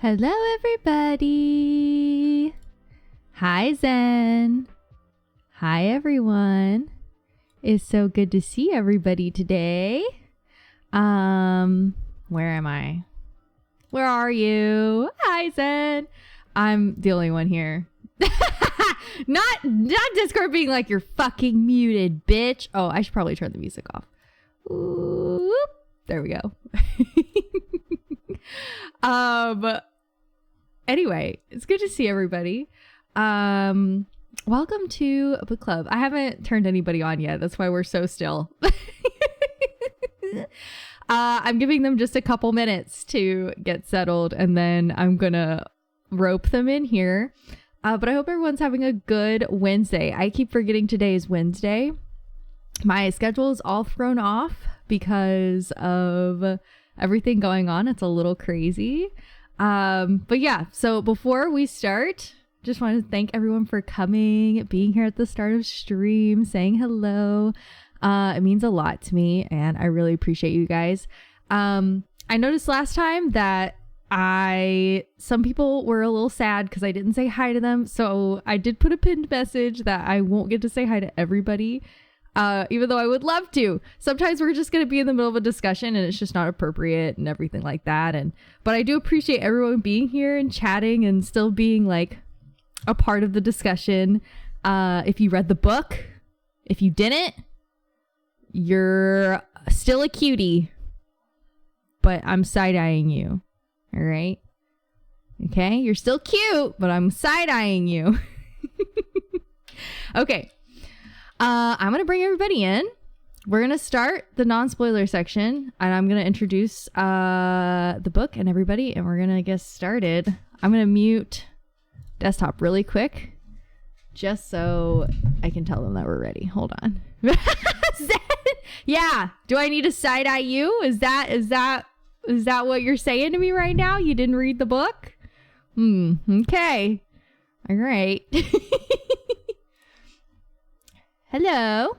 Hello, everybody. Hi, Zen. Hi, everyone. It's so good to see everybody today. Where am I? Where are you? Hi, Zen. I'm the only one here. Not Discord being like, you're fucking muted, bitch. Oh, I should probably turn the music off. Ooh, there we go. Anyway, it's good to see everybody. Welcome to Book Club. I haven't turned anybody on yet. That's why we're so still. I'm giving them just a couple minutes to get settled, and then I'm gonna rope them in here. But I hope everyone's having a good Wednesday. I keep forgetting today is Wednesday. My schedule is all thrown off because of everything going on. It's a little crazy. But yeah, so before we start, just want to thank everyone for coming, being here at the start of stream, saying hello. It means a lot to me, and I really appreciate you guys. I noticed last time that some people were a little sad because I didn't say hi to them. So I did put a pinned message that I won't get to say hi to everybody, even though I would love to. Sometimes we're just going to be in the middle of a discussion and it's just not appropriate and everything like that. But I do appreciate everyone being here and chatting and still being like a part of the discussion. If you read the book, if you didn't, you're still a cutie, but I'm side-eyeing you. All right. Okay. You're still cute, but I'm side-eyeing you. Okay. I'm going to bring everybody in. We're going to start the non-spoiler section, and I'm going to introduce the book and everybody, and we're going to get started. I'm going to mute desktop really quick just so I can tell them that we're ready. Hold on. Yeah. Do I need to side-eye you? Is that what you're saying to me right now? You didn't read the book? Okay. All right. Hello.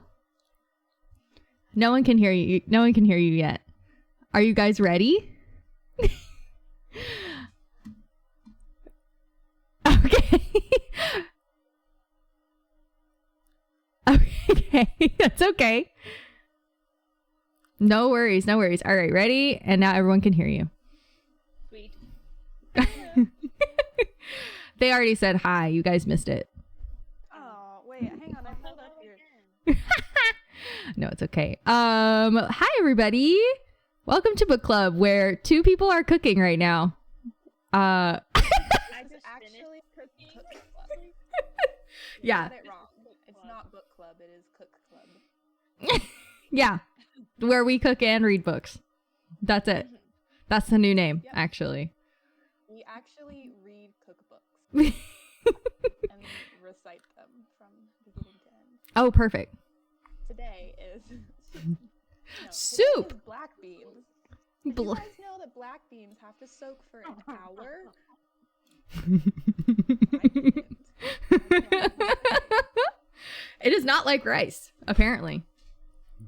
No one can hear you. No one can hear you yet. Are you guys ready? Okay. Okay. That's okay. No worries. No worries. All right. Ready? And now everyone can hear you. Sweet. They already said hi. You guys missed it. Oh, wait. Hang on. I pulled up here. No, it's okay. Hi, everybody. Welcome to Book Club, where two people are cooking right now. I just actually cook club. Yeah. You got it wrong. It's not book club. It is cook club. Yeah. Where we cook and read books. That's it. That's the new name, Yep. actually. We actually read cookbooks and recite them from beginning to end. Oh, perfect. Today is Soup. Today is black beans. Did you guys know that black beans have to soak for an hour? I didn't. It is not like rice, apparently.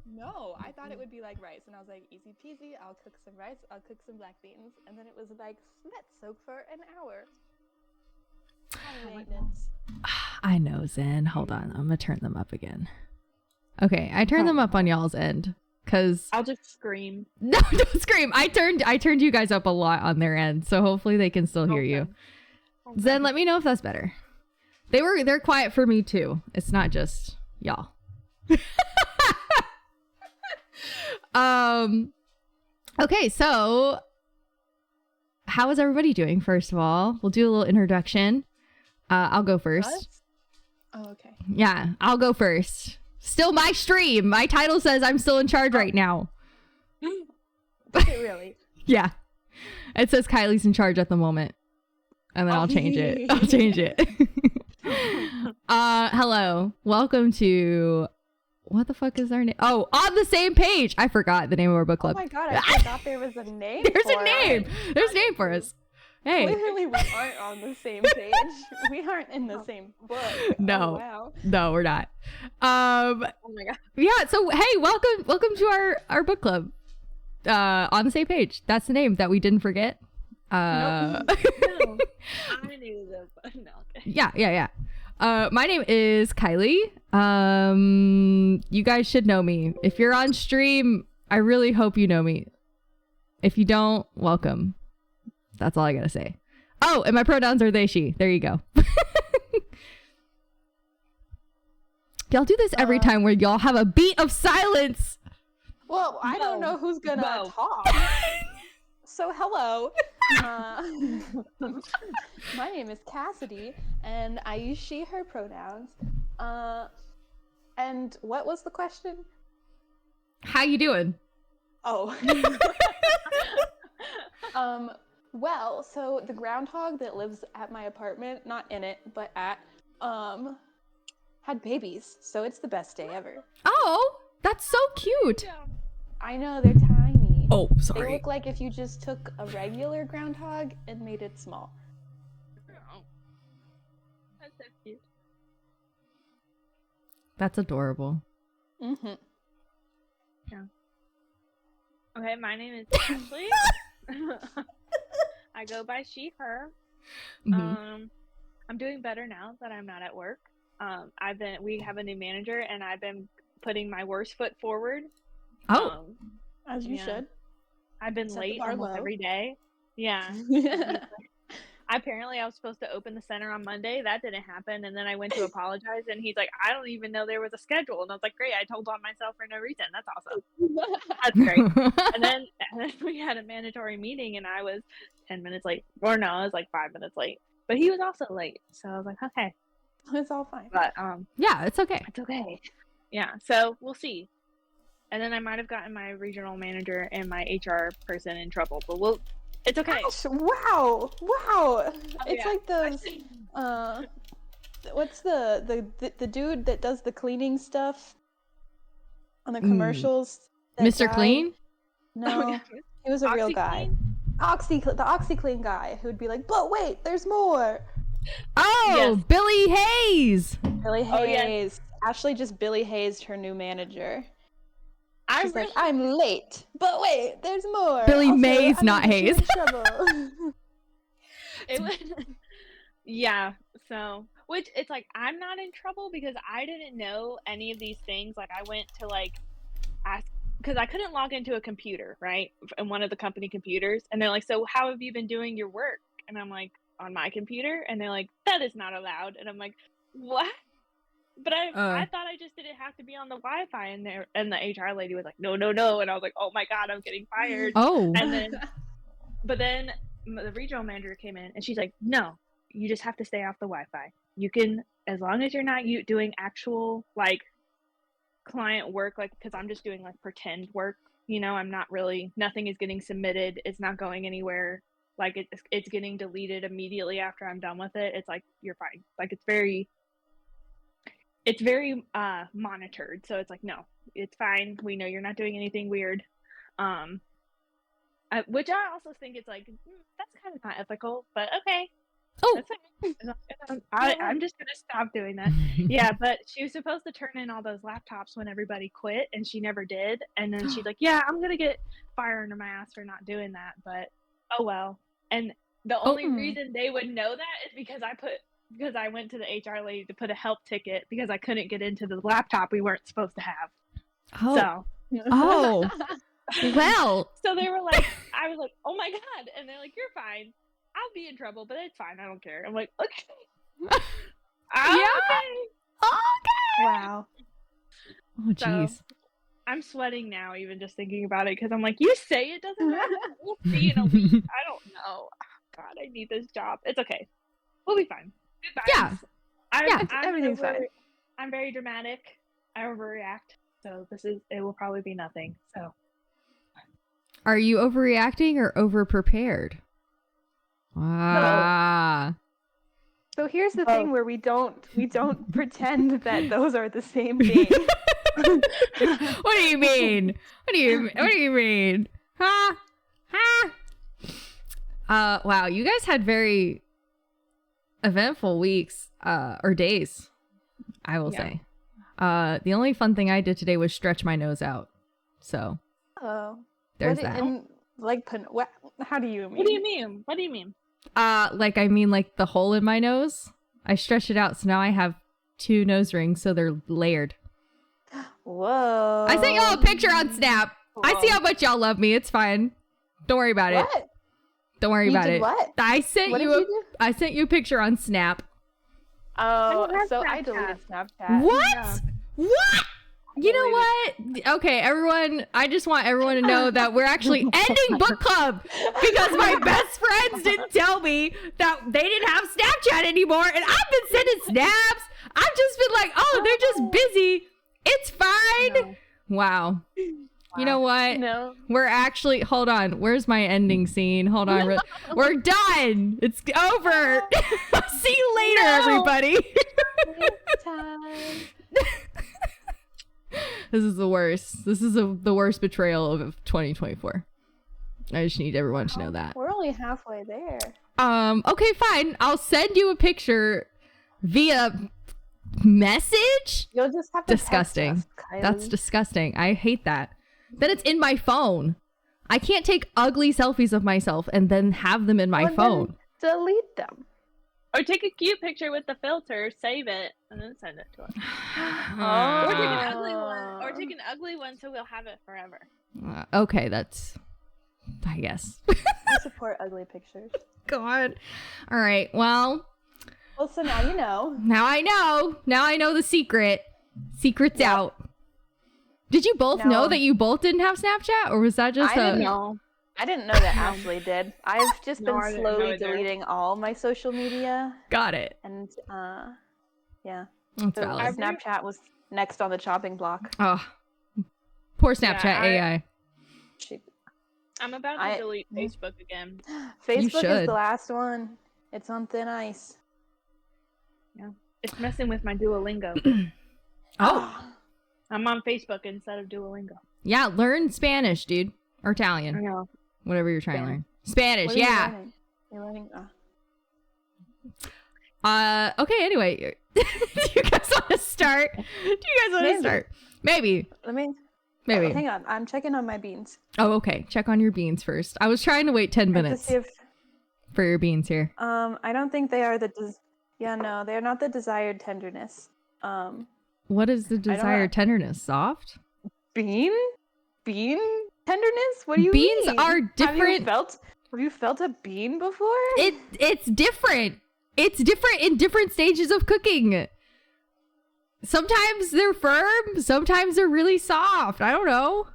No, I thought it would be like rice, and I was like, easy peasy, I'll cook some rice, I'll cook some black beans, and then it was like, let's soak for an hour. High maintenance. I know, Zen. Hold on. I'm going to turn them up again. Okay, I turned them up on y'all's end, because... I'll just scream. No, don't scream. I turned you guys up a lot on their end, so hopefully they can still hear you. Okay. Zen, let me know if that's better. They're quiet for me too. It's not just y'all. Okay, so how is everybody doing? First of all, we'll do a little introduction. I'll go first. Us? Oh, okay. Yeah, I'll go first. Still my stream. My title says I'm still in charge right now. Is it really? Yeah. It says Kylie's in charge at the moment. And then I'll change it. I'll change it. Hello. Welcome to... What the fuck is our name? Oh, On the Same Page. I forgot the name of our book Oh club. my god, I forgot there was a name. There's for a name. it. There's a name for us. Hey. Clearly, we aren't on the same page. We aren't in the same book. No. Oh, wow. No, we're not. Oh my god. Yeah, so hey, welcome to our book club. On the Same Page. That's the name that we didn't forget. Uh, No, I knew the no. Okay. yeah. My name is Kylie. You guys should know me. If you're on stream, I really hope you know me. If you don't, welcome. That's all I gotta say. Oh, and my pronouns are they, she. There you go. Y'all do this every time where y'all have a beat of silence. Well, I don't know who's gonna talk. So hello. My name is Cassidy, and I use she, her pronouns. And what was the question? How you doing? Oh. Well, so the groundhog that lives at my apartment, not in it, but at, had babies, so it's the best day ever. Oh, that's so cute. I know, they're tiny. Oh, They sorry. look like if you just took a regular groundhog and made it small. Oh. That's so cute. That's adorable. Mm-hmm. Okay, my name is Ashley. I go by she, her. Mhm. I'm doing better now that I'm not at work. We have a new manager, and I've been putting my worst foot forward. Oh, As you Yeah. should. I've been Set the late bar almost low. every day. Yeah. Apparently, I was supposed to open the center on Monday. That didn't happen. And then I went to apologize, and he's like, I don't even know there was a schedule. And I was like, great, I told on myself for no reason. That's awesome. That's great. And then we had a mandatory meeting, and I was 10 minutes late. Or no, I was like 5 minutes late. But he was also late. So I was like, okay. It's all fine. But yeah, it's okay. it's okay. Yeah, so we'll see. And then I might have gotten my regional manager and my HR person in trouble, but it's okay. Gosh, wow. It's yeah. like those, what's the dude that does the cleaning stuff on the commercials? That Mr. guy? Clean? No, he was a real guy. OxyClean? The OxyClean guy who would be like, but wait, there's more. Oh, Yes. Billy Hayes. Billy Hayes. Oh, yes. Ashley just Billy Hayes her new manager. I She's really, like, I'm late, but wait, there's more. Billy Also, Mays, I'm not gonna get you Hayes. in trouble. it was, yeah. So, which it's like I'm not in trouble because I didn't know any of these things. Like I went to like ask because I couldn't log into a computer, right, in one of the company computers, and they're like, "So how have you been doing your work?" And I'm like, "On my computer," and they're like, "That is not allowed," and I'm like, "What?" But I thought I just didn't have to be on the Wi-Fi, and the HR lady was like, no, and I was like, oh my god, I'm getting fired. Oh. And then the regional manager came in, and she's like, no, you just have to stay off the Wi-Fi. You can, as long as you're not doing actual like client work, like because I'm just doing like pretend work. I'm not really. Nothing is getting submitted. It's not going anywhere. Like it's getting deleted immediately after I'm done with it. It's like you're fine. Like it's very monitored, so it's like, no, it's fine, we know you're not doing anything weird, which I also think it's like that's kind of not ethical, but okay. Oh. That's okay. I'm just gonna stop doing that. Yeah, but she was supposed to turn in all those laptops when everybody quit, and she never did, and then she's like, yeah, I'm gonna get fire under my ass for not doing that, but oh well. And the only reason they would know that is because I went to the HR lady to put a help ticket because I couldn't get into the laptop we weren't supposed to have. Oh. So, Oh. Well. so they were like, I was like, oh my god, and they're like, you're fine. I'll be in trouble, but it's fine. I don't care. I'm like, okay. Yeah. Okay. Wow. Oh, jeez. So, I'm sweating now, even just thinking about it, because I'm like, you say it doesn't matter. We'll see in a week. I don't know. Oh, god, I need this job. It's okay. We'll be fine. Yeah. Everything's fine. I'm very dramatic. I overreact. So it will probably be nothing. So Are you overreacting or over-prepared? Ah. So here's the thing where we don't pretend that those are the same thing. What do you mean? What do you mean? Huh? Wow, you guys had very eventful weeks or days, I will say. The only fun thing I did today was stretch my nose out. So Oh. there's that. And Like, what? How do you mean? What do you mean? What do you mean? Like I mean like the hole in my nose. I stretched it out, so now I have 2 nose rings, so they're layered. Whoa. I sent y'all a picture on Snap. I see Whoa. how much y'all love me. It's fine. Don't worry about it. What? Don't worry You about did it. what? I sent What you did a you do? I sent you a picture on Snap. Oh, don't have so I Snapchat. deleted Snapchat. What? Yeah. What? You know what? Okay, everyone, I just want everyone to know that we're actually ending book club because my best friends didn't tell me that they didn't have Snapchat anymore, and I've been sending snaps. I've just been like, oh, they're just busy. It's fine. No. Wow. You know what? No. We're actually, hold on. Where's my ending scene? Hold on. We're done. It's over. See you later, No. everybody. Time. This is the worst. This is the worst betrayal of 2024. I just need everyone to know that. We're only halfway there. Okay, fine. I'll send you a picture via message. You'll just have to Disgusting. Text us, Kylie. That's disgusting. I hate that. Then it's in my phone. I can't take ugly selfies of myself and then have them in my Well, then phone. Delete them. Or take a cute picture with the filter, save it, and then send it to us. Oh. Or take Uh, an ugly one. Or take an ugly one so we'll have it forever. okay, that's, I guess. I support ugly pictures. God. All right. Well, Well, so now you know. now I know. Now I know the secret. Secret's Yep. out. Did you both know No. that you both didn't have Snapchat, or was that just I a? didn't No. I didn't know that Ashley did. I've just No, I been didn't know slowly either. deleting all my social media, Got it. and yeah. That's So valid. Snapchat was next on the chopping block. Oh, poor Snapchat Yeah, AI. Shoot. I'm about to I- delete Facebook again. Facebook is should. the last one. It's on thin ice. It's messing with my Duolingo. Oh, I'm on Facebook instead of Duolingo. yeah. Learn Spanish, dude, or I Italian, know. whatever you're trying to Spanish. learn. Spanish, What are you yeah. learning? You're learning. Okay. Anyway, do you guys want to start? Do you guys want to Maybe. start? Maybe. Let me. Maybe. Hang on. I'm checking on my beans. Oh, okay. Check on your beans first. I was trying to wait 10 To minutes see if, for your beans here. I don't think they are the. Yeah, no, they're not the desired tenderness. What is the don't know. desired tenderness? Soft? Bean tenderness. What do you Beans mean? are different. Have you felt a bean before? It's different. It's different in different stages of cooking. Sometimes they're firm, sometimes they're really soft. I don't know.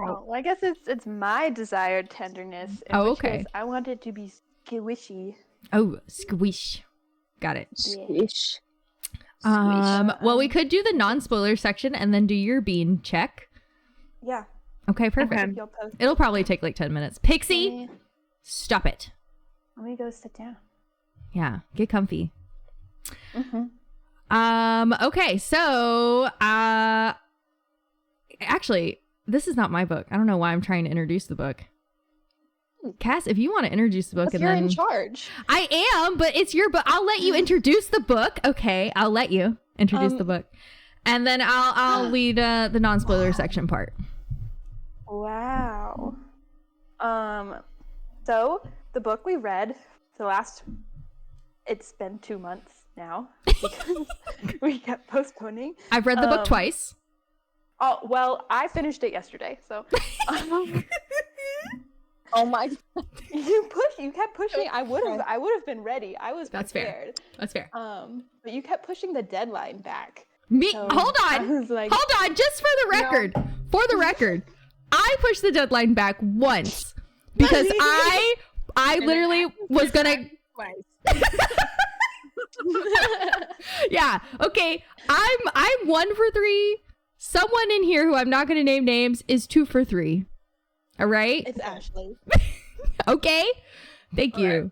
Oh, well, I guess it's my desired tenderness. In Oh, which okay. case I want it to be squishy. Oh, squish. Got it. Squish. Well, we could do the non-spoiler section and then do your bean check. Yeah. Okay, perfect. Okay. If you'll post. It'll probably take like 10 minutes. Pixie, stop it. Let me go sit down. Yeah, get comfy. Mm-hmm. Okay, so actually, this is not my book. I don't know why I'm trying to introduce the book. Cass, if you want to introduce the book, and You're then in charge. I am, but it's your book. I'll let you introduce the book. Okay, I'll let you introduce the book, and then I'll lead the non-spoiler section part. Wow. So the book we read it's been 2 months now because we kept postponing. I've read the book Um, twice. Oh, well, I finished it yesterday, so Oh my. you kept pushing. I would have been ready. I was That's fair. prepared. That's fair. But you kept pushing the deadline back. Me, So hold I on. was like, Hold on, just for the record. For the record, I pushed the deadline back once because I literally was gonna. Yeah. Okay. I'm 1 for 3. Someone in here who I'm not gonna name names is 2 for 3. All right. It's Ashley. Okay. Thank you.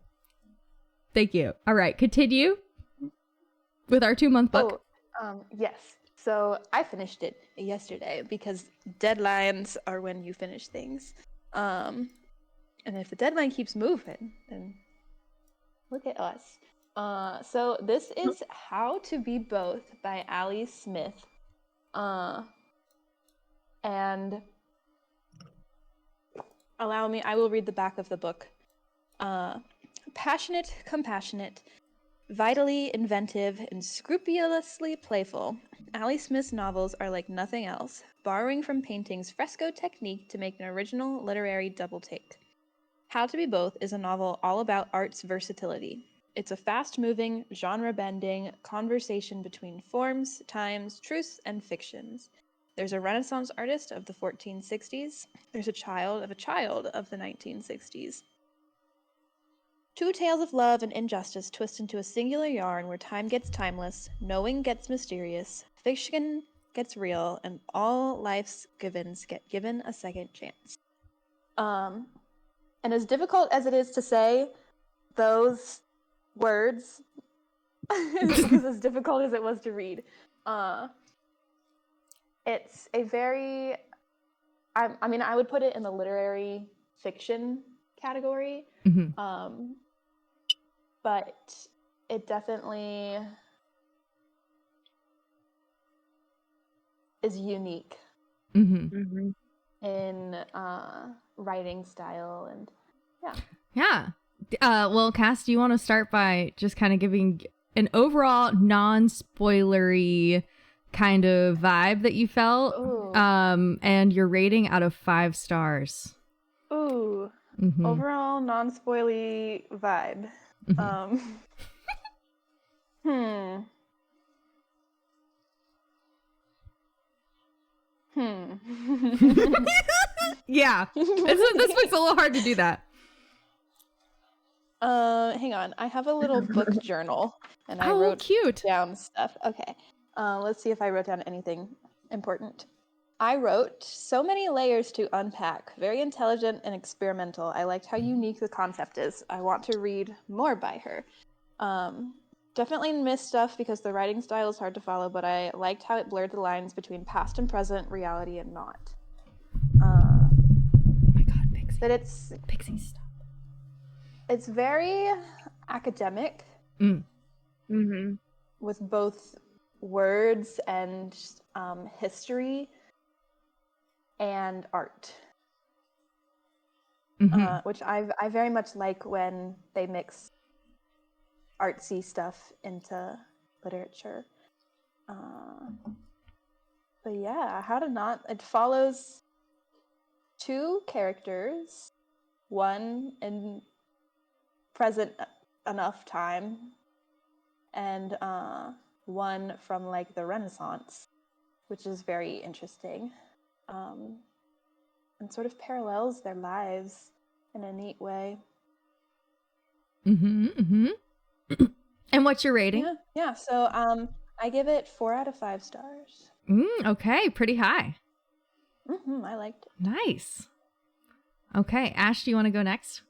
Thank you. All right. Continue with our 2-month book. Yes. So I finished it yesterday because deadlines are when you finish things. And if the deadline keeps moving, then look at us. So this is How to Be Both by Ali Smith. And allow me, I will read the back of the book. Passionate, compassionate, vitally inventive, and scrupulously playful, Ali Smith's novels are like nothing else, borrowing from painting's fresco technique to make an original literary double take. How to Be Both is a novel all about art's versatility. It's a fast-moving, genre-bending conversation between forms, times, truths, and fictions. There's a Renaissance artist of the 1460s. There's a child of the 1960s. Two tales of love and injustice twist into a singular yarn where time gets timeless, knowing gets mysterious, fiction gets real, and all life's givens get given a second chance. And as difficult as it is to say those words, it was as difficult as it was to read. It's a very, I mean, I would put it in the literary fiction category, but it definitely is unique in writing style, and yeah. Well, Cass, do you want to start by just kind of giving an overall non-spoilery kind of vibe that you felt, and your rating out of 5 stars? Overall non-spoily vibe. Yeah, this book's a little hard to do that. Hang on. I have a little book journal, and I wrote down stuff. Okay. Let's see if I wrote down anything important. I wrote, so many layers to unpack. Very intelligent and experimental. I liked how unique the concept is. I want to read more by her. Definitely missed stuff because the writing style is hard to follow, but I liked how it blurred the lines between past and present, reality and not. Oh my god, Pixie. That it's Pixie stuff. It's very academic, with both words and history and art, which I very much like when they mix artsy stuff into literature. But yeah, it follows 2 characters, one in present enough time, and one from like the Renaissance, which is very interesting, and sort of parallels their lives in a neat way. And what's your rating? Yeah. So I give it 4 out of 5 stars. Okay, pretty high. I liked it. Nice. Okay, Ash, do you want to go next?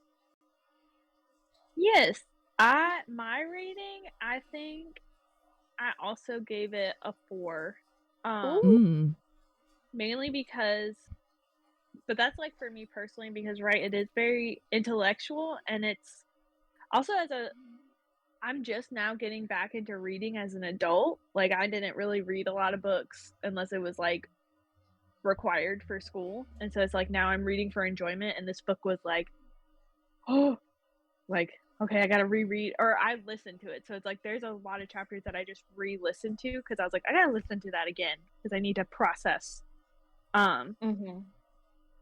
Yes. My rating, I think I also gave it a 4. Mainly because, but that's like for me personally, because it is very intellectual, and it's also I'm just now getting back into reading as an adult. Like, I didn't really read a lot of books unless it was like required for school, and so it's like now I'm reading for enjoyment, and this book was like, okay, I gotta reread, or I listened to it, so it's like there's a lot of chapters that I just re-listened to because I was like, I gotta listen to that again because I need to process.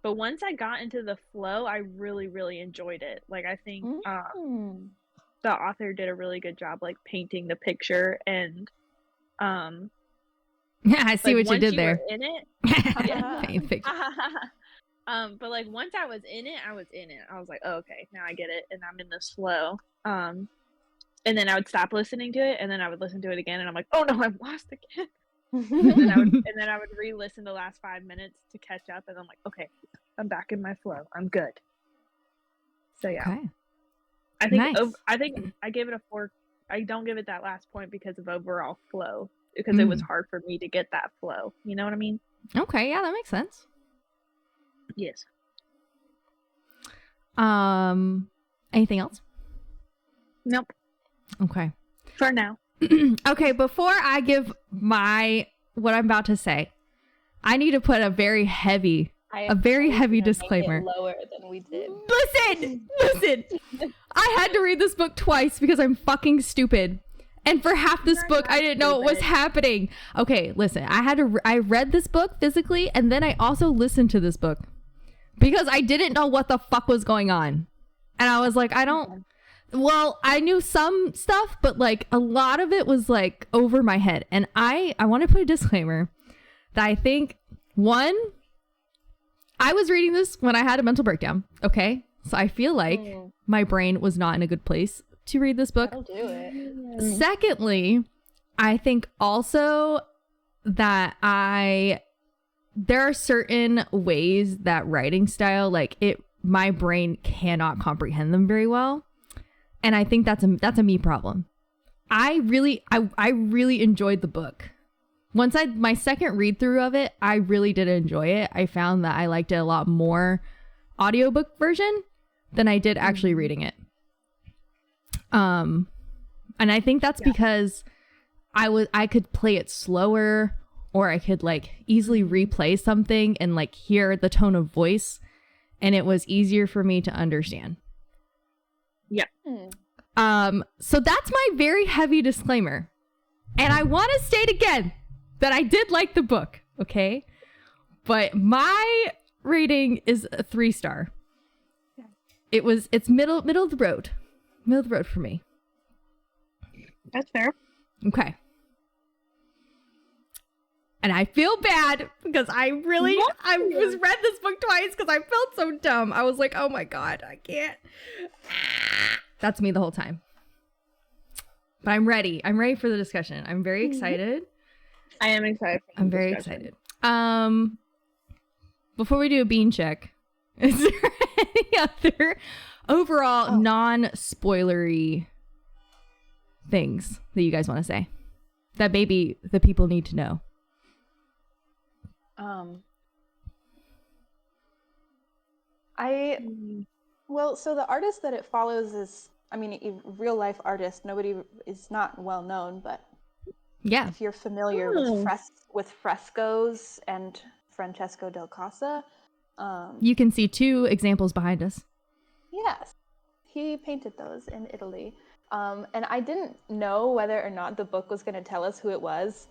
But once I got into the flow, I really, really enjoyed it. Like, I think the author did a really good job, like, painting the picture, and yeah, I see what you did there. In it, Paint picture. but like once I was in it. I was like, oh, okay, now I get it, and I'm in this flow. And then I would stop listening to it, and then I would listen to it again, and I'm like, oh no, I'm lost again. and then I would re-listen the last 5 minutes to catch up, and I'm like, okay, I'm back in my flow. I'm good. So yeah, okay. I think I gave it a 4. I don't give it that last point because of overall flow, because it was hard for me to get that flow. You know what I mean? Okay, yeah, that makes sense. Yes. Anything else? Nope. Okay. For now. Okay, before I give what I'm about to say, I need to put a very heavy A very was heavy gonna make it disclaimer. lower than we did. Listen. I had to read this book twice because I'm fucking stupid. And for half this You're book, I not didn't know what was stupid. happening. Okay, listen. I read this book physically, and then I also listened to this book because I didn't know what the fuck was going on. And I was like, well, I knew some stuff, but like a lot of it was like over my head. And I want to put a disclaimer that I think, one, I was reading this when I had a mental breakdown. Okay. So I feel like my brain was not in a good place to read this book. That'll do it. Secondly, I think also that there are certain ways that writing style, like my brain cannot comprehend them very well. And I think that's a me problem. I really enjoyed the book. Once my second read through of it, I really did enjoy it. I found that I liked it a lot more audiobook version than I did actually reading it. And I think that's because I could play it slower, or I could like easily replay something and like hear the tone of voice, and it was easier for me to understand. Yeah. So that's my very heavy disclaimer. And I want to state again that I did like the book, okay? But my rating is a 3-star. It's middle of the road. Middle of the road for me. That's fair. Okay. And I feel bad because I was read this book twice because I felt so dumb. I was like, oh my God, I can't. That's me the whole time. But I'm ready. I'm ready for the discussion. I'm very excited. I am excited. I'm very excited. Before we do a bean check, is there any other overall non-spoilery things that you guys want to say that maybe the people need to know? So the artist that it follows is, I mean, a real life artist. Nobody is not well known, but Yeah. if you're familiar with frescoes and Francesco del Casa, You can see 2 examples behind us. yes, he painted those in Italy. And I didn't know whether or not the book was going to tell us who it was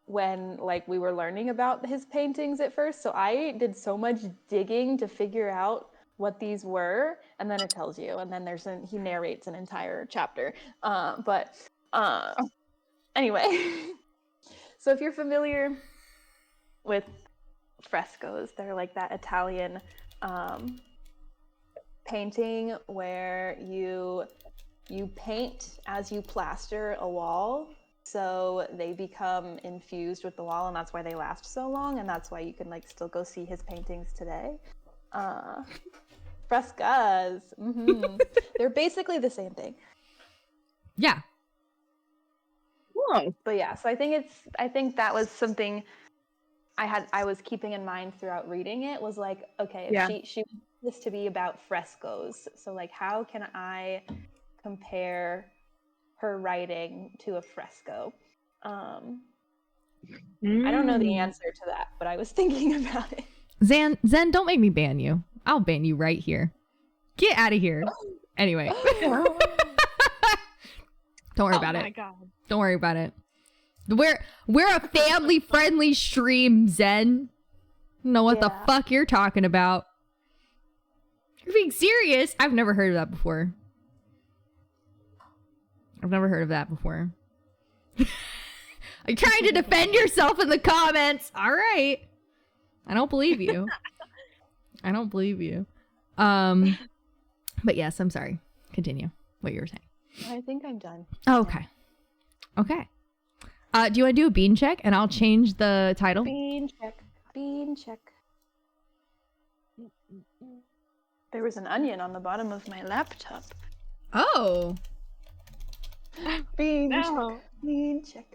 when like we were learning about his paintings at first. So I did so much digging to figure out what these were, and then it tells you, and then he narrates an entire chapter. Anyway, so if you're familiar with frescoes, they're like that Italian painting where you paint as you plaster a wall, so they become infused with the wall, and that's why they last so long, and that's why you can like still go see his paintings today. Frescoes. They're basically the same thing. Yeah. Whoa. But yeah, so I think that was something I was keeping in mind throughout reading it, was like, okay, if she wants this to be about frescoes, so like how can I compare her writing to a fresco? I don't know the answer to that, but I was thinking about it. Zen, don't make me ban you. I'll ban you right here. Get out of here. Anyway. Don't worry about Oh it. my God. Don't worry about it. We're a family-friendly stream, Zen. Know what the Yeah. fuck you're talking about. You're being serious? I've never heard of that before. Are you trying to defend yourself in the comments? All right. I don't believe you. But yes, I'm sorry. Continue what you were saying. I think I'm done. Oh, okay. Okay. Do you want to do a bean check and I'll change the title? Bean check. There was an onion on the bottom of my laptop. Oh. Bean No. check.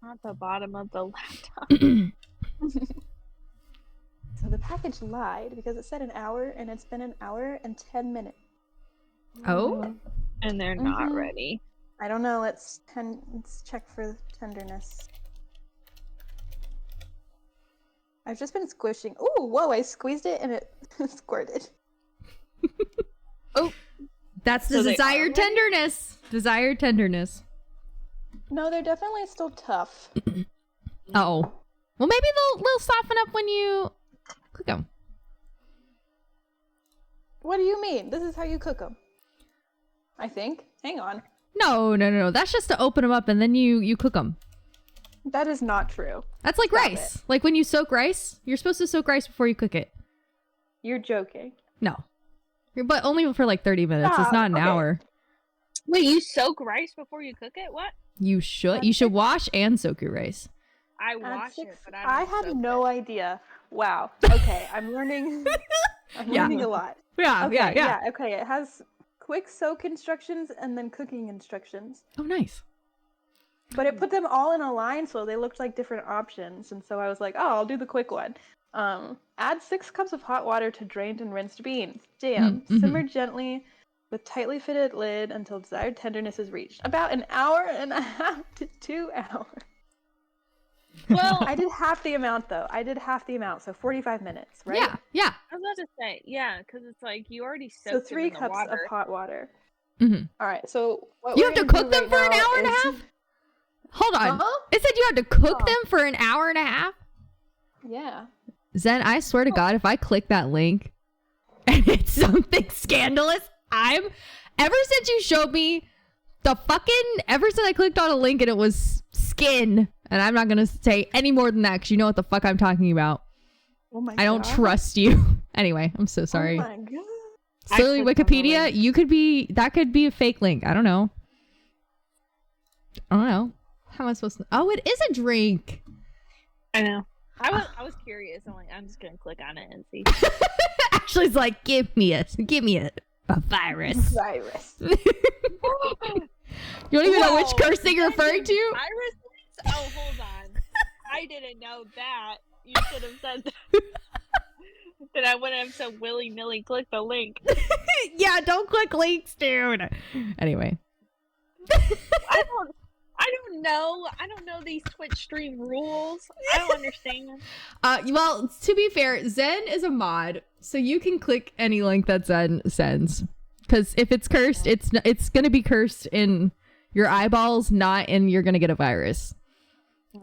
Not the bottom of the laptop. So the package lied because it said an hour, and it's been an hour and 10 minutes. Oh. And they're not Mhm. ready. I don't know. Let's check for tenderness. I've just been squishing. Ooh, whoa! I squeezed it and it squirted. Oh, That's the So they are desired ready? tenderness. Desired tenderness. no, they're definitely still tough. Oh. Well, maybe they'll soften up when you cook them. What do you mean? This is how you cook them. I think. Hang on. No. That's just to open them up and then you cook them. That is not true. That's like Stop rice. Like when you soak rice, you're supposed to soak rice before you cook it. You're joking. No. But only for like 30 minutes. It's Stop. not an Okay. hour. Wait, you soak rice before you cook it? What? You should wash and soak your rice. I Add wash it, 6. but I don't had soak no it. idea. Wow. Okay, I'm learning. I'm Yeah. learning a lot. Yeah, Okay, yeah. Okay, it has quick soak instructions and then cooking instructions. Oh, nice. But it put them all in a line, so they looked like different options. And so I was like, oh, I'll do the quick one. Add 6 cups of hot water to drained and rinsed beans. Jam. Mm-hmm. Simmer gently with tightly fitted lid until desired tenderness is reached. About an hour and a half to 2 hours. Well, I did half the amount, though. I did half the amount, so 45 minutes, right? Yeah. I was about to say, yeah, because it's like you already So soaked 3 it in the cups water. of hot water. Mm-hmm. All right, so what You we're have to gonna cook do them right for an now hour and a is- half? Hold on. Huh? It said you had to cook Oh. them for an hour and a half? Yeah. Zen, I swear to God, if I click that link and it's something scandalous, ever since you showed me ever since I clicked on a link and it was skin, and I'm not going to say any more than that because you know what the fuck I'm talking about. Oh my I don't God. trust you. Anyway, I'm so sorry. Oh my God. Silly I clicked on the Wikipedia, link. that could be a fake link. I don't know. How am I supposed to? Oh, it is a drink. I know. I was curious. I'm like, I'm just gonna click on it and see. Ashley's like, give me a virus. Virus. You don't even know which Whoa, curse thing you're referring to? Viruses? Oh, hold on. I didn't know that. You should have said that. Then I wouldn't have so willy-nilly clicked the link. Yeah, don't click links, dude. Anyway. I don't know. I don't know these Twitch stream rules. I don't understand. Well, to be fair, Zen is a mod, so you can click any link that Zen sends. Because if it's cursed, it's gonna be cursed in your eyeballs, not in you're gonna get a virus.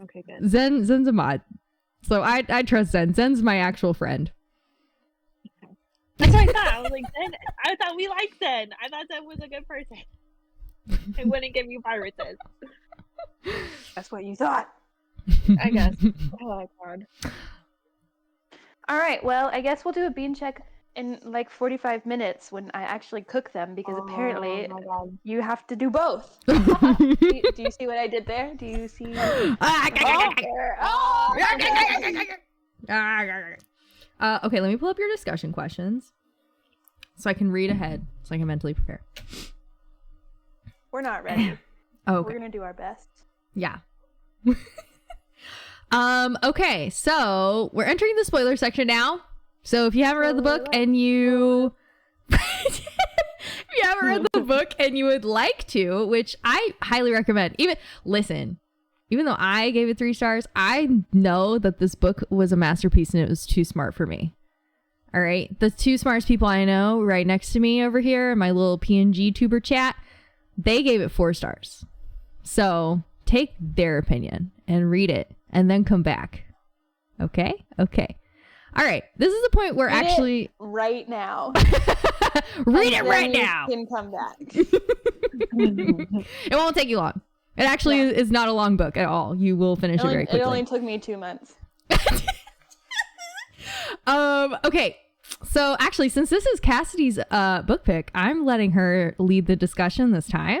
Okay, good. Zen's a mod, so I trust Zen. Zen's my actual friend. That's what I thought. I was like, Zen. I thought we liked Zen. I thought Zen was a good person. It wouldn't give you viruses. That's what you thought. I guess. Oh God. All right. Well, I guess we'll do a bean check in like 45 minutes when I actually cook them because apparently Oh my God. you have to do both. do you see what I did there? Do you see? Okay, let me pull up your discussion questions so I can read ahead, so I can mentally prepare. We're not ready. Oh, We're okay. gonna do our best. Yeah. Okay, so we're entering the spoiler section now. So if you haven't read the book and you would like to, which I highly recommend, even though I gave it 3 stars, I know that this book was a masterpiece and it was too smart for me. All right. The 2 smartest people I know right next to me over here in my little PNG tuber chat, they gave it 4 stars. So take their opinion and read it and then come back. Okay? Okay. All right. This is the point where Read it actually right now. read And it then right you now. Can come back. It won't take you long. It actually is not a long book at all. You will finish it very It quickly. only took me 2 months. Okay. So actually, since this is Cassidy's book pick, I'm letting her lead the discussion this time.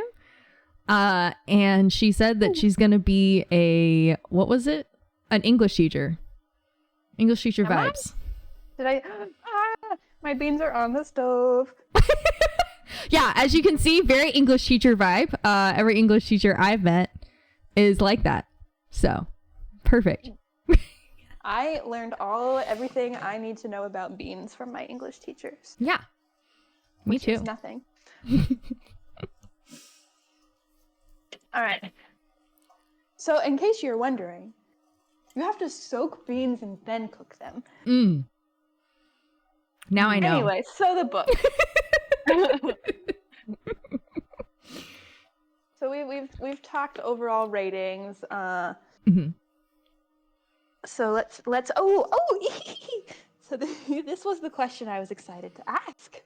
And she said that she's gonna be an English teacher. English teacher Am I? vibes. Did I? My beans are on the stove. Yeah, as you can see, very English teacher vibe. Every English teacher I've met is like that. So, perfect. I learned everything I need to know about beans from my English teachers. Yeah. Me which is too. nothing. All right. So, in case you're wondering, You have to soak beans and then cook them. Mm. Now I know. Anyway, so the book. So we've talked overall ratings. Mhm. So let's so this was the question I was excited to ask.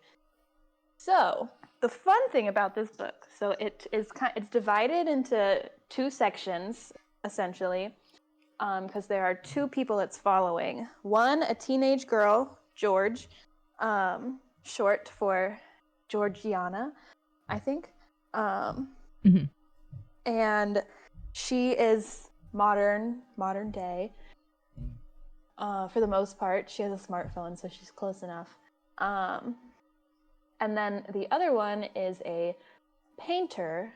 So the fun thing about this book, so it's divided into 2 sections essentially, because there are 2 people it's following. One, a teenage girl, George, short for Georgiana, I think. Mhm. And she is modern day. For the most part, she has a smartphone, so she's close enough. And then the other one is a painter,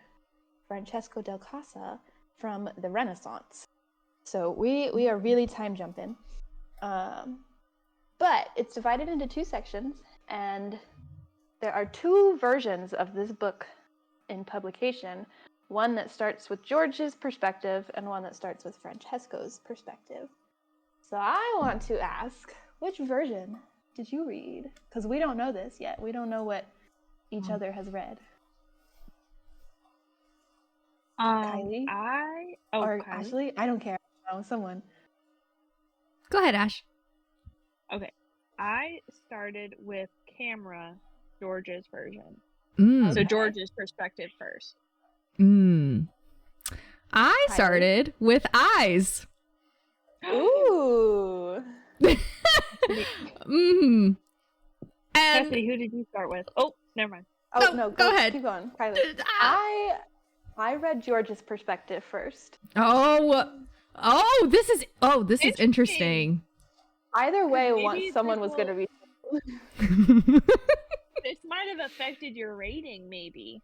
Francesco del Casa, from the Renaissance. So we are really time jumping. But it's divided into 2 sections, and there are 2 versions of this book in publication. One that starts with George's perspective and one that starts with Francesco's perspective. So I want to ask, which version did you read? Because we don't know this yet. We don't know what each other has read. Kylie? Or Kylie? Ashley? I don't care. No, someone. Go ahead, Ash. Okay. I started with camera, George's version. Mm. So George's perspective first. Mm. I Kylie? started with eyes. Ooh. Mm. And Cassidy, who did you start with? Oh, never mind. Oh, No, no, go ahead. Keep going, Kylie. I read George's perspective first. this is interesting. Either way, Maybe someone was going to be. This might have affected your rating, maybe.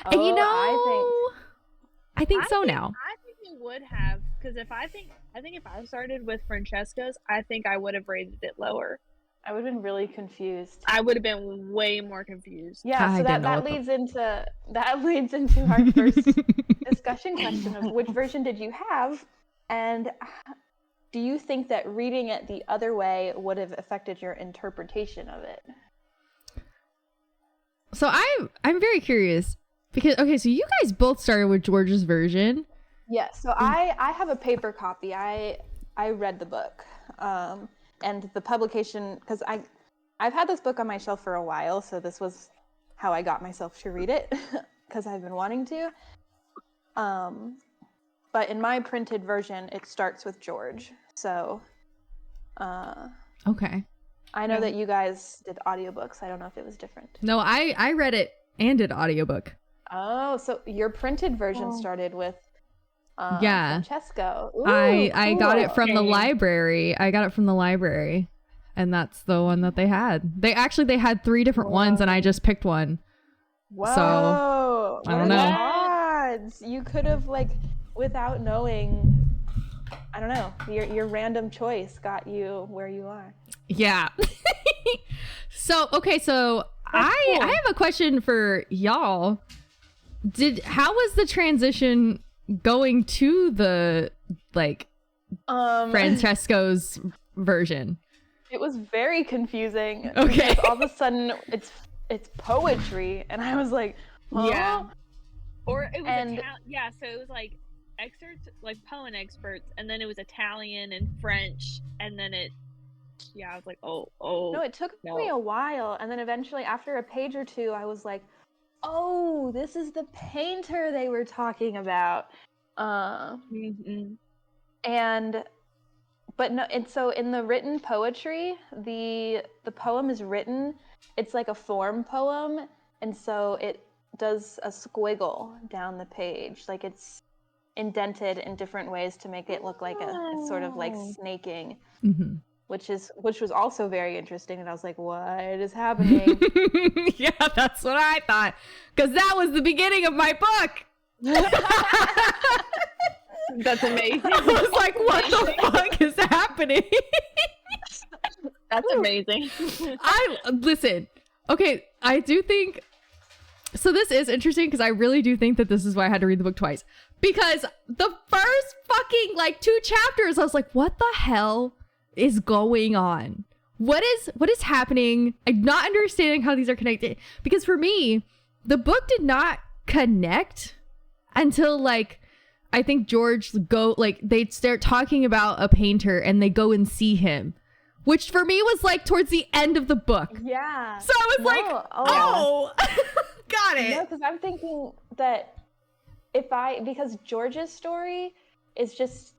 I think so now. I think it would have, because if I started with Francesco's, I think I would have rated it lower. I would have been really confused. I would have been way more confused. Yeah, I so didn't know that leads into our first discussion question of which version did you have, and do you think that reading it the other way would have affected your interpretation of it? So I'm very curious because so you guys both started with George's version. Yeah, so I have a paper copy. I read the book, and the publication, because I've had this book on my shelf for a while, so this was how I got myself to read it, because I've been wanting to. But in my printed version, it starts with George. So, Okay. I know that you guys did audiobooks. I don't know if it was different. No, I read it and did audiobook. Oh, so your printed version started with Yeah. Francesco. Ooh, I got it cool. from the library. I got it from the library, and that's the one that they had. They had 3 different ones, and I just picked one. Whoa. So, I don't What are know. the odds? You could have, like, without knowing, I don't know, your random choice got you where you are. Yeah. So I have a question for y'all. How was the transition going to the Francesco's version? It was very confusing. Okay. Because all of a sudden it's poetry, and I was like, huh? Yeah. Or it was And- so it was like excerpts, like poem excerpts, and then it was Italian and French, and then I was like, oh. No, it took me a while, and then eventually after a page or 2, I was like, oh, this is the painter they were talking about. And so in the written poetry, the poem is written, it's like a form poem, and so it does a squiggle down the page, like it's indented in different ways to make it look like it's sort of like snaking, Mm-hmm. which was also very interesting, and I was like, what is happening? Yeah, that's what I thought, because that was the beginning of my book. That's amazing. I was like, what the fuck is happening? That's amazing. Listen, okay, I do think, so this is interesting because I really do think that this is why I had to read the book twice, because the first fucking like 2 chapters, I was like, what the hell is going on? What is happening? I'm not understanding how these are connected. Because for me, the book did not connect until like I think George they start talking about a painter and they go and see him, which for me was like towards the end of the book. Yeah. So I was like, oh, got it. No, because I'm thinking that because George's story is just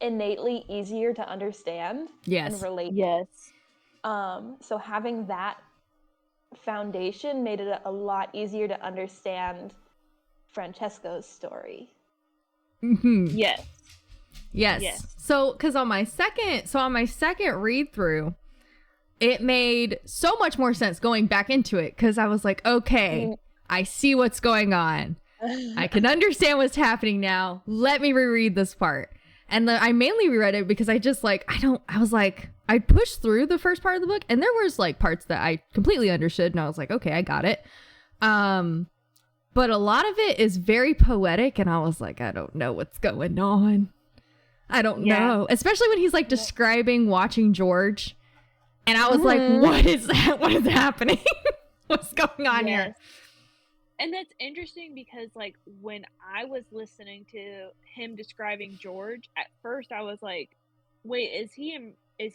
innately easier to understand and relate. Yes. So having that foundation made it a lot easier to understand Francesco's story. Mm-hmm. Yes. So, because on my second read through, it made so much more sense going back into it because I was like, okay, I see what's going on. I can understand what's happening now. Let me reread this part. And I mainly reread it because I just like, I pushed through the first part of the book and there was like parts that I completely understood and I was like, okay, I got it. But a lot of it is very poetic and I was like, I don't know what's going on. I don't know. Especially when he's like describing watching George. And I was like, what is that? What is happening? What's going on here? And that's interesting because like when I was listening to him describing George, at first I was like, wait, is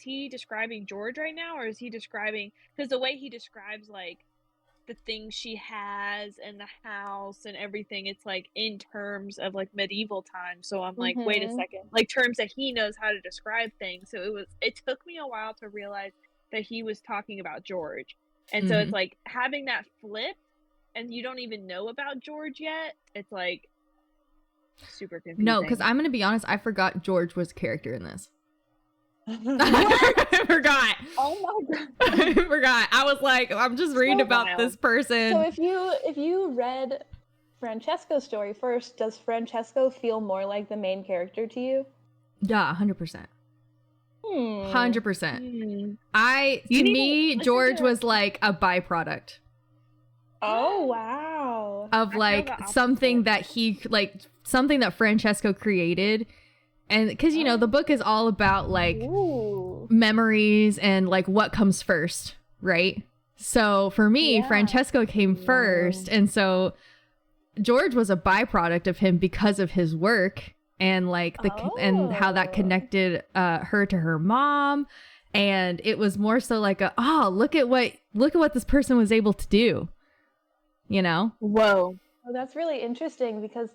he describing George right now? Or is he describing, because the way he describes like the things she has and the house and everything, it's like in terms of like medieval times. So I'm like, wait a second, like terms that he knows how to describe things. So it took me a while to realize that he was talking about George. And so it's like having that flip and you don't even know about George yet. It's like super confusing. No, because I'm going to be honest, I forgot George was a character in this. I forgot. Oh my god. I forgot. I was like, I'm just reading about this person. So if you read Francesco's story first, does Francesco feel more like the main character to you? Yeah, 100%. 100%. To me, George was like a byproduct. Oh wow. Of like something that something that Francesco created. And because, you know, the book is all about like memories and like what comes first, right? So for me, Francesco came first. And so George was a byproduct of him because of his work and like and how that connected her to her mom. And it was more so like look at what this person was able to do, you know? Whoa. Oh, that's really interesting because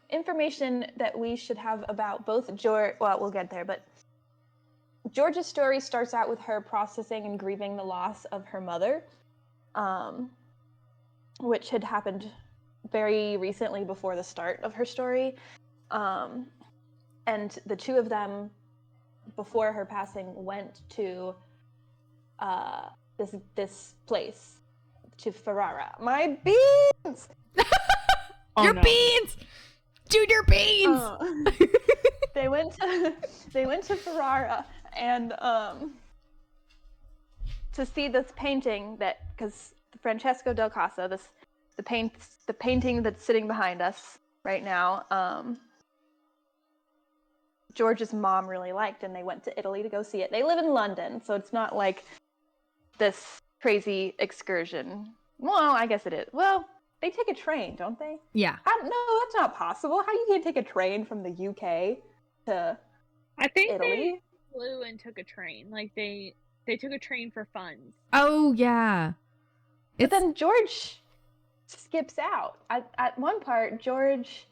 information that we should have about both George. Well, we'll get there, but George's story starts out with her processing and grieving the loss of her mother, which had happened very recently before the start of her story. And the two of them, before her passing, went to this place, to Ferrara. My beans! Your beans! Dude, your beans! They went to Ferrara and to see this painting because Francesco del Casa, the painting that's sitting behind us right now, George's mom really liked, and they went to Italy to go see it. They live in London, so it's not like this crazy excursion. Well, I guess it is. Well, they take a train, don't they? Yeah. No, that's not possible. How you can't take a train from the UK to I think Italy? They flew and took a train. Like they took a train for funds. Oh yeah. But then George skips out. At one part, George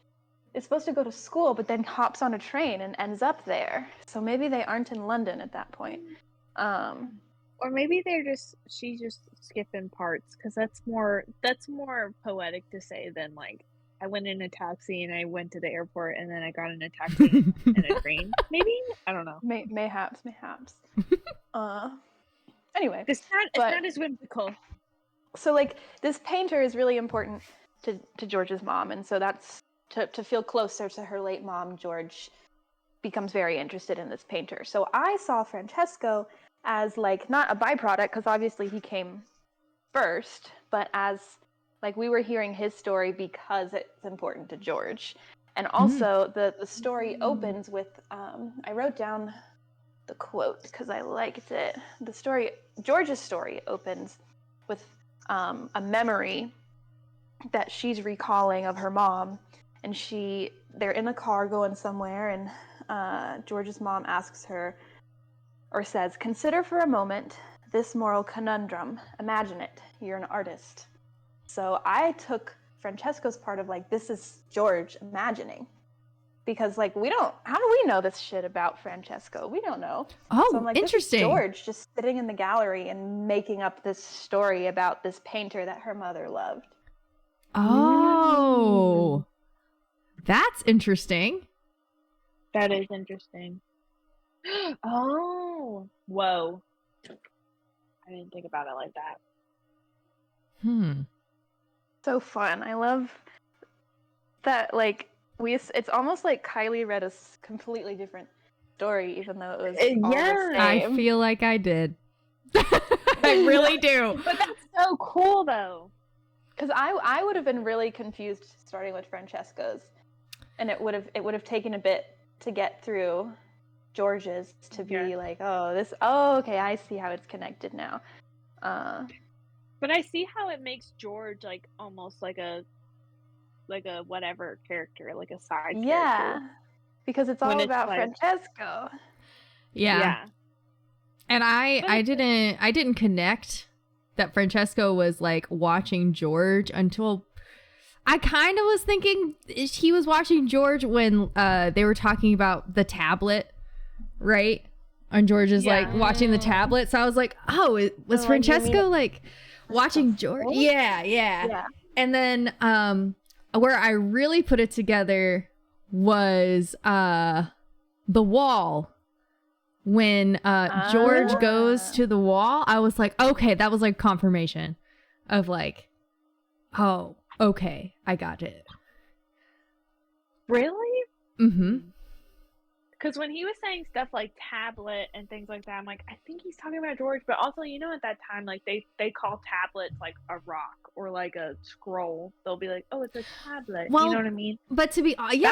is supposed to go to school, but then hops on a train and ends up there. So maybe they aren't in London at that point. Or maybe she's just skipping parts because that's more poetic to say than like I went in a taxi and I went to the airport and then I got in a taxi and a train. Maybe, I don't know. Mayhaps. Anyway, it's not as whimsical. So like this painter is really important to George's mom, and so that's to feel closer to her late mom. George becomes very interested in this painter. So I saw Francesco as like not a byproduct because obviously he came first, but as Like we were hearing his story because it's important to George. And also the story opens with I wrote down the quote because I liked it. George's story opens with a memory that she's recalling of her mom, and they're in a car going somewhere, and George's mom asks her, or says, "Consider for a moment this moral conundrum. Imagine it. You're an artist." So I took Francesco's part of like, this is George imagining. Because like how do we know this shit about Francesco? We don't know. Oh, so I'm like, interesting. This is George just sitting in the gallery and making up this story about this painter that her mother loved. Oh, that's interesting. That is interesting. Oh, whoa. I didn't think about it like that. So fun. I love that, like, it's almost like Kylie read a completely different story, even though it was all the same. I feel like I did. I really do. But that's so cool, though. Because I would have been really confused starting with Francesco's, and it would have taken a bit to get through George's to be like, okay, I see how it's connected now. But I see how it makes George like almost like a whatever character, like a side character. Yeah, because it's all about like, Francesco. Yeah. And I didn't connect that Francesco was like watching George until I kind of was thinking he was watching George when they were talking about the tablet, right? And George is like watching the tablet. So I was like, oh, was Francesco like watching George? Yeah. And then where I really put it together was the wall. When George goes to the wall, I was like, okay, that was like confirmation of like, oh, okay, I got it. Really? Mm-hmm. Because when he was saying stuff like tablet and things like that, I'm like, I think he's talking about George. But also, you know, at that time, like they call tablets like a rock or like a scroll. They'll be like, oh, it's a tablet. Well, you know what I mean? But to be, you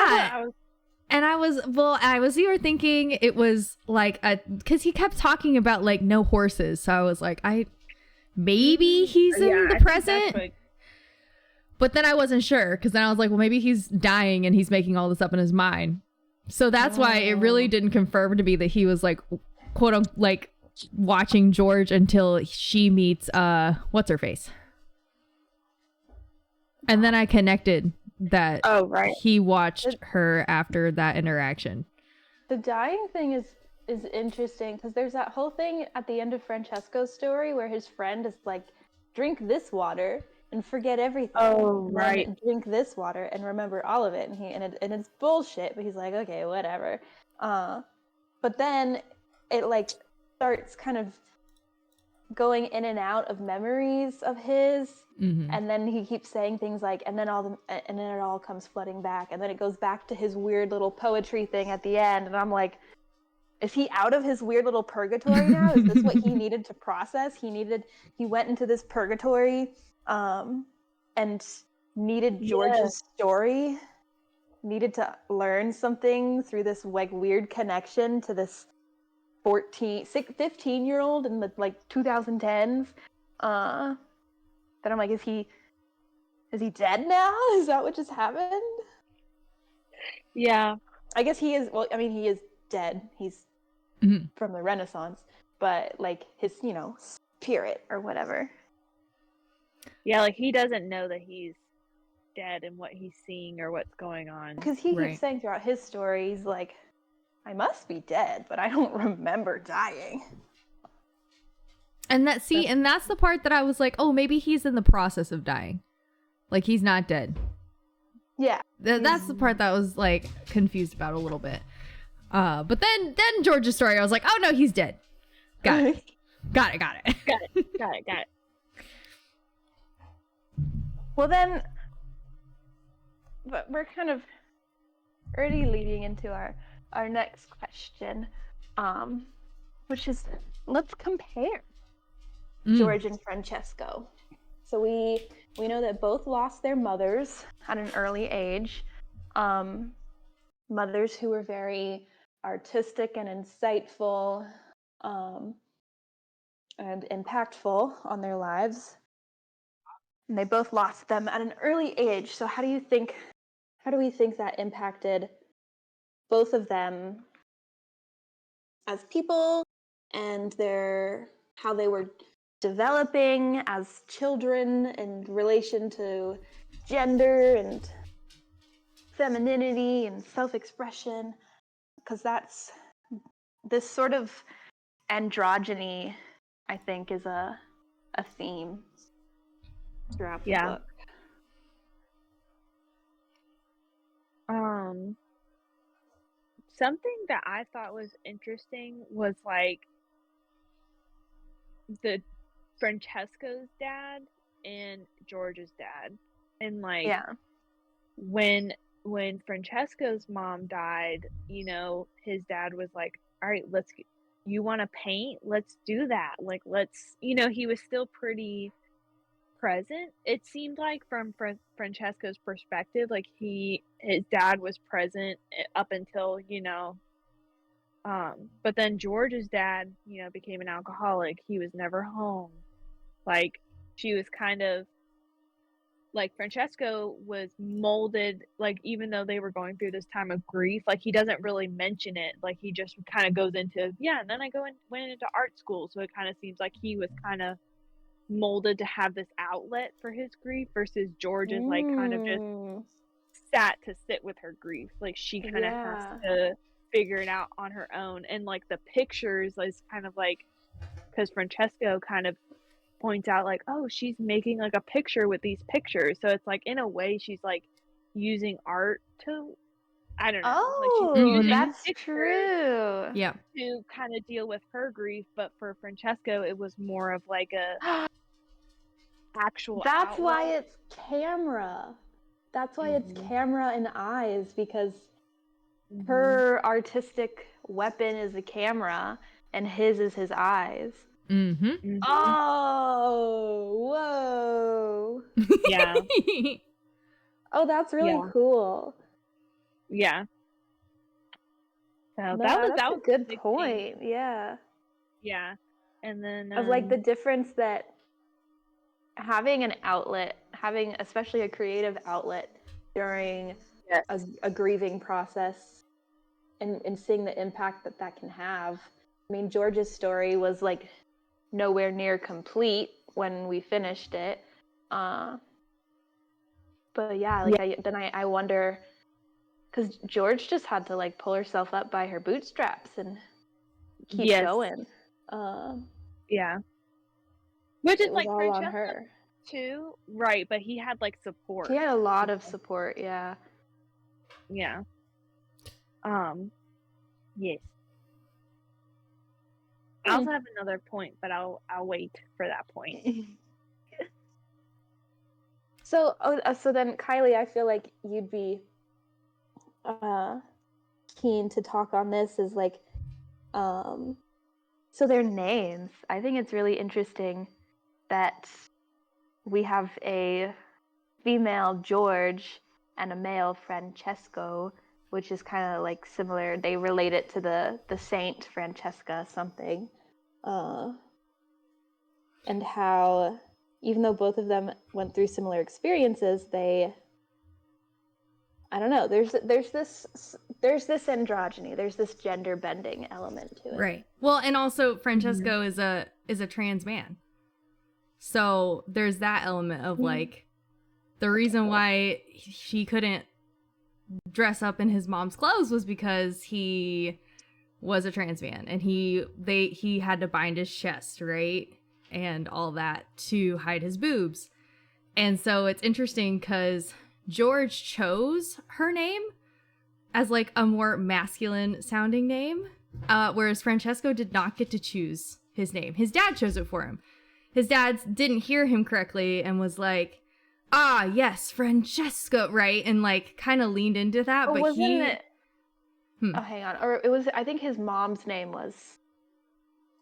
were thinking it was like because he kept talking about like no horses. So I was like, maybe he's in the present. But then I wasn't sure because then I was like, well, maybe he's dying and he's making all this up in his mind. So that's why it really didn't confirm to me that he was like, quote unquote, like watching George until she meets what's her face. And then I connected that he watched her after that interaction. The dying thing is interesting because there's that whole thing at the end of Francesco's story where his friend is like, drink this water and forget everything. Oh, right. Drink this water and remember all of it. And it's bullshit, but he's like, okay, whatever. But then it like starts kind of going in and out of memories of his, and then he keeps saying things like, and then it all comes flooding back, and then it goes back to his weird little poetry thing at the end, and I'm like, is he out of his weird little purgatory now? Is this what he needed to process? He went into this purgatory, and needed George's story, needed to learn something through this like weird connection to this 15-year-old in the like 2010s. Then I'm like, is he dead now? Is that what just happened? Yeah. I guess he is. Well, I mean, he is dead. He's from the Renaissance, but like his, spirit or whatever. Yeah, like he doesn't know that he's dead and what he's seeing or what's going on. Because he keeps saying throughout his story, he's like, I must be dead, but I don't remember dying. And that's the part that I was like, oh, maybe he's in the process of dying. Like he's not dead. Yeah. That's the part that I was like confused about a little bit. But then George's story, I was like, oh no, he's dead. Got it. Got it. Well then, but we're kind of already leading into our next question, which is, let's compare George and Francesco. So we we know that both lost their mothers at an early age. Mothers who were very artistic and insightful, and impactful on their lives. And they both lost them at an early age. So how do we think that impacted both of them as people and how they were developing as children in relation to gender and femininity and self-expression? Because that's this sort of androgyny, I think, is a theme throughout the book. Something that I thought was interesting was like the Francesco's dad and George's dad, and like when Francesco's mom died, you know, his dad was like, all right, you want to paint? Let's do that. Like, let's, you know, he was still pretty present. It seemed like from Francesco's perspective, like his dad was present up until, you know, but then George's dad, you know, became an alcoholic. He was never home. Like, she was kind of like, Francesco was molded, like, even though they were going through this time of grief, like, he doesn't really mention it. Like, he just kind of goes into, and then I went into art school. So it kind of seems like he was kind of molded to have this outlet for his grief, versus George is like kind of just sat to sit with her grief. Like, she kind of has to figure it out on her own. And like the pictures is kind of like, because Francesco kind of points out like, oh, she's making like a picture with these pictures. So it's like, in a way, she's like using art to, I don't know. Oh, like, she's using that's true. Yeah. To kind of deal with her grief. But for Francesco, it was more of like a actual That's outlet. why it's camera. That's why it's camera and eyes, because her artistic weapon is a camera and his is his eyes. Oh, whoa. Yeah. Oh, that's really cool. Yeah. So No, that was a good point. Thing. Yeah. Yeah. And then of like the difference that having an outlet, having especially a creative outlet during a grieving process, and seeing the impact that can have. I mean, George's story was like nowhere near complete when we finished it. But yeah, like I wonder, because George just had to like pull herself up by her bootstraps and keep going. Yeah. Which is like all on her too, right? But he had like support. He had a lot of support. Yeah. Yeah. Yes. I also have another point, but I'll wait for that point. So then, Kylie, I feel like you'd be keen to talk on this. Is like, so their names. I think it's really interesting that we have a female George and a male Francesco, which is kind of like similar. They relate it to the saint Francesca something, and how even though both of them went through similar experiences, I don't know. There's this androgyny. There's this gender bending element to it. Right. Well, and also Francesco is a trans man, so there's that element of like the reason why she couldn't dress up in his mom's clothes was because he was a trans man, and he had to bind his chest, right, and all that to hide his boobs. And so it's interesting because George chose her name as like a more masculine sounding name, whereas Francesco did not get to choose his name. His dad chose it for him. His dad didn't hear him correctly and was like, ah, yes, Francesco, right? And like kind of leaned into that. Oh, but wasn't it? Oh, hang on. Or it was, I think his mom's name was,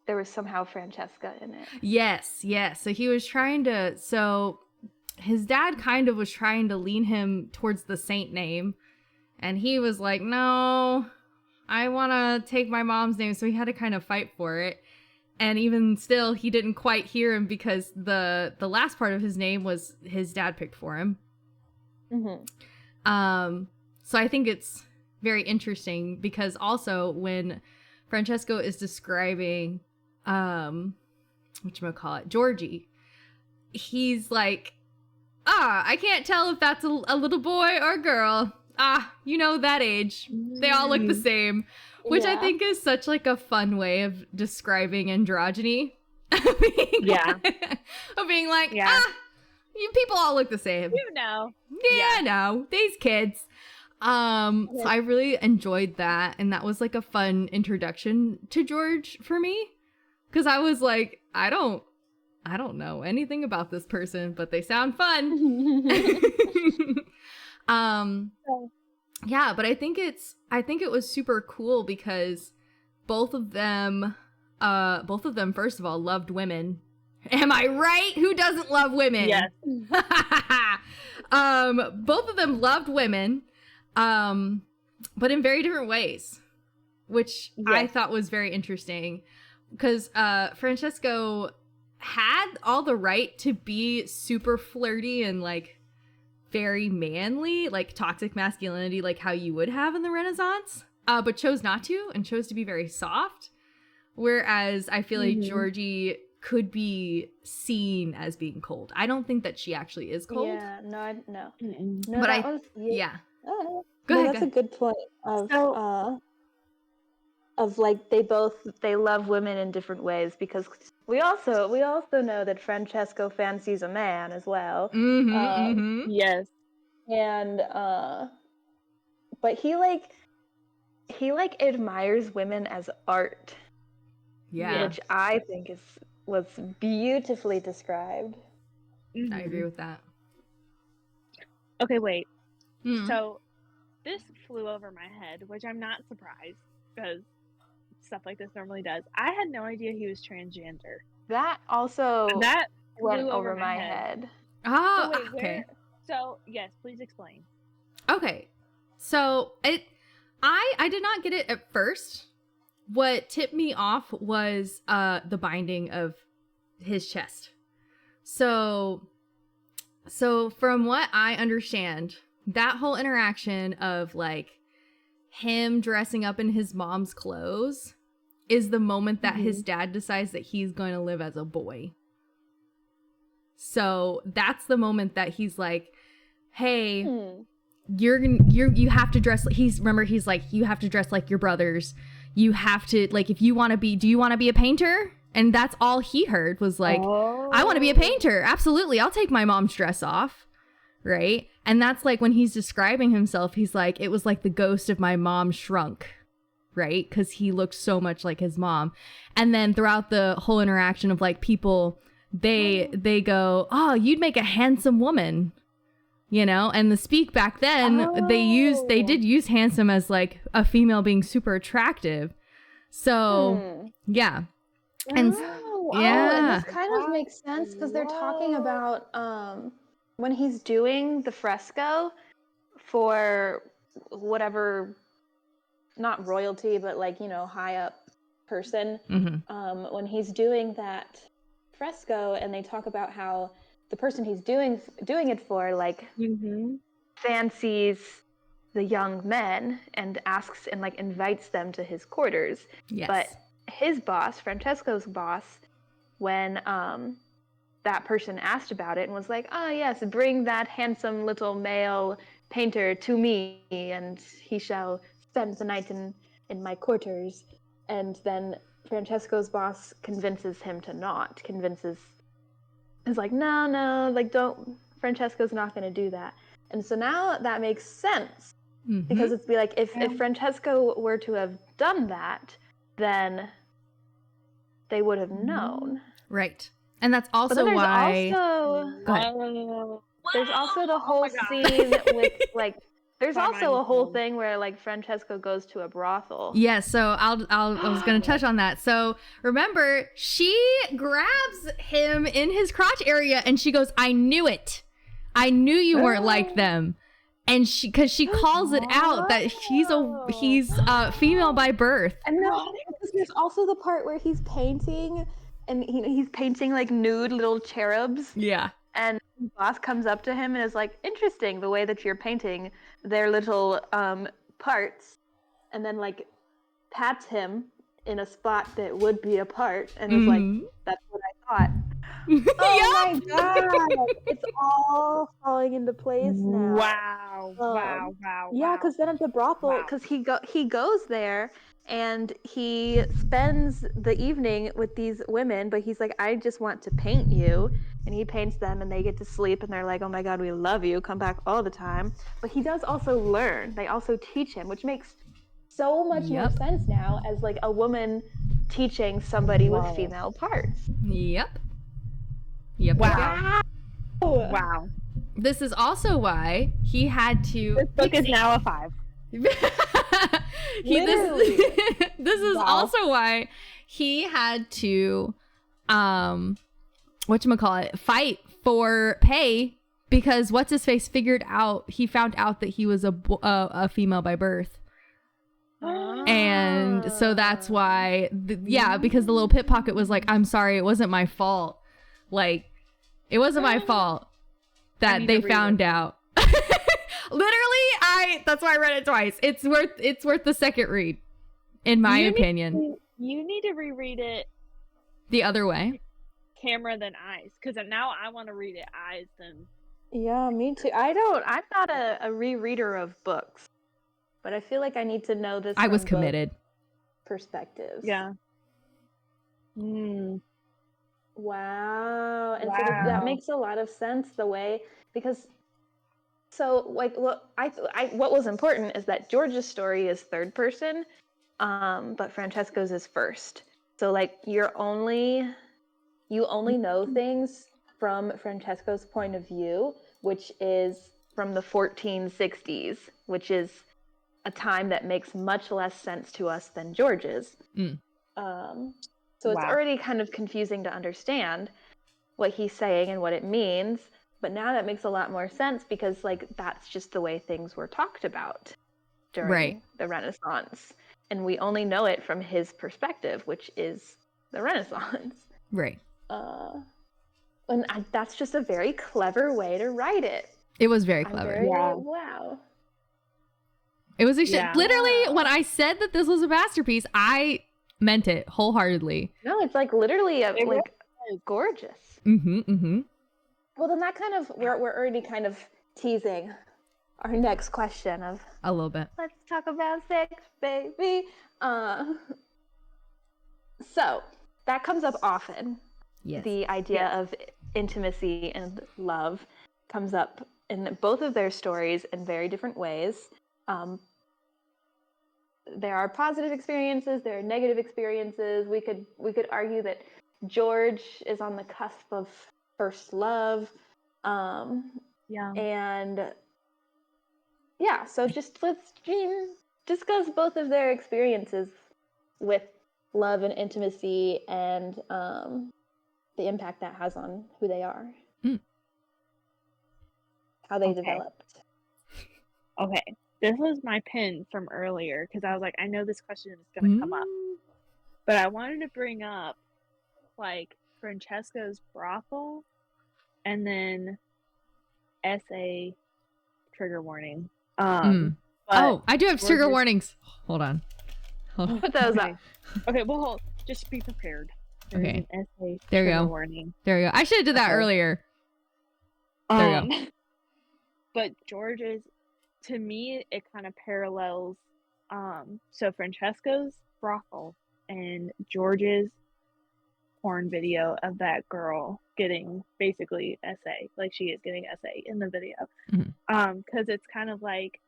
there was somehow Francesca in it. Yes. So he was trying to, so his dad kind of was trying to lean him towards the saint name, and he was like, no, I want to take my mom's name. So he had to kind of fight for it. And even still, he didn't quite hear him because the last part of his name was his dad picked for him. So I think it's very interesting because also when Francesco is describing, whatchamacallit, Georgie, he's like, I can't tell if that's a little boy or a girl. You know, that age. They all look the same. Which I think is such like a fun way of describing androgyny. Of being like, you people all look the same. You know. Yeah, no, these kids. So I really enjoyed that, and that was like a fun introduction to George for me. Because I was like, I don't know anything about this person, but they sound fun. Yeah, but I think it was super cool because both of them first of all loved women. Am I right? Who doesn't love women? Yes. Both of them loved women, but in very different ways, which I thought was very interesting because Francesco had all the right to be super flirty and like very manly, like toxic masculinity, like how you would have in the Renaissance, but chose not to and chose to be very soft. Whereas I feel like Georgie could be seen as being cold. I don't think that she actually is cold. Yeah, no. But Go ahead. That's a good point of like they love women in different ways because we also know that Francesco fancies a man as well. Yes. And but he admires women as art. Yeah. Which I think was beautifully described. I agree with that. Okay, wait. So this flew over my head, which I'm not surprised because stuff like this normally does. I had no idea he was transgender. That also went flew over my head. So wait, Okay. So yes, please explain. Okay. So I did not get it at first. What tipped me off was the binding of his chest. So from what I understand, that whole interaction of like him dressing up in his mom's clothes is the moment that his dad decides that he's going to live as a boy. So that's the moment that he's like, hey, you have to dress like he's like, you have to dress like your brothers. You have to, like, if you want to be, do you want to be a painter? And that's all he heard was like, I want to be a painter. Absolutely. I'll take my mom's dress off. Right. And that's like when he's describing himself, he's like, it was like the ghost of my mom shrunk. Right. Because he looked so much like his mom. And then throughout the whole interaction of like people, they go, oh, you'd make a handsome woman. You know, and the speak back then, they did use handsome as like a female being super attractive. So, yeah. And and this kind of makes sense because they're talking about when he's doing the fresco for whatever, not royalty, but like, you know, high up person. When he's doing that fresco and they talk about how the person he's doing it for, like, fancies the young men and asks and like invites them to his quarters. Yes. But his boss, Francesco's boss, when that person asked about it and was like, oh yes, bring that handsome little male painter to me and he shall spend the night in my quarters. And then Francesco's boss convinces him to not, is like, no, like don't, Francesco's not going to do that. And so now that makes sense because it's be like, if Francesco were to have done that, then they would have known. Right. And that's also why... There's also the whole scene with like, there's also a whole thing where like Francesco goes to a brothel. Yeah, so I was going to touch on that. So remember, she grabs him in his crotch area and she goes, I knew it. I knew you weren't like them. And because she calls it out that he's female by birth. And no, because there's also the part where he's painting, and he's painting like nude little cherubs. Yeah. And boss comes up to him and is like, "Interesting, the way that you're painting their little parts," and then like pats him in a spot that would be a part, and is like, "That's what I thought." Oh my god! It's all falling into place now. Wow. Yeah, because then at the brothel, because he goes there and he spends the evening with these women, but he's like, "I just want to paint you," and he paints them, and they get to sleep, and they're like, "Oh my god, we love you. Come back all the time." But he does also learn. They also teach him, which makes so much more sense now as like a woman teaching somebody with female parts. Yep. Wow. This is also why he had to. This book is now a 5. This is also why he had to, whatchamacallit, fight for pay, because what's his face he found out that he was a female by birth. And so that's why, because the little pickpocket was like, "I'm sorry, it wasn't my fault. Like, it wasn't my fault that they found out." Literally, that's why I read it twice. It's worth the second read, in my opinion. You need to reread it the other way. Camera than eyes, because now I want to read it eyes than. Yeah, me too. I'm not a rereader of books, but I feel like I need to know this. I was committed. Perspectives. Yeah. Wow. And so that makes a lot of sense the way, because so like what was important is that George's story is third person, but Francesco's is first. So like you only know things from Francesco's point of view, which is from the 1460s, which is a time that makes much less sense to us than George's. So it's already kind of confusing to understand what he's saying and what it means, but now that makes a lot more sense, because like that's just the way things were talked about during the Renaissance, and we only know it from his perspective, which is the Renaissance. Right. And that's just a very clever way to write it. It was very clever. Wow. It was literally when I said that this was a masterpiece, I meant it wholeheartedly. No, it's like literally gorgeous. Well, then that kind of we're already kind of teasing our next question of a little bit. Let's talk about sex, baby. So that comes up often. Yes. The idea of intimacy and love comes up in both of their stories in very different ways. There are positive experiences, there are negative experiences. We could argue that George is on the cusp of first love. So just let's discuss both of their experiences with love and intimacy, and the impact that has on who they are. How they developed. Okay. This was my pin from earlier, because I was like, I know this question is going to come up. But I wanted to bring up, like, Francesco's brothel, and then SA trigger warning. I do have trigger warnings. Hold on. Put those up. Okay, well, just be prepared. There's an SA there you go. Warning. There you go. I should have did that earlier. There you go. But George's, to me, it kind of parallels, so Francesco's brothel and George's porn video of that girl getting basically SA, like she is getting SA in the video. Because it's kind of like,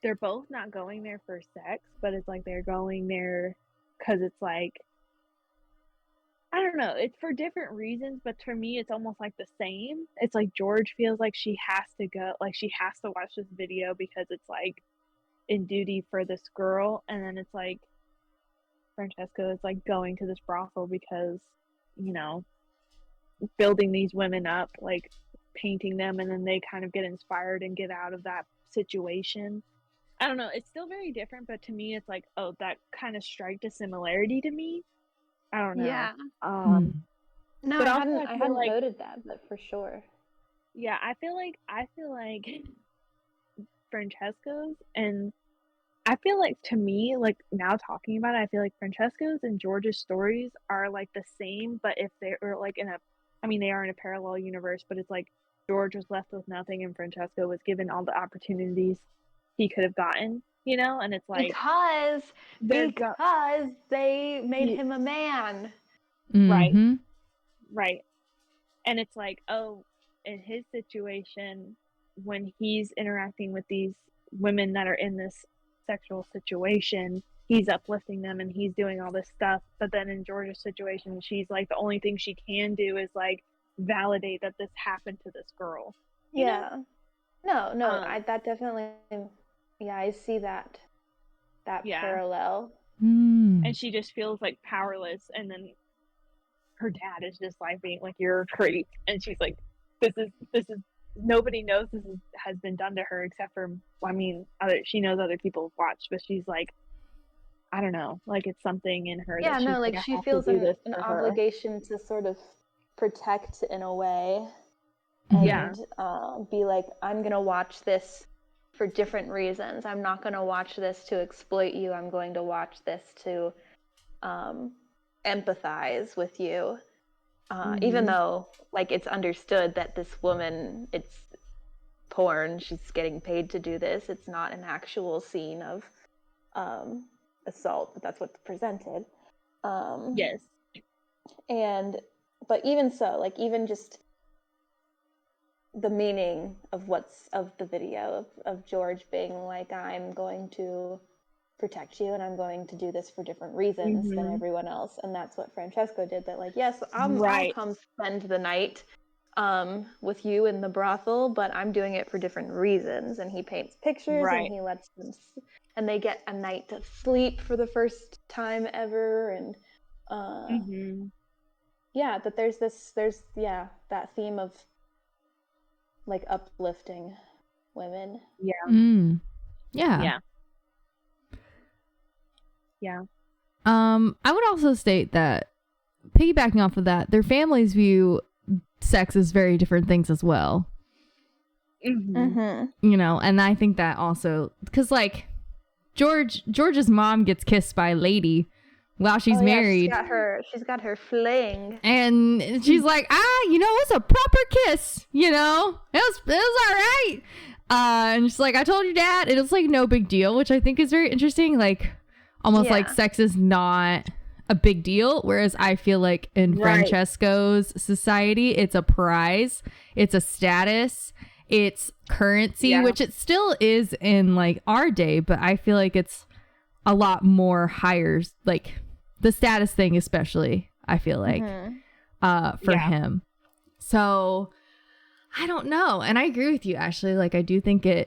they're both not going there for sex, but it's like they're going there because it's like, I don't know, it's for different reasons, but to me it's almost like the same. It's like George feels like she has to go, like she has to watch this video because it's like in duty for this girl, and then it's like Francesco is like going to this brothel because, you know, building these women up, like painting them, and then they kind of get inspired and get out of that situation. I don't know, it's still very different, but to me it's like, oh, that kind of striked a similarity to me. I don't know. Yeah. Um No, But I also, hadn't. I I feel hadn't like- noted that, but for sure. yeah, I feel like Francesco's, and I feel like, to me, like, now talking about it, I feel like Francesco's and George's stories are like the same, but if they were like they are in a parallel universe, but it's like George was left with nothing and Francesco was given all the opportunities he could have gotten, and it's like Because they're go- they made Ye- him a man. Right. Mhm. right. And it's like, oh, in his situation, when he's interacting with these women that are in this sexual situation, he's uplifting them and he's doing all this stuff. But then in Georgia's situation, she's like, the only thing she can do is like validate that this happened to this girl. You know? Yeah. No, Um, that definitely. Yeah, I see that Yeah. parallel. Mm. And she just feels like powerless. And then her dad is just like being like, you're a creep. And she's like, this is nobody knows has been done to her except for, she knows other people have watched, but she's like, I don't know, like it's something in her. Yeah, that no, she's like I she have to feels do an this for her. obligation to sort of protect in a way, and Yeah. be like, I'm gonna watch this for different reasons. I'm not gonna watch this to exploit you. I'm going to watch this to empathize with you. Even though, like, it's understood that this woman, it's porn, she's getting paid to do this. It's not an actual scene of assault, but that's what's presented. Yes. But even so, like, even just the meaning of the video of George being like, I'm going to protect you and I'm going to do this for different reasons than Mhm. everyone else, and that's what Francesco did. That, like, yes, I'll Right. come spend the night with you in the brothel, but I'm doing it for different reasons. And he paints pictures, Right. and he lets them and they get a night to sleep for the first time ever. And Mhm. yeah, that there's that theme of like uplifting women. Yeah. Mm. Yeah. Yeah. Yeah. I would also state that, piggybacking off of that, their families view sex as very different things as well. Mhm. And I think that also, because like George's mom gets kissed by a lady while she's Oh, yeah, married, she's got her fling. and she's like, it was a proper kiss, it was all right. And she's like, I told your dad, and it's like no big deal, which I think is very interesting. Like, almost like Yeah. sex is not a big deal, whereas I feel like in Right. Francesco's society, it's a prize, it's a status, it's currency, Yeah. which it still is in like our day, but I feel like it's a lot more higher, like the status thing especially, I feel like for Yeah. him. So I don't know, and I agree with you, Ashley. Like, I do think you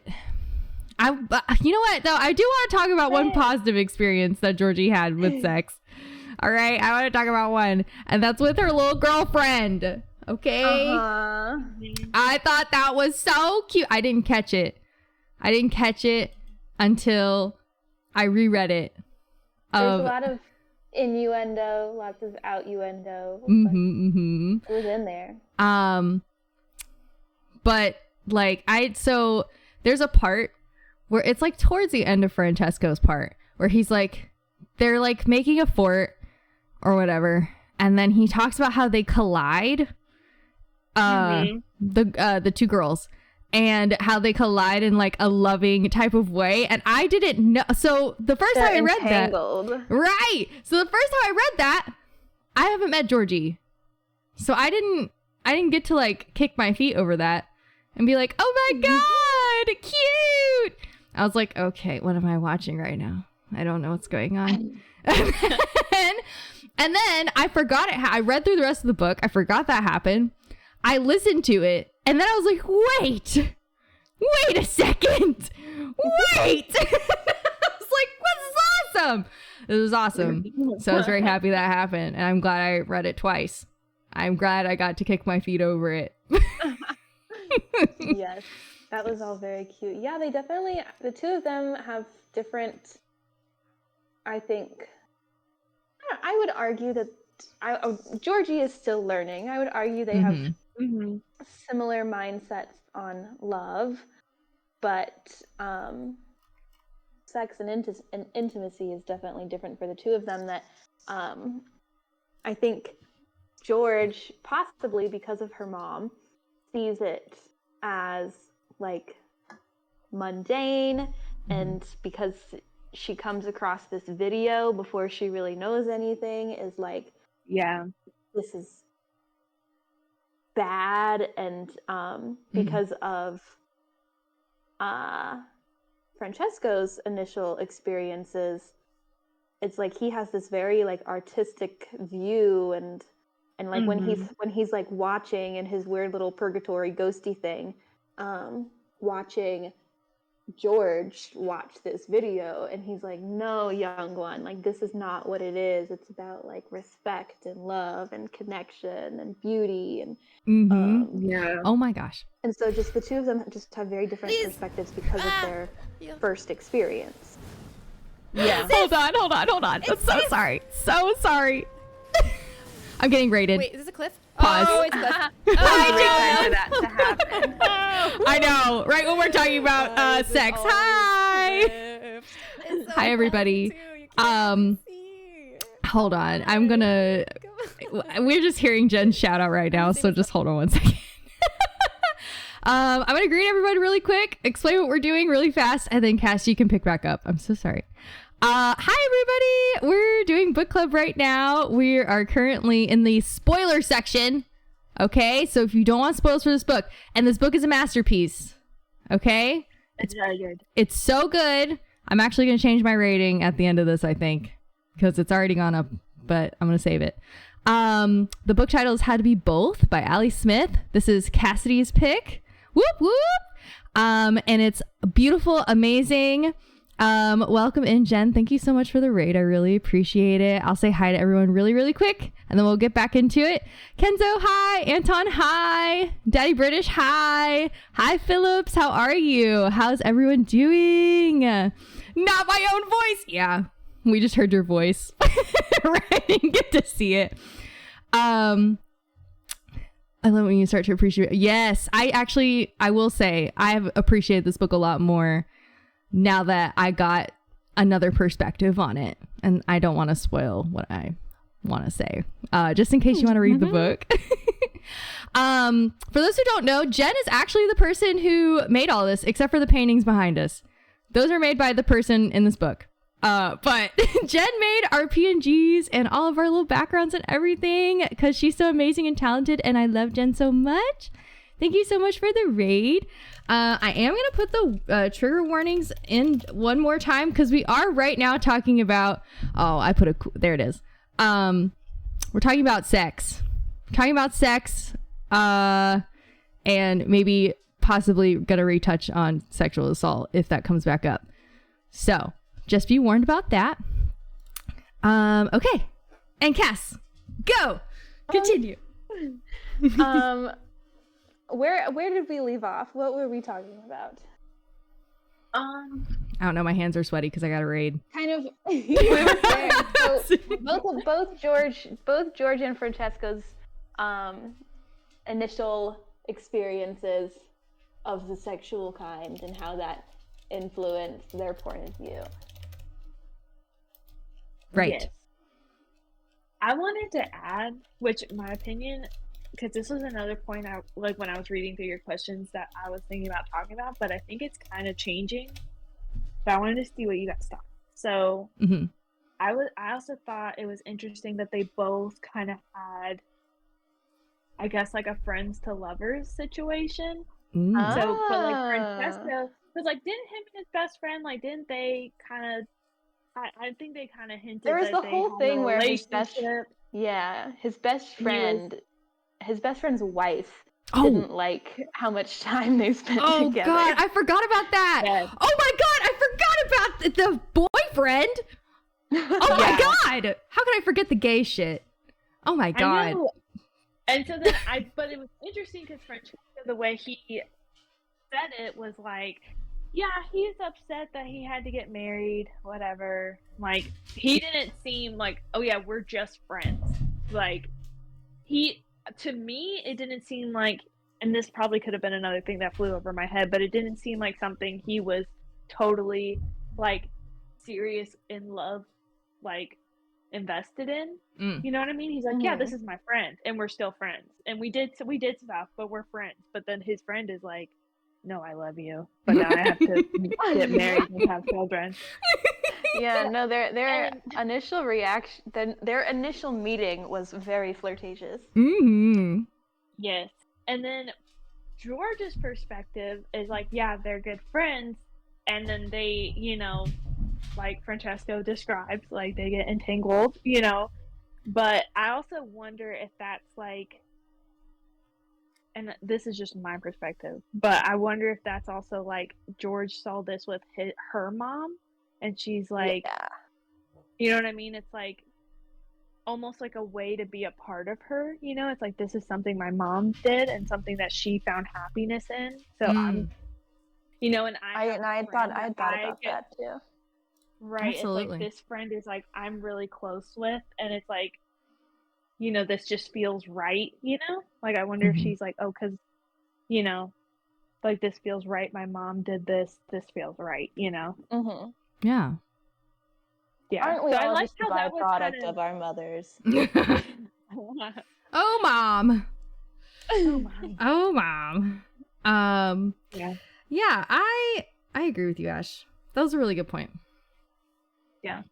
know what though, I do want to talk about one positive experience that Georgie had with sex. All right, I want to talk about one, and that's with her little girlfriend. Okay. I thought that was so cute. I didn't catch it until I reread it. There's a lot of innuendo, lots of out-uendo. It was in there. But like so there's a part where it's like towards the end of Francesco's part where he's like, they're like making a fort or whatever, and then he talks about how they collide, the two girls, and how they collide in like a loving type of way. And I didn't know. So the first time I read that, right? So the first time I read that, I haven't met Georgie, so I didn't get to like kick my feet over that and be like, oh my god, cute. I was like, okay, what am I watching right now? I don't know what's going on. And then I forgot it. I read through the rest of the book. I forgot that happened. I listened to it, and then I was like, wait a second. Wait. I was like, this is awesome. It was awesome. So I was very happy that happened, and I'm glad I read it twice. I'm glad I got to kick my feet over it. Yes, that was all very cute. Yeah, they definitely, the two of them have different, I think, I would argue that Georgie is still learning. I would argue they have Mm-hmm. similar mindsets on love, but sex and intimacy is definitely different for the two of them. That I think George, possibly because of her mom, sees it as like mundane, and because she comes across this video before she really knows anything, is like, Yeah. this is bad. And because of Francesco's initial experiences, it's like he has this very like artistic view, and like when he's like watching in his weird little purgatory ghosty thing, watching George watch this video, and he's like, no, young one, like this is not what it is. It's about like respect and love and connection and beauty and Yeah. Oh my gosh. and so just the two of them just have very different perspectives because of their first experience. Yeah. Hold on. I'm so sorry. So sorry. I'm getting raided. Wait, is this a cliff? Pause. Oh, it's a cliff. Time for that to happen. I know, right when we're talking about sex. Hi. Hi, everybody. Hold on. I'm gonna. We're just hearing Jen's shout out right now, so just hold on one second. I'm gonna greet everybody really quick, explain what we're doing really fast, and then Cass, you can pick back up. I'm so sorry. Hi, everybody. We're doing book club right now. We are currently in the spoiler section. Okay, so if you don't want spoilers for this book, and this book is a masterpiece, okay? It's very good. It's so good. I'm actually going to change my rating at the end of this, I think, because it's already gone up, but I'm going to save it. The book title is How to Be Both by Allie Smith. This is Cassidy's pick. Whoop, whoop. And it's beautiful, amazing. Welcome in, Jen. Thank you so much for the raid. I really appreciate it. I'll say hi to everyone really, really quick, and then we'll get back into it. Kenzo, hi. Anton, hi. Daddy British, hi. Hi, Phillips. How are you? How's everyone doing? Not my own voice. Yeah, we just heard your voice. Right? I didn't get to see it. I love when you start to appreciate it. Yes, I will say I have appreciated this book a lot more now that I got another perspective on it, and I don't want to spoil what I want to say, just in case you want to read the book. For those who don't know, Jen is actually the person who made all this, except for the paintings behind us. Those are made by the person in this book. But Jen made our PNGs and all of our little backgrounds and everything because she's so amazing and talented, and I love Jen so much. Thank you so much for the raid. I am going to put the trigger warnings in one more time because we are right now talking about, there it is. We're talking about sex. And maybe possibly going to retouch on sexual assault if that comes back up. So just be warned about that. Okay. And Cass, go. Continue. Where did we leave off? What were we talking about? I don't know. My hands are sweaty because I got a raid. Kind of. We were there. So both George and Francesco's initial experiences of the sexual kind and how that influenced their point of view. Right. Yes. I wanted to add, which in my opinion, because this was another point I like when I was reading through your questions that I was thinking about talking about, but I think it's kind of changing. But I wanted to see what you guys thought. So I also thought it was interesting that they both kind of had, I guess, like a friends to lovers situation. So, but like Francesco, because like, didn't him and his best friend, like, didn't they kind of? I think they kind of hinted. There was that the they whole had thing a where his best friend's wife didn't like how much time they spent together. Oh God, I forgot about that. Yes. Oh my God, I forgot about the boyfriend. Oh my God, how could I forget the gay shit? Oh my God. I know. And so then but it was interesting because Francesco the way he said it was like, yeah, he's upset that he had to get married, whatever. Like, he didn't seem like, oh yeah, we're just friends. Like, to me, it didn't seem like, and this probably could have been another thing that flew over my head, but it didn't seem like something he was totally, like, serious in love, like, invested in. You know what I mean? He's like, yeah, this is my friend, and we're still friends, and we did stuff, but we're friends. But then his friend is like, no, I love you, but now I have to get married and have children. Yeah, no, their initial reaction, their initial meeting was very flirtatious. Mm-hmm. Yes. And then George's perspective is like, yeah, they're good friends, and then they, you know, like Francesco described, like they get entangled, you know. But I also wonder if that's like, and this is just my perspective, but I wonder if that's also like George saw this with her mom, and she's like, Yeah. you know what I mean? It's like almost like a way to be a part of her, you know? It's like, this is something my mom did and something that she found happiness in. So I'm, you know, and I had thought about that too. Right. Absolutely. It's like this friend is like I'm really close with, and it's like, you know, this just feels right, you know? Like, I wonder if she's like, oh, because, you know, like, this feels right. My mom did this. This feels right, you know? Mm-hmm. Yeah. Yeah. Aren't we so all I like just a how that was byproduct kind of our mothers? Oh, mom. Oh, mom. Oh, mom. Yeah. Yeah, I agree with you, Ash. That was a really good point. Yeah.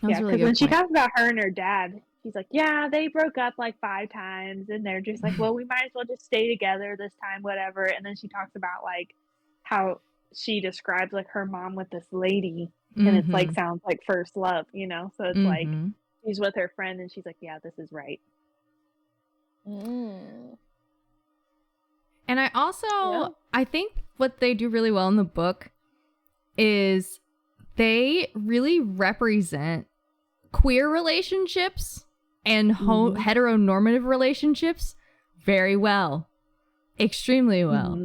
That was a really because good when she point. talks about her and her dad, she's like, yeah, they broke up like 5 times, and they're just like, well, we might as well just stay together this time, whatever. And then she talks about like how she describes like her mom with this lady, and it's like sounds like first love, you know? So it's like she's with her friend, and she's like, yeah, this is right. Mm. And I also, I think what they do really well in the book is they really represent queer relationships and heteronormative relationships very well. Extremely well.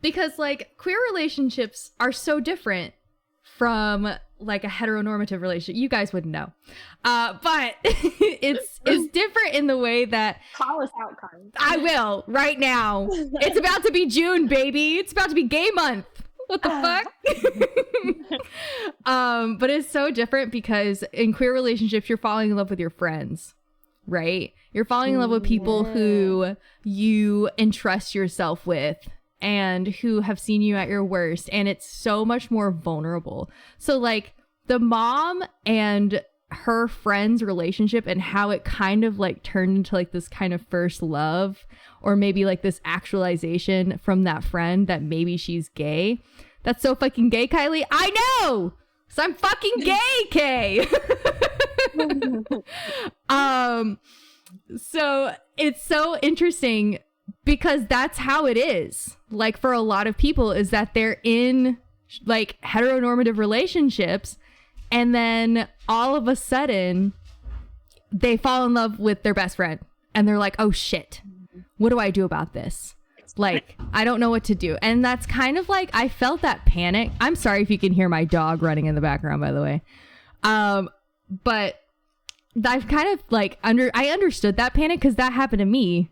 Because like queer relationships are so different from like a heteronormative relationship. You guys wouldn't know. But it's different in the way that Call us out, Carmen. I will right now. It's about to be June, baby. It's about to be gay month. What the fuck? But it's so different because in queer relationships, you're falling in love with your friends, right? You're falling in love with people who you entrust yourself with and who have seen you at your worst. And it's so much more vulnerable. So like the mom and her friend's relationship and how it kind of like turned into like this kind of first love, or maybe like this actualization from that friend that maybe she's gay. That's so fucking gay, Kylie. I know! So I'm fucking gay, Kay! So it's so interesting because that's how it is. Like for a lot of people is that they're in like heteronormative relationships, and then all of a sudden they fall in love with their best friend and they're like, oh shit, what do I do about this? Like, I don't know what to do. And that's kind of like, I felt that panic. I'm sorry if you can hear my dog running in the background, by the way. But I've kind of like I understood that panic because that happened to me,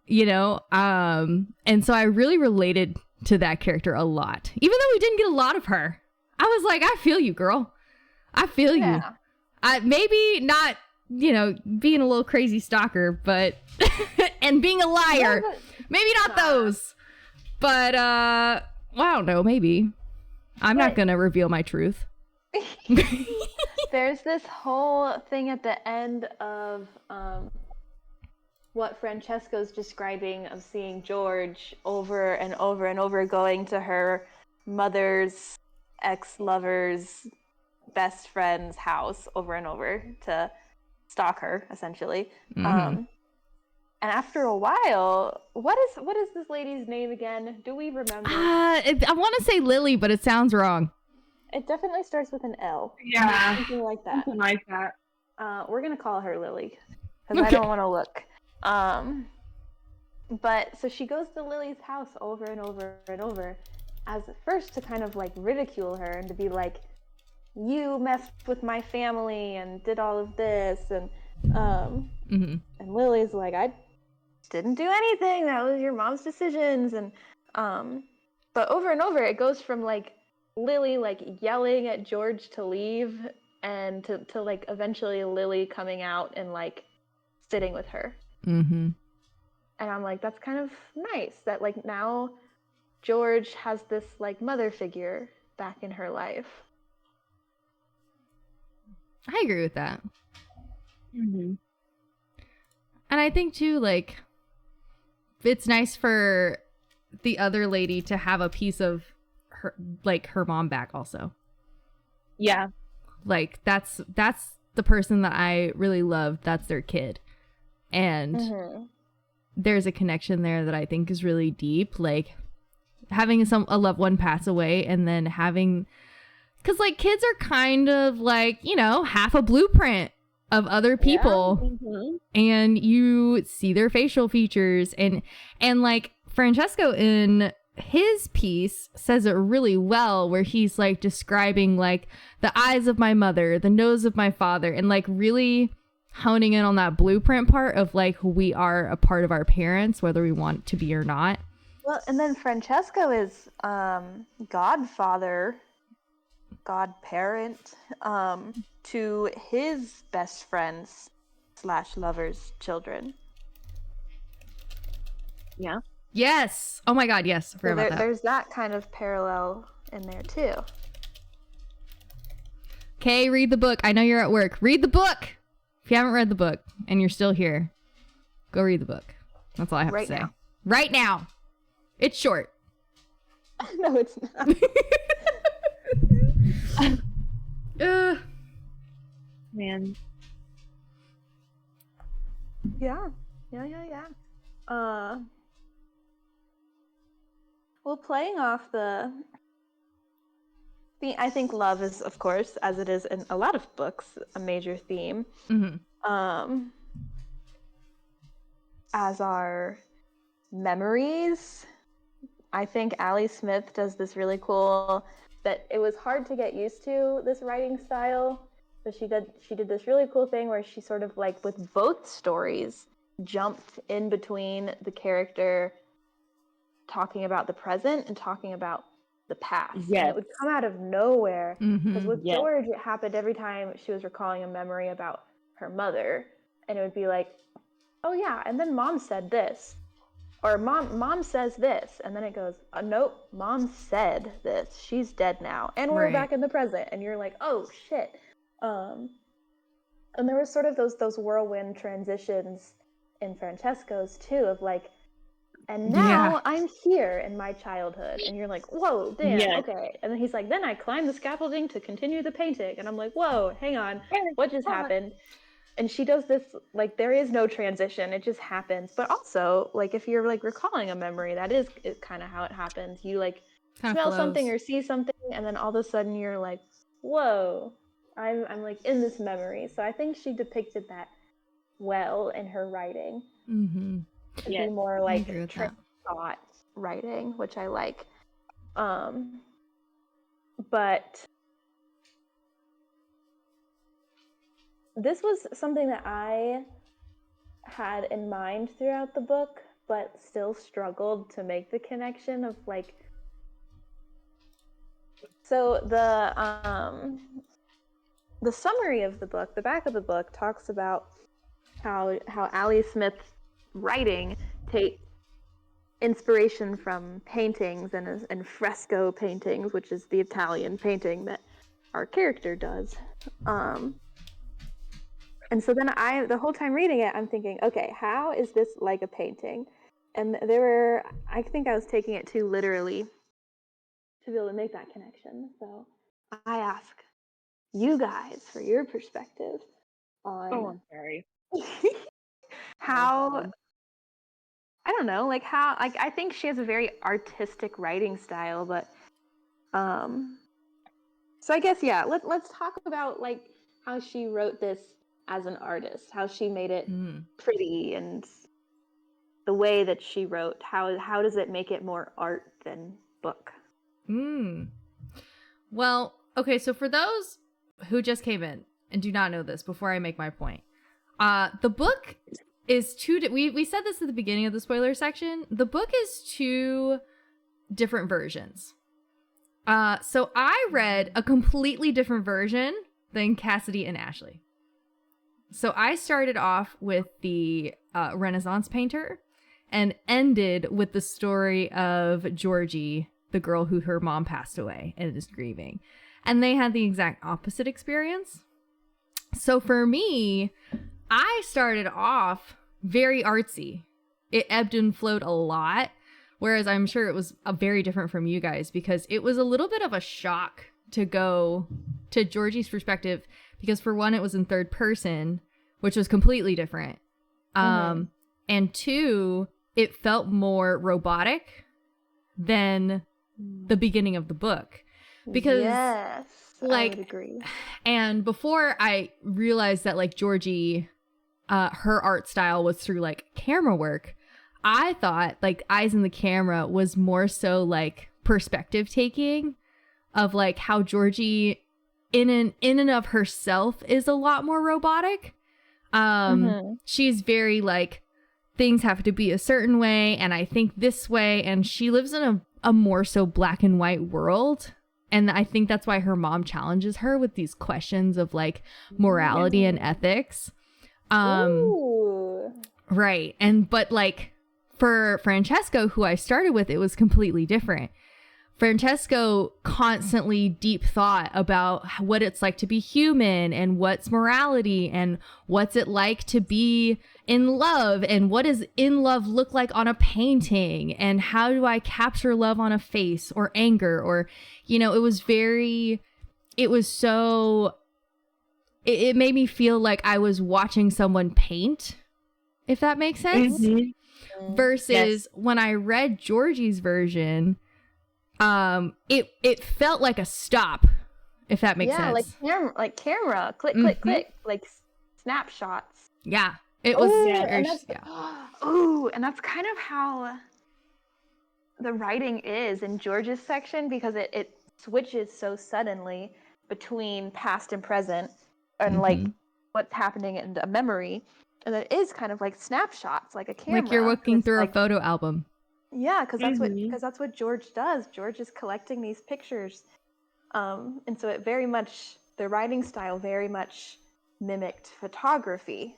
you know? And so I really related to that character a lot, even though we didn't get a lot of her. I was like, I feel you, girl. I feel you. Maybe not, you know, being a little crazy stalker, but and being a liar. Maybe not those. But I don't know, maybe. I'm not gonna reveal my truth. There's this whole thing at the end of what Francesco's describing of seeing George over and over and over going to her mother's ex-lover's best friend's house over and over to stalk her, essentially. And after a while, what is this lady's name again? Do we remember? I want to say Lily, but it sounds wrong. It definitely starts with an L. Yeah. Something like that. Something like that. We're going to call her Lily because I don't want to look. But so she goes to Lily's house over and over and over, as at first to kind of like ridicule her and to be like, you messed with my family and did all of this, and Lily's like, I didn't do anything, that was your mom's decisions. And but over and over it goes from like Lily like yelling at George to leave, and to like eventually Lily coming out and like sitting with her. And I'm like, that's kind of nice that like now George has this like mother figure back in her life. I agree with that. Mhm. And I think too, like, it's nice for the other lady to have a piece of her, like, her mom back also. Yeah. Like, that's the person that I really loved. That's their kid. And there's a connection there that I think is really deep. Like, having a loved one pass away and then having... Because, like, kids are kind of, like, you know, half a blueprint of other people. Yeah. And you see their facial features. And like, Francesco in his piece says it really well, where he's, like, describing, like, the eyes of my mother, the nose of my father, and, like, really honing in on that blueprint part of, like, we are a part of our parents, whether we want to be or not. Well, and then Francesco is godfather, godparent, to his best friends / lovers' children. Yeah. Yes. Oh my God. Yes. I forgot about that. There's that kind of parallel in there too. Okay, read the book. I know you're at work. Read the book. If you haven't read the book and you're still here, go read the book. That's all I have to say. Now. Right now. It's short. No, it's not. Man. Yeah. Well, playing off the I think love is, of course, as it is in a lot of books, a major theme. As are memories. I think Ali Smith does this really cool, that it was hard to get used to this writing style, but she did this really cool thing where she sort of like with both stories jumped in between the character talking about the present and talking about the past. Yes. And it would come out of nowhere, because with Yes. George it happened every time she was recalling a memory about her mother, and it would be like, oh yeah, and then mom said this, or mom says this, and then it goes, nope, mom said this, she's dead now, and we're back in the present, and you're like, oh shit. And there was sort of those whirlwind transitions in Francesco's too, of like, and now I'm here in my childhood, and you're like, whoa, damn, okay. And then he's like, then I climbed the scaffolding to continue the painting, and I'm like, whoa, hang on, what just happened? And she does this, like, there is no transition, it just happens. But also, like, if you're like recalling a memory, that is kind of how it happens. You like smell something or see something, and then all of a sudden you're like, whoa, I'm like in this memory. So I think she depicted that well in her writing. To be more like thought writing, which I like. But this was something that I had in mind throughout the book, but still struggled to make the connection of like. So the summary of the book, the back of the book, talks about how Ali Smith's writing takes inspiration from paintings and fresco paintings, which is the Italian painting that our character does. And so then the whole time reading it, I'm thinking, okay, how is this like a painting? And I think I was taking it too literally to be able to make that connection. So I ask you guys for your perspective on I'm sorry. how, I don't know, like how, like I think she has a very artistic writing style, but so I guess let's talk about like how she wrote this as an artist, how she made it pretty and the way that she wrote, how does it make it more art than book? Well, okay, so for those who just came in and do not know this before I make my point, the book is we said this at the beginning of the spoiler section. The book is two different versions. So I read a completely different version than Cassidy and Ashley. So I started off with the Renaissance painter and ended with the story of Georgie, the girl who her mom passed away and is grieving. And they had the exact opposite experience. So for me, I started off very artsy. It ebbed and flowed a lot, whereas I'm sure it was very different from you guys, because it was a little bit of a shock to go to Georgie's perspective, because for one, it was in third person, which was completely different. And two, it felt more robotic than the beginning of the book, because yes, like, I would agree. And before I realized that like Georgie, her art style was through like camera work, I thought like Eyes in the Camera was more so like perspective taking of like how Georgie in and of herself is a lot more robotic. She's very like, things have to be a certain way and I think this way, and she lives in a more so black and white world. And I think that's why her mom challenges her with these questions of like morality and ethics. Ooh. Right. And but like for Francesco, who I started with, it was completely different. Francesco constantly deep thought about what it's like to be human and what's morality and what's it like to be in love and what does in love look like on a painting and how do I capture love on a face or anger, or, you know, it made me feel like I was watching someone paint, if that makes sense. Versus when I read Georgie's version, it felt like a stop, if that makes sense. Yeah, like camera, click, click, click, like snapshots. Yeah, it was. Ooh, and that's kind of how the writing is in George's section, because it switches so suddenly between past and present, and like what's happening in a memory, and it is kind of like snapshots, like a camera. Like you're looking through a photo album. Yeah, because that's what George does. George is collecting these pictures, and so the writing style very much mimicked photography,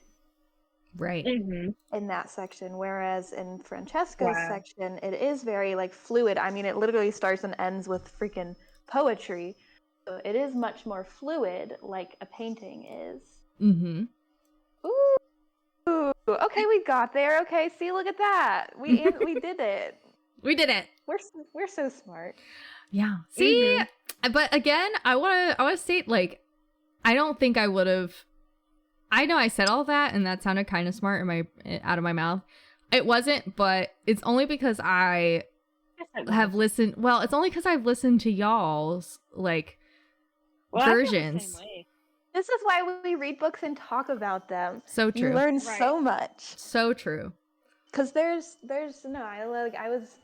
right? In that section. Whereas in Francesco's section, it is very like fluid. I mean, it literally starts and ends with freaking poetry, so it is much more fluid, like a painting is. Ooh. Okay, we got there. Okay, see, look at that. We did it. We did it. We're so smart. Yeah. See, but again, I want to state, like, I don't think I would have. I know I said all that, and that sounded kind of smart out of my mouth. It wasn't, but it's only because I have listened. Well, it's only because I've listened to y'all's like versions. This is why we read books and talk about them. So true. You learn so much. So true. Because I was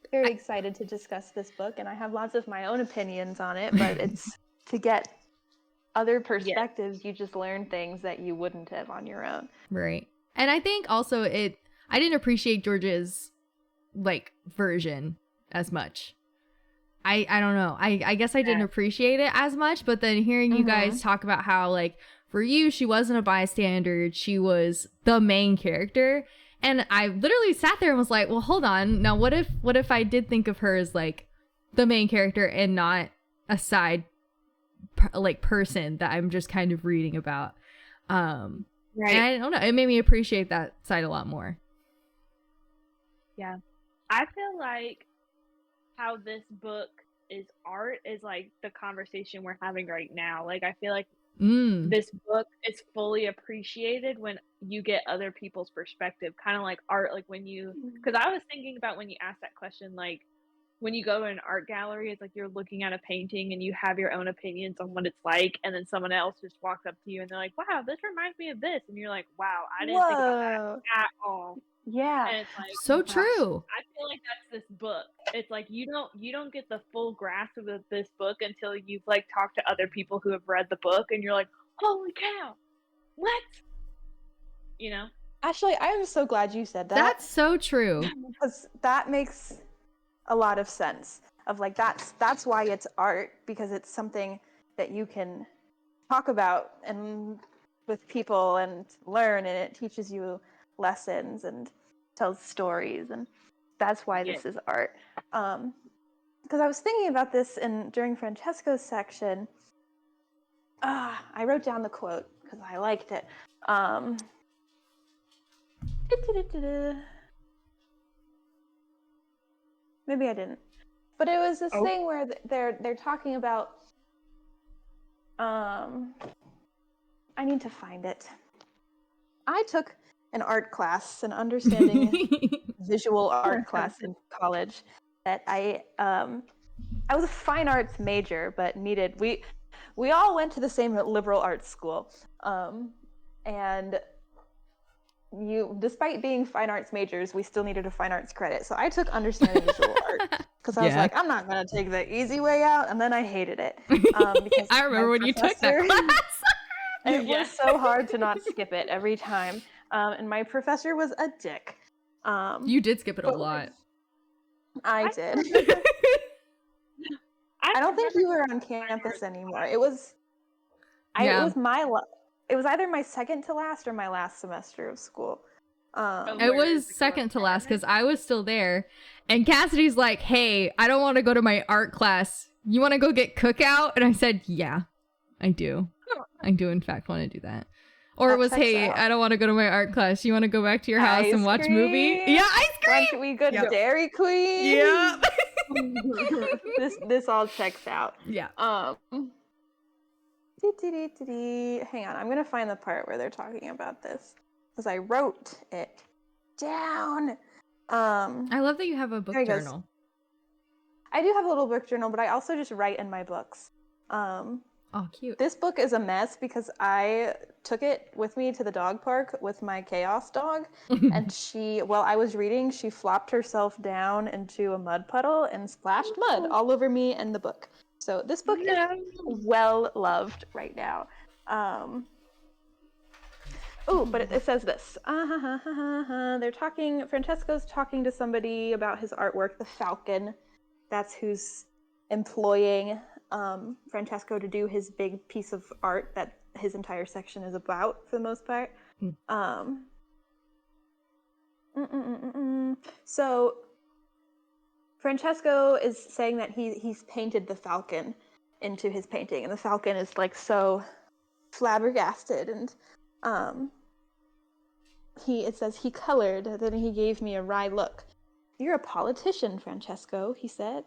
very excited to discuss this book, and I have lots of my own opinions on it, but it's to get other perspectives. You just learn things that you wouldn't have on your own. Right. And I think also I didn't appreciate George's like version as much. I don't know. I guess I didn't appreciate it as much, but then hearing you guys talk about how like for you, she wasn't a bystander, she was the main character. And I literally sat there and was like, well, hold on. Now, what if I did think of her as like the main character and not a side person that I'm just kind of reading about? And I don't know. It made me appreciate that side a lot more. Yeah. I feel like how this book is art is like the conversation we're having right now. Like, I feel like this book is fully appreciated when you get other people's perspective, kind of like art. Like when because I was thinking about when you asked that question, like when you go to an art gallery, it's like you're looking at a painting and you have your own opinions on what it's like, and then someone else just walks up to you and they're like, wow, this reminds me of this, and you're like, wow, I didn't think about that at all. Yeah. And it's like, So gosh. true. I feel like that's this book. It's like you don't get the full grasp of this book until you've like talked to other people who have read the book, and you're like, holy cow, what? You know? Actually, I am so glad you said that That's so true. because that makes a lot of sense. Of like that's why it's art, because it's something that you can talk about and with people and learn, and it teaches you lessons and tells stories, and that's why this is art. Because I was thinking about this during Francesco's section. I wrote down the quote because I liked it. Maybe I didn't, but it was this thing where they're talking about. I need to find it. I took an art class, an understanding visual art class in college. That I was a fine arts major, but we all went to the same liberal arts school, and despite being fine arts majors, we still needed a fine arts credit. So I took understanding visual art because I was like, I'm not gonna take the easy way out, and then I hated it. Because I remember when you took that class. It was so hard to not skip it every time. And my professor was a dick. You did skip it a lot. I did. I don't think you were on campus anymore. It was it was either my second to last or my last semester of school. It was second to last because I was still there. And Cassidy's like, hey, I don't want to go to my art class. You want to go get cookout? And I said, yeah, I do. I do, in fact, want to do that. Or it was, hey, I don't want to go to my art class. You want to go back to your house and watch movie? Yeah, ice cream! Should we go to Dairy Queen? Yeah. This all checks out. Yeah. Hang on, I'm gonna find the part where they're talking about this because I wrote it down. I love that you have a book journal. I do have a little book journal, but I also just write in my books. Oh, cute. This book is a mess because I took it with me to the dog park with my chaos dog, and while I was reading, she flopped herself down into a mud puddle and splashed mud all over me and the book. So this book is well loved right now. But it says this. Francesco's talking to somebody about his artwork, the Falcon. That's who's employing Francesco to do his big piece of art that his entire section is about, for the most part. So Francesco is saying that he's painted the Falcon into his painting, and the Falcon is like so flabbergasted, and it says he colored, then he gave me a wry look. You're a politician, Francesco, he said.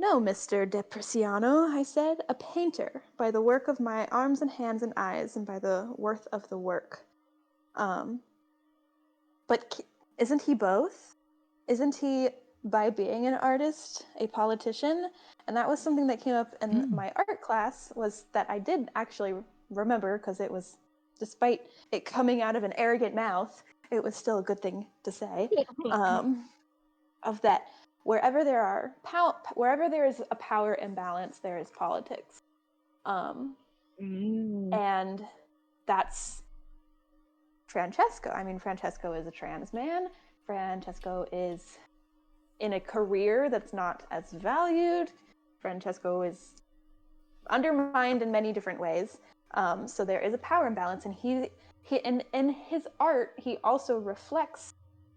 No, Mr. Depreciano, I said, a painter, by the work of my arms and hands and eyes, and by the worth of the work. But isn't he both? Isn't he, by being an artist, a politician? And that was something that came up in my art class, was that I did actually remember, because it was, despite it coming out of an arrogant mouth, it was still a good thing to say, of that. Wherever there is a power imbalance, there is politics. And that's Francesco. I mean, Francesco is a trans man. Francesco is in a career that's not as valued. Francesco is undermined in many different ways. So there is a power imbalance, and he in his art, he also reflects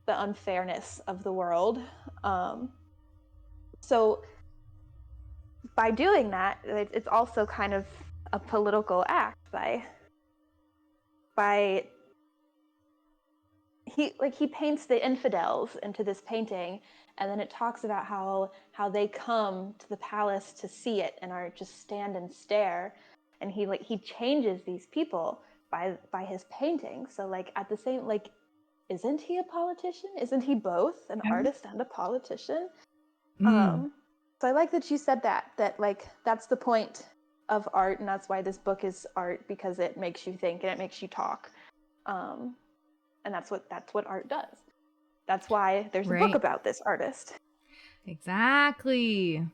the unfairness of the world. So by doing that, it's also kind of a political act by he paints the infidels into this painting, and then it talks about how they come to the palace to see it and are just stand and stare, and he changes these people by his painting. So at the same, isn't he a politician? Isn't he both an artist and a politician? So I like that you said that that's the point of art, and that's why this book is art, because it makes you think and it makes you talk. And that's what art does. That's why there's a Right. book about this artist. Exactly.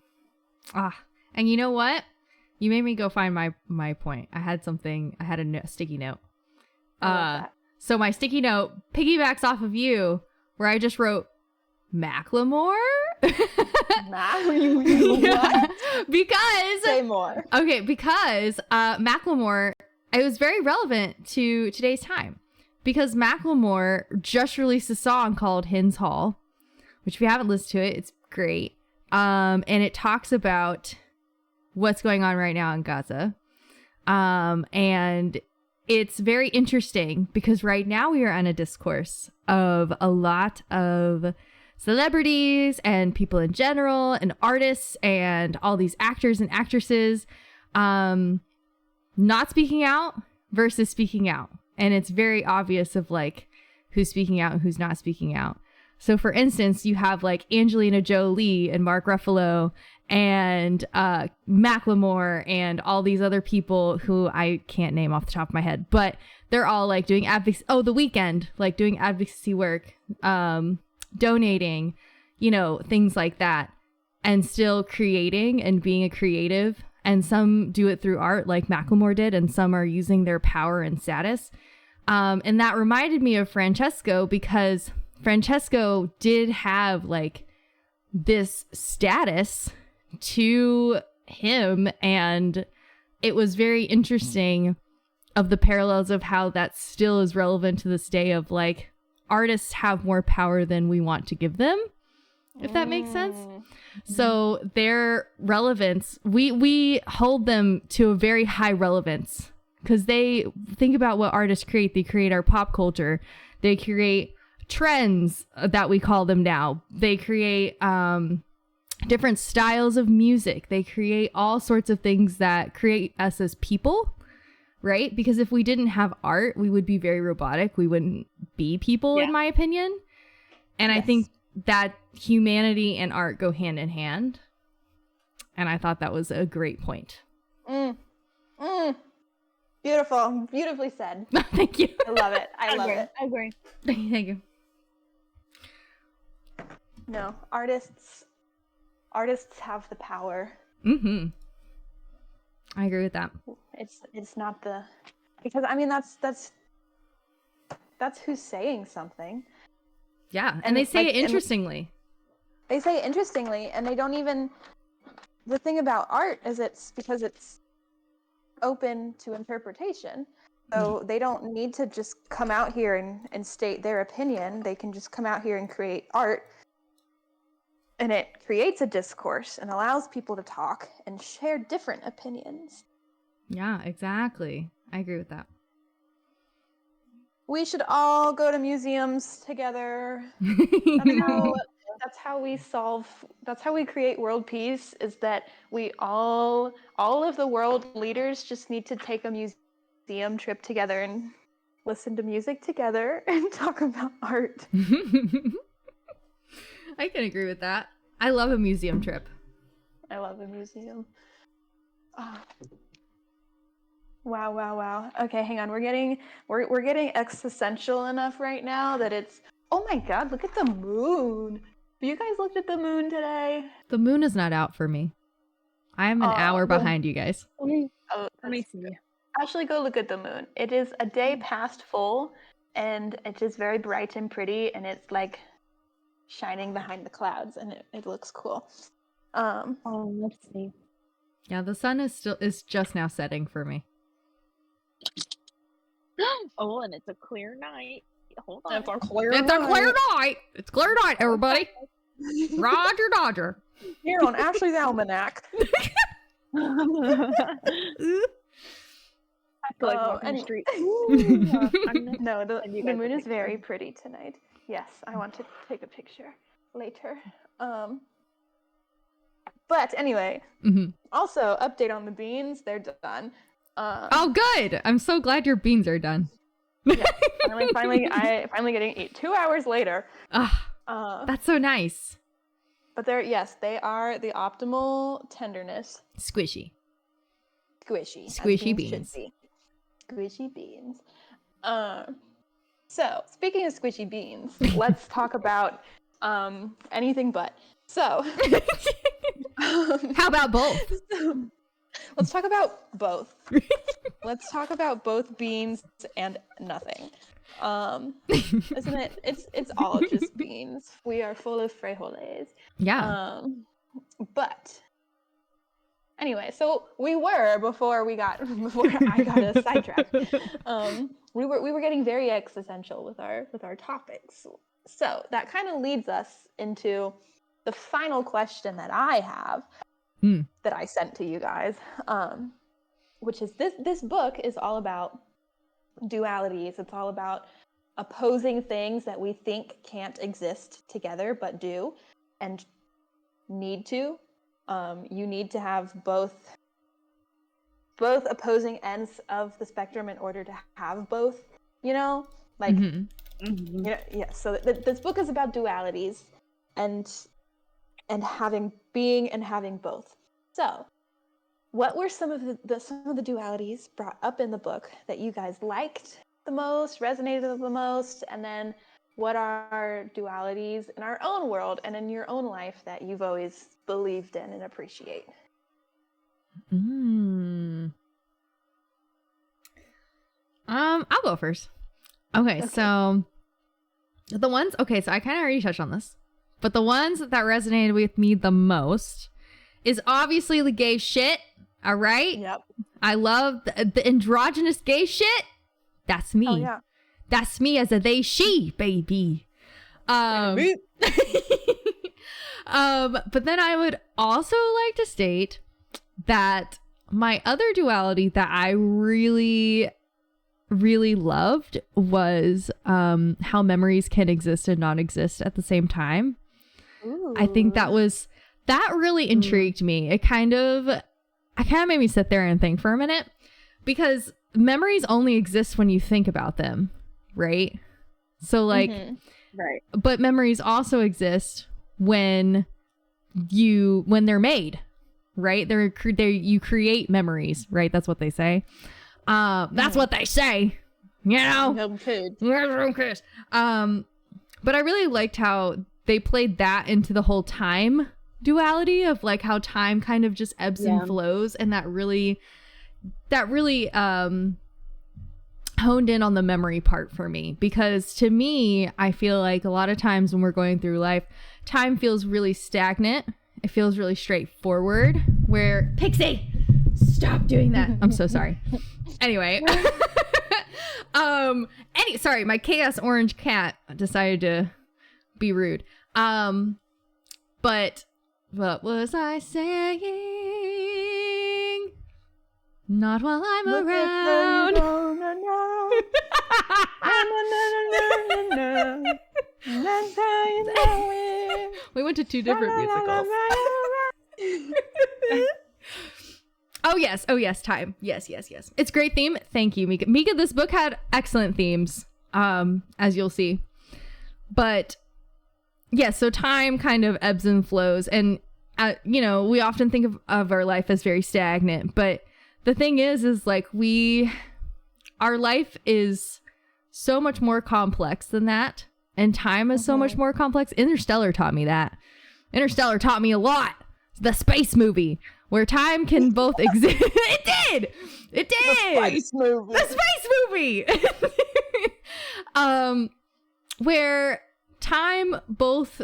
And you know what? You made me go find my point. I had a sticky note. I love that. So my sticky note piggybacks off of you, where I just wrote Macklemore. What? Because Say more. okay, because Macklemore, it was very relevant to today's time, because Macklemore just released a song called Hens Hall, which if you haven't listened to it, it's great. And it talks about what's going on right now in Gaza. And it's very interesting because right now we are on a discourse of a lot of celebrities and people in general and artists and all these actors and actresses not speaking out versus speaking out. And it's very obvious of like who's speaking out and who's not speaking out. So for instance, you have like Angelina Jolie and Mark Ruffalo and Macklemore and all these other people who I can't name off the top of my head, but they're all like doing advocacy. Oh, The Weeknd, like doing advocacy work, donating, you know, things like that, and still creating and being a creative. And some do it through art like Macklemore did, and some are using their power and status. And that reminded me of Francesco, because Francesco did have like this status to him, and it was very interesting of the parallels of how that still is relevant to this day, of like artists have more power than we want to give them, if that makes sense. So their relevance, we hold them to a very high relevance, because they think about what artists create. They create our pop culture, they create trends that we call them now, they create different styles of music, they create all sorts of things that create us as people, right? Because if we didn't have art, we would be very robotic, we wouldn't be people, in my opinion. And I think that humanity and art go hand in hand, and I thought that was a great point. Beautiful, beautifully said. Thank you. I love it. I love it. I agree. Thank you. No, artists have the power. I agree with that. It's not the, because I mean that's who's saying something. Yeah, and they say like, it interestingly. They say it interestingly, and they don't even. The thing about art is it's because it's open to interpretation. So they don't need to just come out here and state their opinion. They can just come out here and create art. And it creates a discourse and allows people to talk and share different opinions. Yeah, exactly. I agree with that. We should all go to museums together. That's how we create world peace, is that we all of the world leaders just need to take a museum trip together and listen to music together and talk about art. I can agree with that. I love a museum trip. I love a museum. Oh. Wow. Okay, hang on. We're getting existential enough right now that it's, oh my god, look at the moon. Have you guys looked at the moon today? The moon is not out for me. I am an hour behind you guys. Let me see. Actually, go look at the moon. It is a day past full, and it is very bright and pretty, and it's like shining behind the clouds, and it looks cool. Let's see. Yeah, the sun is just now setting for me. Oh, and it's a clear night. Hold on. It's a clear night. It's clear night, everybody. Roger Dodger. Here on Ashley's Almanac. I feel like walking the street. No, the moon is very pretty tonight. Yes, I want to take a picture later. But anyway, also update on the beans. They're done. Oh, good. I'm so glad your beans are done. Yeah, finally getting 2 hours later. That's so nice. But they are the optimal tenderness. Squishy Squishy. beans. Squishy beans. So, speaking of squishy beans, let's talk about anything but. So, How about both? let's talk about both. Let's talk about both beans and nothing. Isn't it? It's all just beans. We are full of frijoles. Yeah. But anyway, so we were before I got us sidetracked. We were getting very existential with our topics. So that kind of leads us into the final question that I have that I sent to you guys, which is this book is all about dualities. It's all about opposing things that we think can't exist together but do and need to. You need to have both opposing ends of the spectrum in order to have both, you know? Like, you know, yeah. So this book is about dualities and having being and having both. So, what were some of the dualities brought up in the book that you guys liked the most, resonated the most, and then what are dualities in our own world and in your own life that you've always believed in and appreciate? I'll go first. Okay, so the ones, so I kind of already touched on this, but the ones that resonated with me the most is obviously the gay shit. All right. Yep. I love the androgynous gay shit. That's me. Oh, yeah. That's me as a they, she, baby. But then I would also like to state that my other duality that I really, really loved was how memories can exist and not exist at the same time. Ooh. I think that really intrigued me. It kind of made me sit there and think for a minute, because memories only exist when you think about them, right? So like, right. But memories also exist when they're made, right? You create memories, right? That's what they say. That's what they say, you know? But I really liked how they played that into the whole time duality of like how time kind of just ebbs and flows, and that really honed in on the memory part for me, because to me, I feel like a lot of times when we're going through life, time feels really stagnant. It feels really straightforward, where Pixie, stop doing that. I'm so sorry. Anyway, sorry, my chaos orange cat decided to be rude. But what was I saying? Not while I'm around. We went to two different musicals. Oh yes, time. Yes. It's a great theme. Thank you, Mika. Mika, this book had excellent themes, as you'll see. But yeah, so time kind of ebbs and flows, and we often think of our life as very stagnant, but the thing is like our life is so much more complex than that, and time is so much more complex. Interstellar taught me that. Interstellar taught me a lot. The space movie where time can both exist. It did. The space movie. Where time both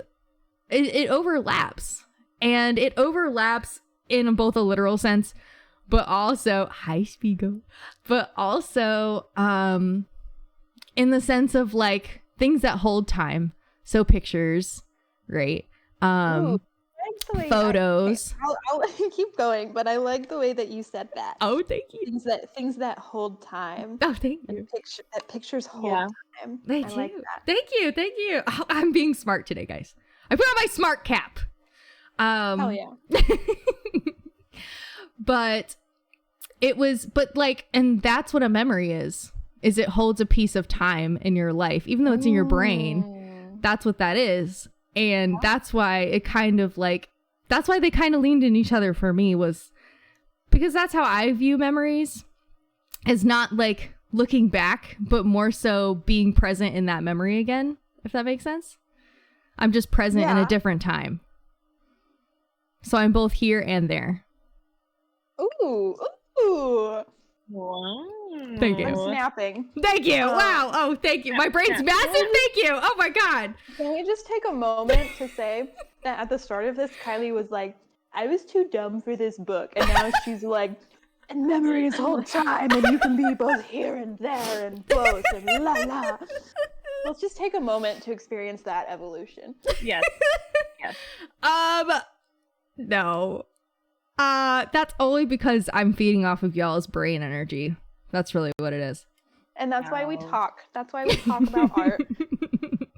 it overlaps, and it overlaps in both a literal sense, but also but also in the sense of like things that hold time, so pictures, right? Photos. I'll let you keep going, but I like the way that you said that. Oh, thank you. Things that hold time. Oh, thank you. And pictures hold time. They do. Like that. Thank you. Oh, I'm being smart today, guys. I put on my smart cap. Oh yeah. But and that's what a memory is it holds a piece of time in your life, even though it's in your brain. That's what that is. And that's why they kind of leaned in each other for me, was because that's how I view memories, is not like looking back, but more so being present in that memory again, if that makes sense. I'm just present in a different time. So I'm both here and there. Ooh. Wow. Thank you. I'm snapping. Thank you. Wow. Oh, thank you. My brain's massive. Thank you. Oh my God. Can we just take a moment to say that at the start of this, Kylie was like, I was too dumb for this book. And now she's like, and memories hold time, and you can be both here and there and both and la la. Let's just take a moment to experience that evolution. Yes. No. That's only because I'm feeding off of y'all's brain energy. That's really what it is. And that's why we talk. That's why we talk about art.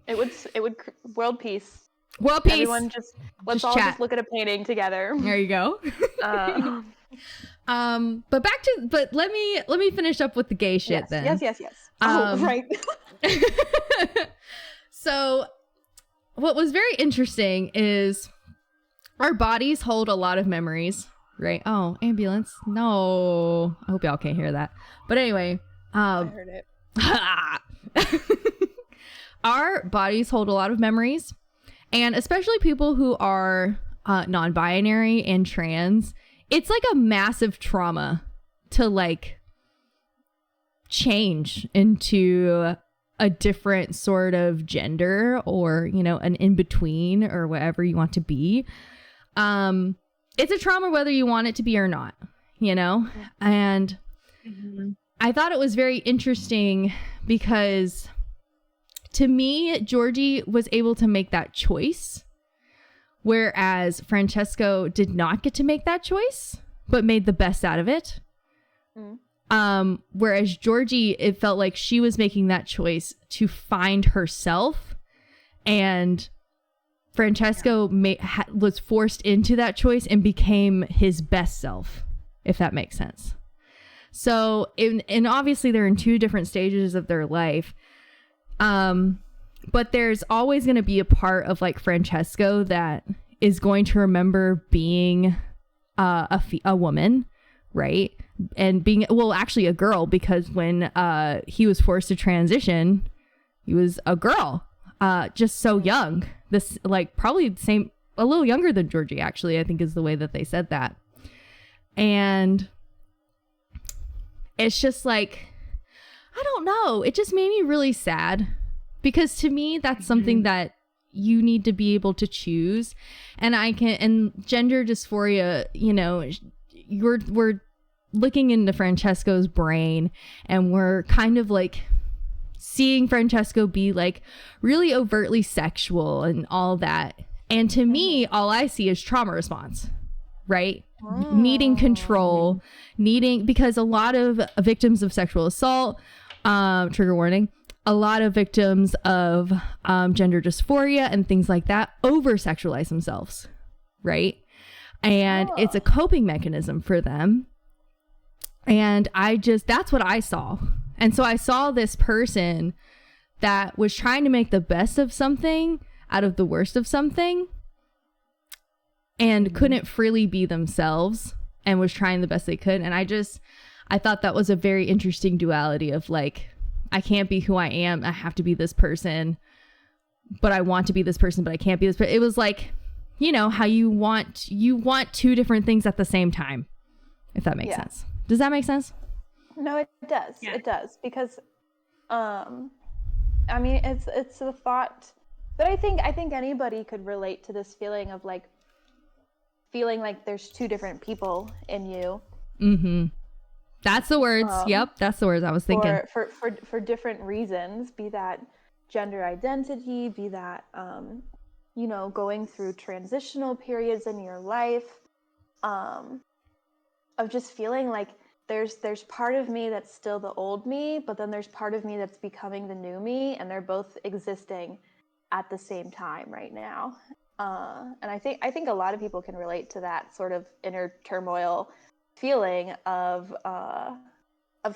It would world peace. World peace. Everyone let's all chat. just look at a painting together. There you go. But let me finish up with the gay shit then. Yes. Right. So what was very interesting is our bodies hold a lot of memories, right? Oh, ambulance. No. I hope y'all can't hear that. But anyway, I heard it. our bodies hold a lot of memories, and especially people who are non-binary and trans, it's like a massive trauma to like change into a different sort of gender, or, you know, an in-between or whatever you want to be. It's a trauma whether you want it to be or not, you know? And I thought it was very interesting because to me, Georgie was able to make that choice, whereas Francesco did not get to make that choice, but made the best out of it. Whereas Georgie, it felt like she was making that choice to find herself, and Francesco was forced into that choice and became his best self, if that makes sense. So, and obviously they're in two different stages of their life. But there's always going to be a part of like Francesco that is going to remember being a woman, right? And being, well, actually a girl, because when he was forced to transition, he was a girl, just so young. This, like, probably the same, a little younger than Georgie, actually, I think is the way that they said that. And it's just like, I don't know. It just made me really sad, because to me, that's something that you need to be able to choose. And and gender dysphoria, you know, we're looking into Francesco's brain, and we're kind of like seeing Francesco be like really overtly sexual and all that. And to me, all I see is trauma response, right? Needing control, because a lot of victims of sexual assault, trigger warning, a lot of victims of gender dysphoria and things like that over-sexualize themselves, right? And it's a coping mechanism for them. And that's what I saw. And so I saw this person that was trying to make the best of something out of the worst of something, and couldn't freely be themselves, and was trying the best they could. And I thought that was a very interesting duality of like, I can't be who I am. I have to be this person, but I want to be this person, but I can't be this. But it was like, you know, how you want two different things at the same time, if that makes sense. Does that make sense? No, it does. Yeah. It does, because I mean, it's the thought that I think anybody could relate to, this feeling of like feeling like there's two different people in you. That's the words. Yep, that's the words I was thinking. For different reasons, be that gender identity, be that you know, going through transitional periods in your life, of just feeling like there's part of me that's still the old me, but then there's part of me that's becoming the new me, and they're both existing at the same time right now. And I think a lot of people can relate to that sort of inner turmoil feeling of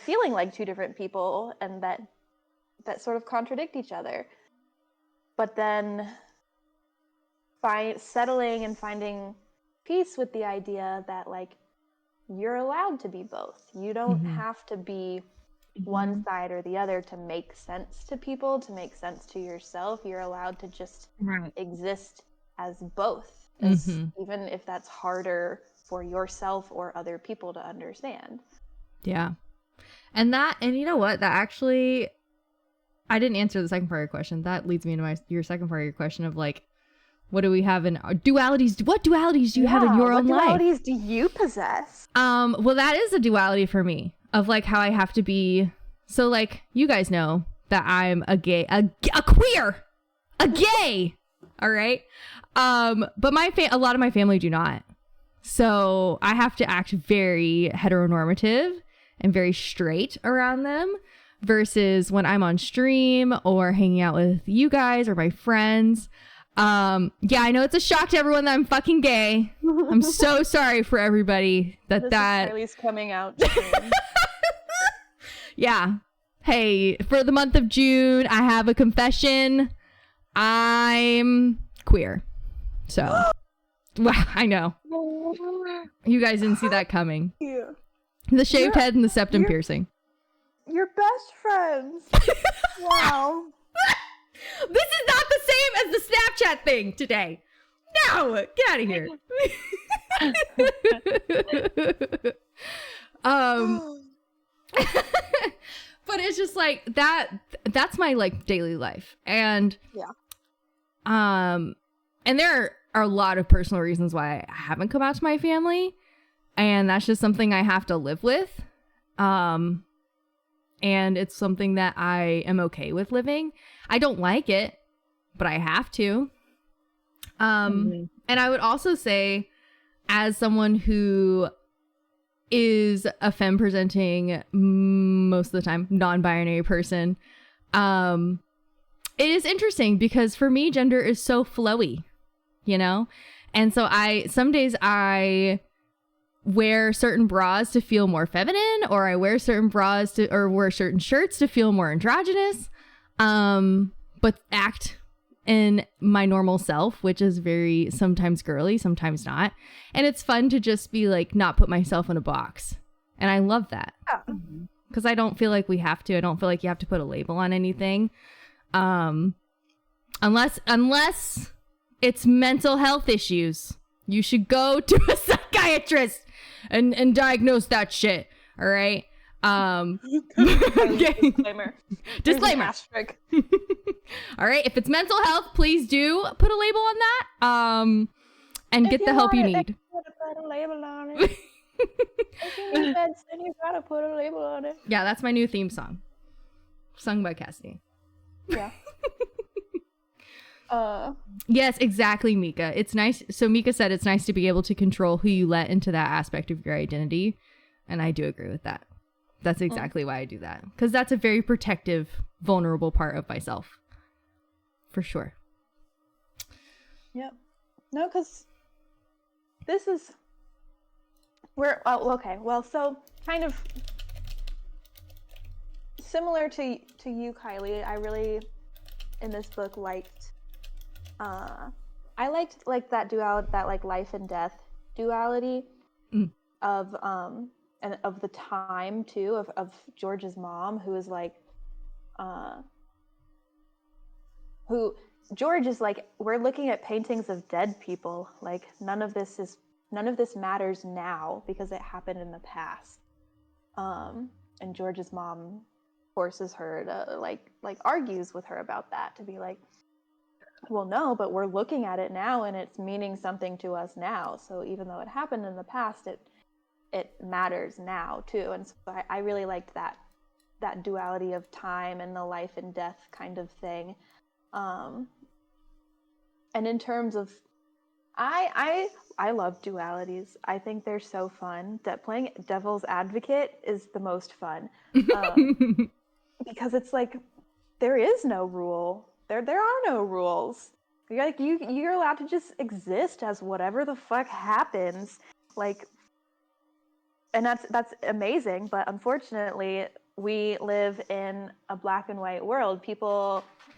feeling like two different people, and that sort of contradict each other. But then settling and finding peace with the idea that like you're allowed to be both. You don't have to be one side or the other to make sense to people, to make sense to yourself. You're allowed to just exist as both, even if that's harder for yourself or other people to understand. Yeah. And you know what? That actually, I didn't answer the second part of your question. That leads me into your second part of your question of like, what do we have in dualities? What dualities do you have in your own life? What dualities do you possess? Well, that is a duality for me of like how I have to be. So like, you guys know that I'm a gay, a queer, a gay. All right. But a lot of my family do not. So I have to act very heteronormative and very straight around them, versus when I'm on stream or hanging out with you guys or my friends. Yeah, I know it's a shock to everyone that I'm fucking gay. I'm so sorry for everybody that Is Kylie's coming out. Yeah. Hey, for the month of June, I have a confession. I'm queer. So, wow, I know. You guys didn't see that coming. Yeah. The shaved head and the septum piercing. You're best friends. Wow. This is not the same as the Snapchat thing today. No, get out of here. But it's just like that's my like daily life. And and there are a lot of personal reasons why I haven't come out to my family, and that's just something I have to live with. And it's something that I am okay with living. I don't like it, but I have to. And I would also say, as someone who is a femme presenting, most of the time non-binary person, it is interesting because for me, gender is so flowy, you know? And so some days I wear certain bras to feel more feminine, or I wear certain bras or wear certain shirts to feel more androgynous, but act in my normal self, which is very sometimes girly, sometimes not. And it's fun to just be like, not put myself in a box. And I love that. Because I don't feel like we have to. I don't feel like you have to put a label on anything. Unless it's mental health issues. You should go to a psychiatrist and diagnose that shit. All right. Disclaimer. Disclaimer. All right. If it's mental health, please do put a label on that. And get the help you need. You gotta put a label on it. If you need meds, then you gotta put a label on it. Yeah, that's my new theme song, sung by Cassidy. Yeah. Yes, exactly, Mika. It's nice. So Mika said it's nice to be able to control who you let into that aspect of your identity. And I do agree with that. That's exactly why I do that. Because that's a very protective, vulnerable part of myself. For sure. Yep. No, because this is... okay. Well, so kind of similar to you, Kylie, I really, in this book, liked... I liked like that duality, that like life and death duality of and of the time too of George's mom, who is like who George is like, we're looking at paintings of dead people, like none of this matters now because it happened in the past. And George's mom forces her to like argues with her about that, to be like, well, no, but we're looking at it now and it's meaning something to us now. So even though it happened in the past, it matters now too. And so I really liked that duality of time and the life and death kind of thing. And in terms of, I love dualities. I think they're so fun. That playing devil's advocate is the most fun, because it's like there is no rule. There are no rules. You're allowed to just exist as whatever the fuck happens. Like, and that's amazing. But unfortunately, we live in a black and white world.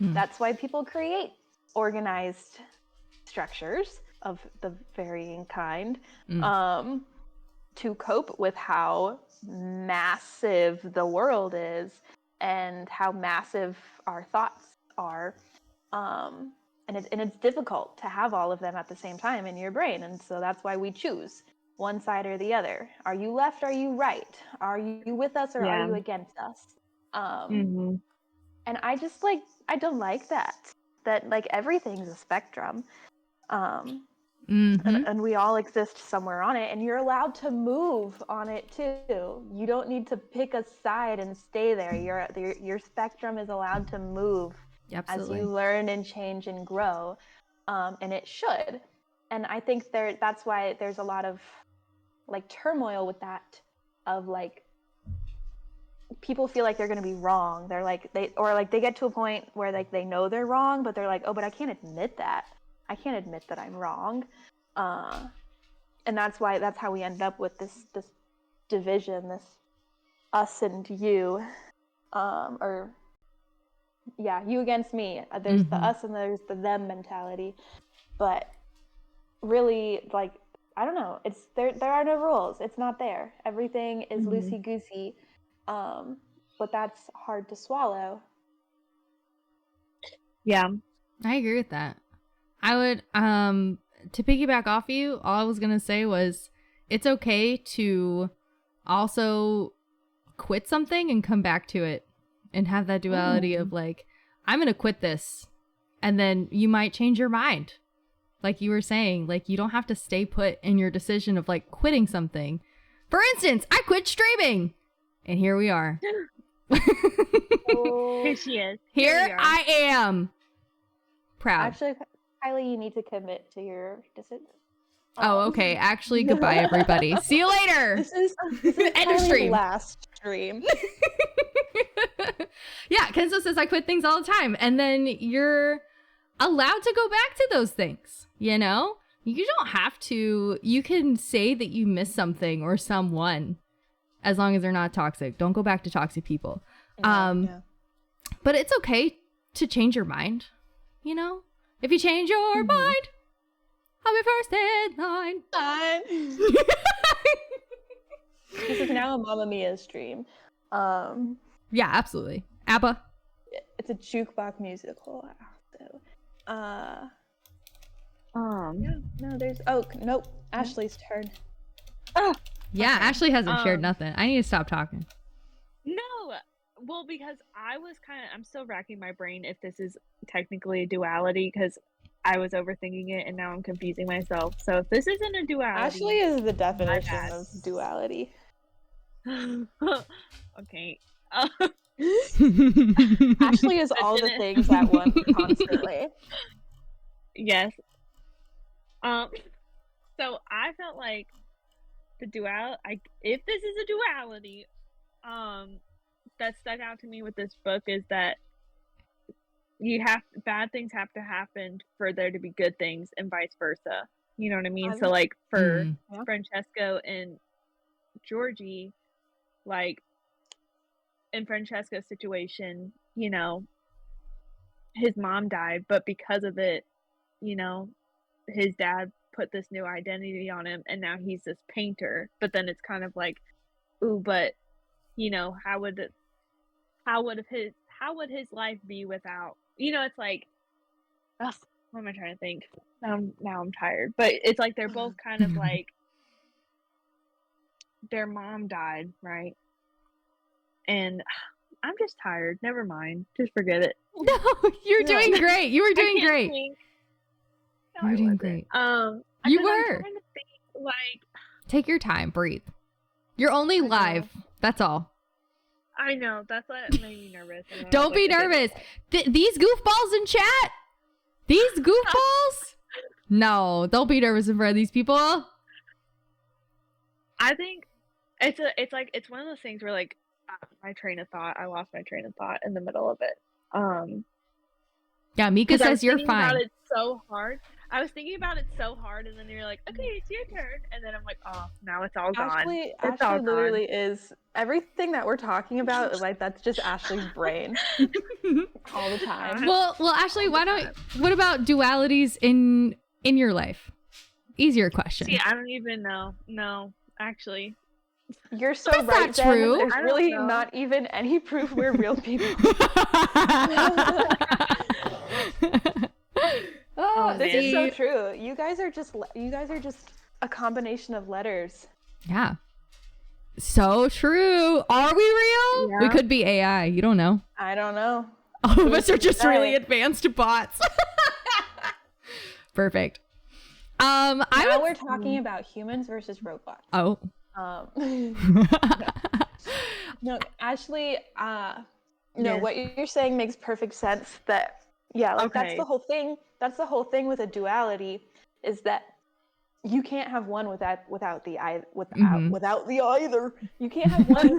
That's why people create organized structures of the varying kind. to cope with how massive the world is and how massive our thoughts are. And it's difficult to have all of them at the same time in your brain. And so that's why we choose one side or the other. Are you left? Are you right? Are you with us or are you against us? And I just I don't like that like everything's a spectrum. And we all exist somewhere on it, and you're allowed to move on it too. You don't need to pick a side and stay there. Your spectrum is allowed to move as you learn and change and grow, and it should. And I think that's why there's a lot of turmoil with that, of people feel like they're going to be wrong. They're they get to a point where they know they're wrong, but they're like, oh, but I can't admit that. I can't admit that I'm wrong. And that's how we end up with this division, this us and you, you against me. There's the us and there's the them mentality. But really, I don't know, it's there are no rules. It's not there. Everything is loosey-goosey. But that's hard to swallow. Yeah. I agree with that. I would, to piggyback off you, all I was going to say was it's okay to also quit something and come back to it and have that duality of I'm going to quit this. And then you might change your mind. Like you were saying, you don't have to stay put in your decision of quitting something. For instance, I quit streaming and here we are. Here she is. Here I am. Proud. Actually, Kylie, you need to commit to your decision. Oh, okay. Actually, goodbye, everybody. See you later. This is end of stream. Last stream. Yeah, Kenzo says I quit things all the time, and then you're allowed to go back to those things. You know, you don't have to. You can say that you miss something or someone, as long as they're not toxic. Don't go back to toxic people. But it's okay to change your mind. You know, if you change your mind, I'll be first in line. This is now a Mamma Mia stream. Yeah, absolutely. ABBA. It's a jukebox musical. So, nope. Ashley's turn. Oh, yeah. okay. Ashley hasn't shared nothing. I need to stop talking. No. Well, because I'm still racking my brain if this is technically a duality, because I was overthinking it and now I'm confusing myself. So if this isn't a duality, Ashley is the definition of duality. Okay. Ashley is all the things at once constantly. Yes. So I felt like if this is a duality, that stuck out to me with this book is that bad things have to happen for there to be good things and vice versa. You know what I mean? So for Francesco and Georgie, in Francesco's situation, you know, his mom died, but because of it, you know, his dad put this new identity on him and now he's this painter. But then it's kind of ooh, but you know, how would his life be without, you know, it's ugh, what am I trying to think? Now I'm tired. But it's they're both kind of their mom died, right? And I'm just tired. Never mind. Just forget it. No, you're doing great. You were doing great. No, you were doing great. You were. I'm trying to think, take your time. Breathe. You're only live. That's all. I know. That's what made me nervous. Don't be nervous. These goofballs in chat. These goofballs. No, don't be nervous in front of these people. I think it's one of those things where my train of thought. I lost my train of thought in the middle of it. Yeah, Mika says you're fine. About it so hard. I was thinking about it so hard, and then you're like, "Okay, it's your turn," and then I'm like, "Oh, now it's all gone." Ashley literally is everything that we're talking about. That's just Ashley's brain all the time. Well, Ashley, what about dualities in your life? Easier question. See, I don't even know. No, actually. You're so That's right, not Jen. true. There's I don't really know. not even any proof we're real people. Oh, This is so see? true. You guys are just a combination of letters. Yeah. So true. Are we real? We Yeah. could be AI. You don't know. I don't know. All of Who's us are to just say? really advanced bots. Perfect. Now I we're would. talking about humans versus robots. Oh. No, Ashley, no, Yes. what you're saying makes perfect sense. That, yeah, like that's Okay. the whole thing. That's the whole thing with a duality, is that you can't have one without the Mhm. without the either. You can't have one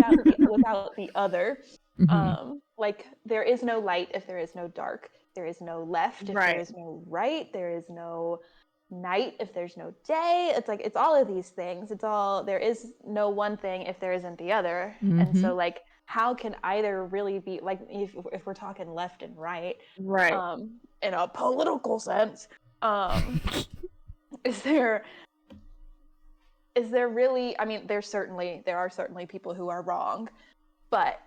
without the other. Mhm. Like there is no light if there is no dark. There is no left if Right. there is no right. There is no night if there's no day. It's like it's all of these things. It's all, there is no one thing if there isn't the other. And so Mhm. like how can either really be, like if we're talking left and right, Right. in a political sense, is there really, I mean there are certainly people who are wrong, but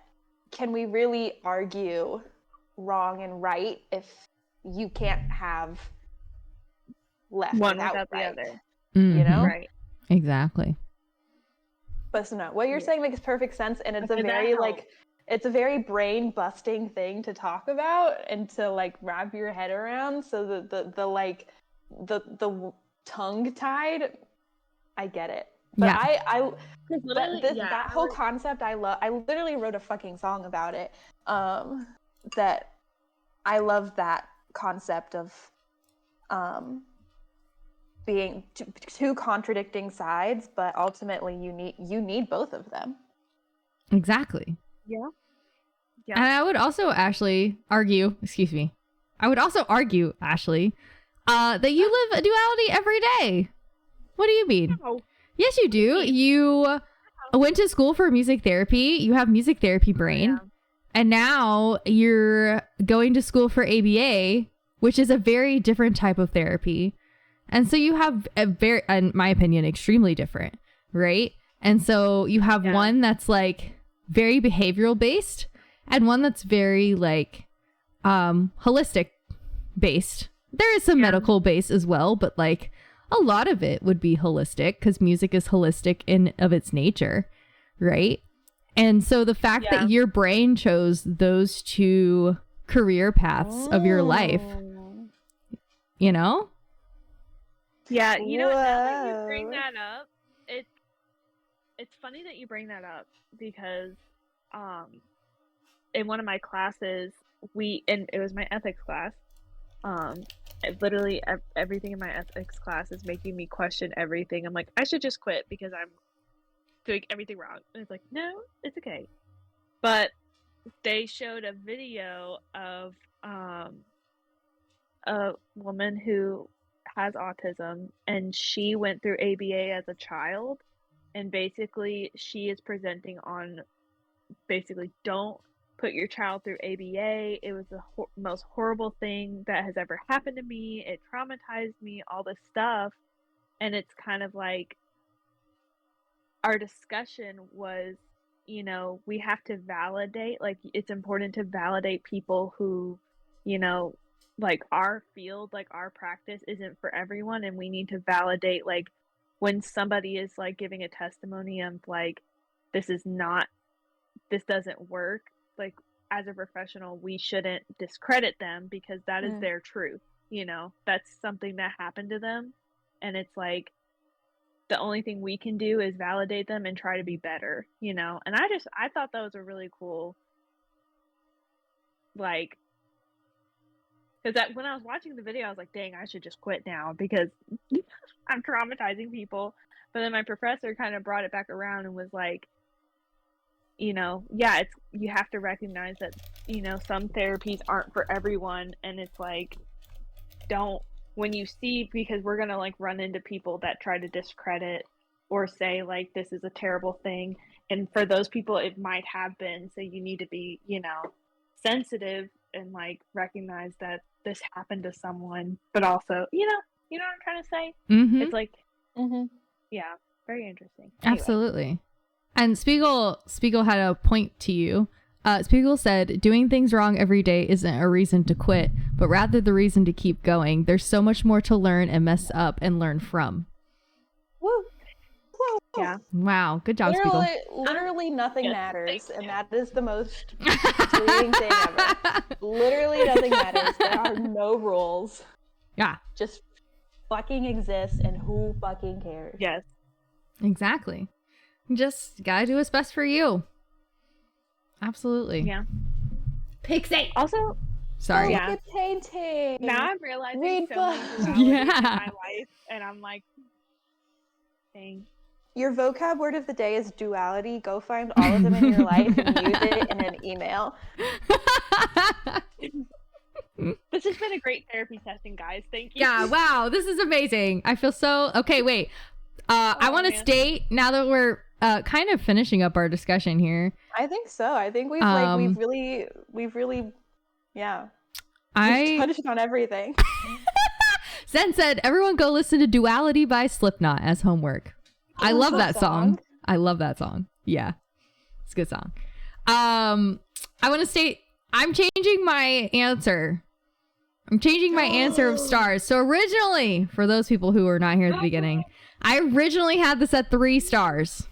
can we really argue wrong and right if you can't have left One without without the right? other. You know? Right. Exactly. But so no, what you're Yeah. saying makes perfect sense, and it's a Okay, that very helps. like it's a very brain busting thing to talk about and to like wrap your head around. So the like the tongue tied, I get it. But Yeah. I Because literally, that whole concept I love. I literally wrote a fucking song about it. That I love that concept of being two contradicting sides, but ultimately you need both of them. Exactly. Yeah. Yeah. And I would also, Ashley, argue, Ashley, that you live a duality every day. What do you mean? Oh, Yes, you do. You went to school for music therapy. You have music therapy brain. yeah. And now you're going to school for ABA, which is a very different type of therapy. And so you have a very, in my opinion, extremely different, right? And so you have Yeah. one that's like very behavioral based and one that's very like holistic based. There is some Yeah. medical base as well, but like a lot of it would be holistic because music is holistic in of its nature, right? And so the fact Yeah. that your brain chose those two career paths of your life, Oh. you know? Yeah, you know, now that you bring Whoa. that up, it's funny that you bring that up because in one of my classes and it was my ethics class. Literally everything in my ethics class is making me question everything. I'm like, I should just quit because I'm doing everything wrong. And it's like, no, it's okay. But they showed a video of a woman who has autism, and she went through ABA as a child, and basically she is presenting on basically don't put your child through ABA. It was the most horrible thing that has ever happened to me. It traumatized me, all this stuff. And it's kind of like our discussion was, you know, we have to validate, like it's important to validate people who, you know, like our field, like our practice isn't for everyone, and we need to validate like when somebody is like giving a testimony of like this doesn't work, like as a professional we shouldn't discredit them because that is their truth, you know, that's something that happened to them, and it's like the only thing we can do is validate them and try to be better, you know. And I thought that was a really cool, like, because that when I was watching the video I was like, dang, I should just quit now because I'm traumatizing people. But then my professor kind of brought it back around and was like, you know, yeah, it's, you have to recognize that, you know, some therapies aren't for everyone, and it's like, don't, when you see, because we're gonna like run into people that try to discredit or say like this is a terrible thing, and for those people it might have been, so you need to be, you know, sensitive and like recognize that this happened to someone, but also, you know what I'm trying to say? Mm-hmm. It's like, Mm-hmm. yeah, Very interesting. Anyway. Absolutely. And Spiegel had a point to you. Spiegel said, doing things wrong every day isn't a reason to quit, but rather the reason to keep going. There's so much more to learn and mess up and learn from. Woo. Woo. Yeah. Wow. Good job, Spiegel. Literally nothing Yes, matters, thank and you. that is the most freeing thing ever. Literally nothing matters. There are no rules. Yeah, Just fucking exist, and who fucking cares? Yes. exactly. Just gotta do what's best for you. Absolutely. Yeah. Pixie. Also, Sorry. Yeah. Look at painting. now I'm realizing Read so many books. dualities in Yeah. my life, and I'm like, dang. Your vocab word of the day is duality. Go find all of them in your life and use it in an email. This has been a great therapy session, guys. Thank you. Yeah, wow, this is amazing. I feel so okay. Wait, I want to man. state now that we're kind of finishing up our discussion here. I think so. I think we've we've really, yeah. We've touched on everything. Zen said, "Everyone go listen to Duality by Slipknot as homework." I love that song. I love that song. Yeah, it's a good song. I want to state I'm changing my answer. I'm changing my answer of stars. So originally, for those people who were not here at the beginning, I originally had this at 3 stars.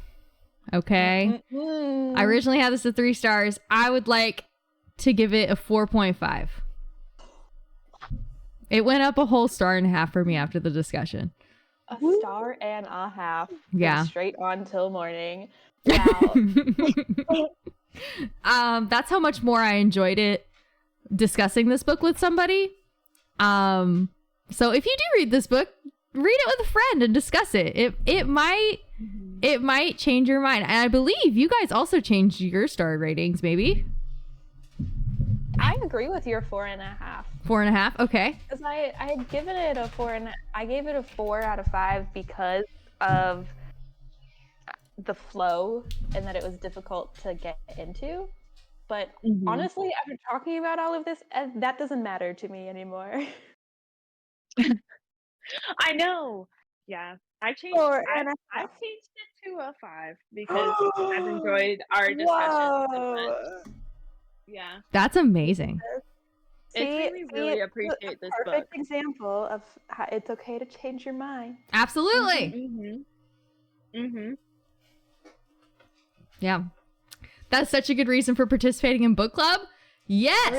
Okay. I originally had this at 3 stars. I would like to give it a 4.5. It went up a whole 1.5 stars for me after the discussion. A star and a half. Yeah. From straight on till morning. Wow. That's how much more I enjoyed it discussing this book with somebody. So if you do read this book, read it with a friend and discuss it. It might change your mind. And I believe you guys also changed your star ratings, maybe. I agree with your 4.5. 4.5. Okay. Because I had given it a 4 and I gave it a 4 out of 5 because of the flow and that it was difficult to get into. But honestly, after talking about all of this, that doesn't matter to me anymore. I know. Yeah. I've changed I've changed it to a 5 because I've enjoyed our discussion so much. Yeah. That's amazing. Really appreciate this book. Perfect example of how it's okay to change your mind. Absolutely. Yeah. That's such a good reason for participating in book club. Yes.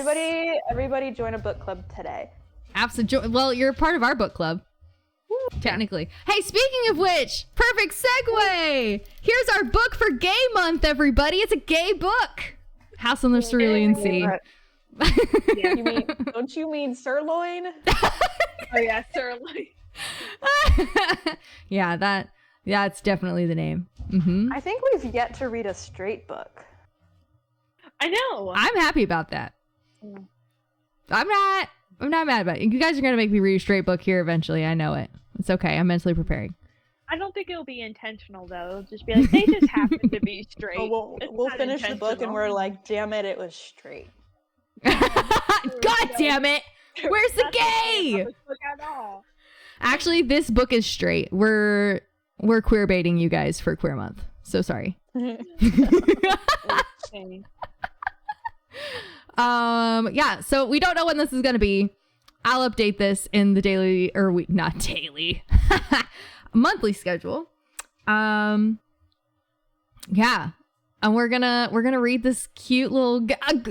Everybody join a book club today. Absolutely. Well, you're a part of our book club. Technically. Hey, speaking of which, perfect segue. Here's our book for Gay Month, everybody. It's a gay book. House on the Cerulean Sea. Yeah, don't you mean sirloin? Oh yeah, sirloin. Yeah, that's definitely the name. I think we've yet to read a straight book. I know. I'm happy about that. I'm not mad about it. You guys are gonna make me read a straight book here eventually. I know it. It's okay. I'm mentally preparing. I don't think it'll be intentional though. It'll just be like they just happen to be straight. Oh, we'll finish the book and we're like, damn it, it was straight. God damn it! Where's the gay? Actually, this book is straight. We're queer baiting you guys for Queer Month. So sorry. Yeah, so we don't know when this is gonna be. I'll update this in the daily not daily monthly schedule. Yeah, and we're gonna read this cute little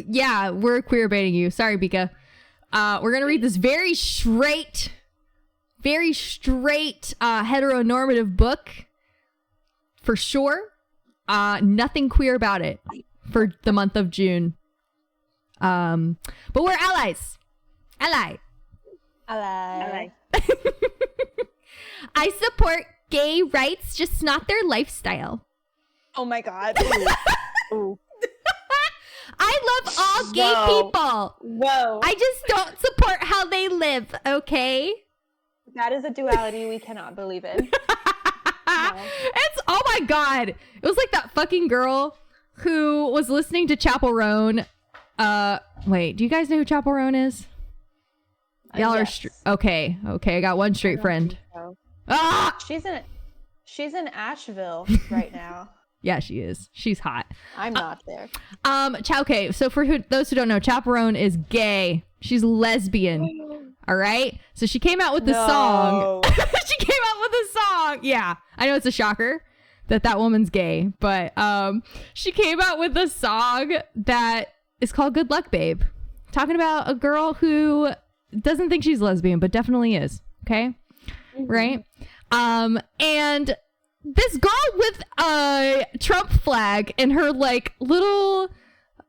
yeah, we're queer baiting you. Sorry, Bika. We're gonna read this very straight heteronormative book for sure. Nothing queer about it for the month of June. But we're allies. Ally. I support gay rights, just not their lifestyle. Oh my god. Ooh. I love all gay people. Whoa. I just don't support how they live, okay? That is a duality we cannot believe in. It's, oh my god. It was like that fucking girl who was listening to Chapel Roan. Wait, do you guys know who Chapel Roan is? Y'all Yes. are okay. I got one straight friend. So. Ah! She's in it. She's in Asheville right now. Yeah, she is. She's hot. I'm not there. Okay, so for those who don't know, Chaperone is gay. She's lesbian. All right? So she came out with this song. She came out with a song. Yeah, I know it's a shocker that woman's gay, but she came out with a song that is called Good Luck Babe. Talking about a girl who doesn't think she's lesbian, but definitely is. Okay? Mm-hmm. Right? And this girl with a Trump flag in her like little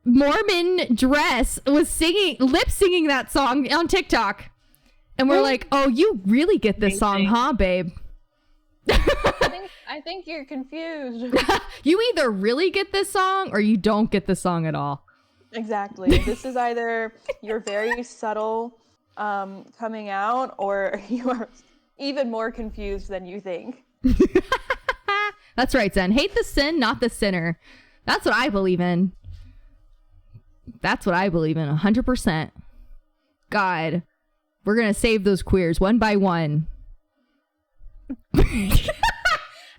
Mormon dress was lip singing that song on TikTok. And we're like, oh, you really get this song, huh, babe? I think you're confused. You either really get this song or you don't get the song at all. Exactly. This is either you're very subtle coming out, or you are even more confused than you think. That's right, Zen. Hate the sin, not the sinner. That's what I believe in. That's what I believe in, 100%. God, we're going to save those queers one by one.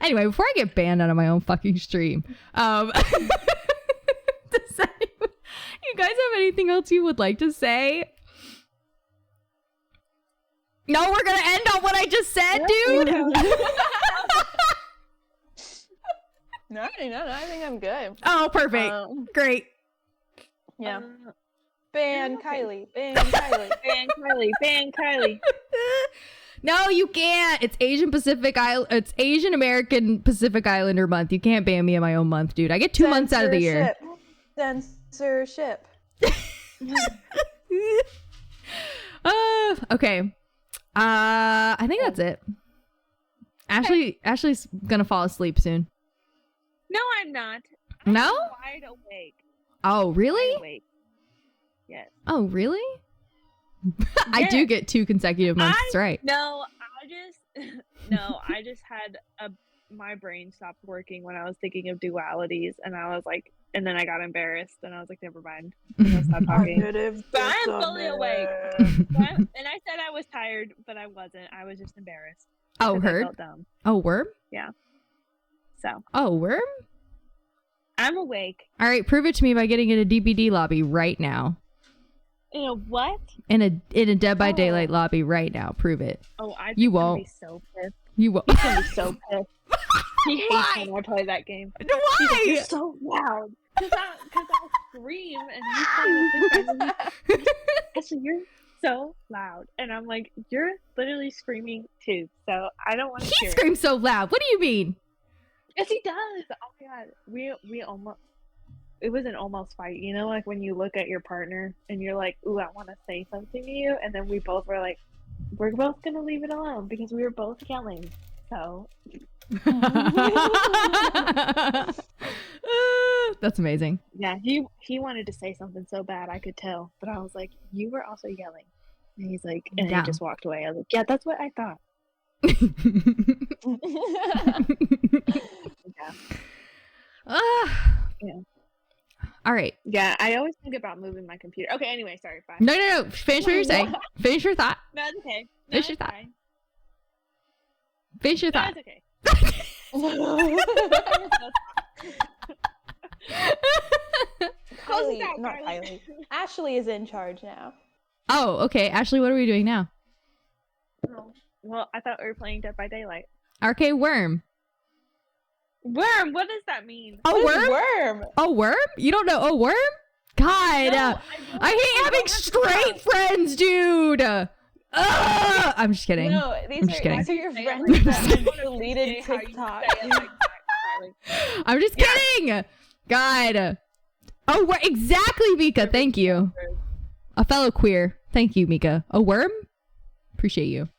Anyway, before I get banned out of my own fucking stream, you guys have anything else you would like to say? No, we're going to end on what I just said, dude. No, I think I'm good. Oh, perfect. Great. Yeah. Ban Kylie. Ban Kylie. Ban Kylie. Ban Kylie. No, you can't. It's It's Asian American Pacific Islander month. You can't ban me in my own month, dude. I get 2 months out of the year. Censorship. Okay. I think that's it. Ashley's gonna fall asleep soon. No, I'm not. No? I'm wide awake. Oh, really? Wide awake. Yes. Oh, really? I do get 2 consecutive months. That's right. No, I just had my brain stopped working when I was thinking of dualities, and I was like, and then I got embarrassed, and I was like, never mind. And I stopped talking. But I'm fully awake. And I said I was tired, but I wasn't. I was just embarrassed. Oh, heard? I felt dumb. Oh, worm? Yeah. So. Oh, worm? I'm awake. All right, prove it to me by getting in a DBD lobby right now. In a what? In a Dead by Daylight lobby right now. Prove it. Oh, you won't. Be so pissed. You won't. He's gonna be so pissed. He hates when I play that game. Why? He's like, you're so loud. Because I'll scream and you play with me. Actually, you're so loud. And I'm like, you're literally screaming too. So I don't want to hear it. He screams so loud. What do you mean? Yes, he does. Oh my god. We almost. It was an almost fight, you know, like when you look at your partner and you're like, ooh, I want to say something to you. And then we both were like, we're both going to leave it alone because we were both yelling. So. That's amazing. Yeah, he wanted to say something so bad, I could tell. But I was like, you were also yelling. And he's like, and he just walked away. I was like, yeah, that's what I thought. Yeah. All right. Yeah, I always think about moving my computer. Okay, anyway, sorry. Bye. No. Finish what you're saying. Finish your thought. No, it's okay. No, Finish your thought. Fine. Finish your thought. It's okay. Kylie. Ashley is in charge now. Oh, okay. Ashley, what are we doing now? Oh, well, I thought we were playing Dead by Daylight. RK Worm. Worm? What does that mean? Oh, worm? Worm? Oh, worm? You don't know? Oh, worm? God, No, I hate having straight friends, dude. I'm just kidding. No, these are your friends that have deleted TikTok. I'm just kidding. God. Oh, exactly, Mika. Thank you. A fellow queer. Thank you, Mika. A worm? Appreciate you.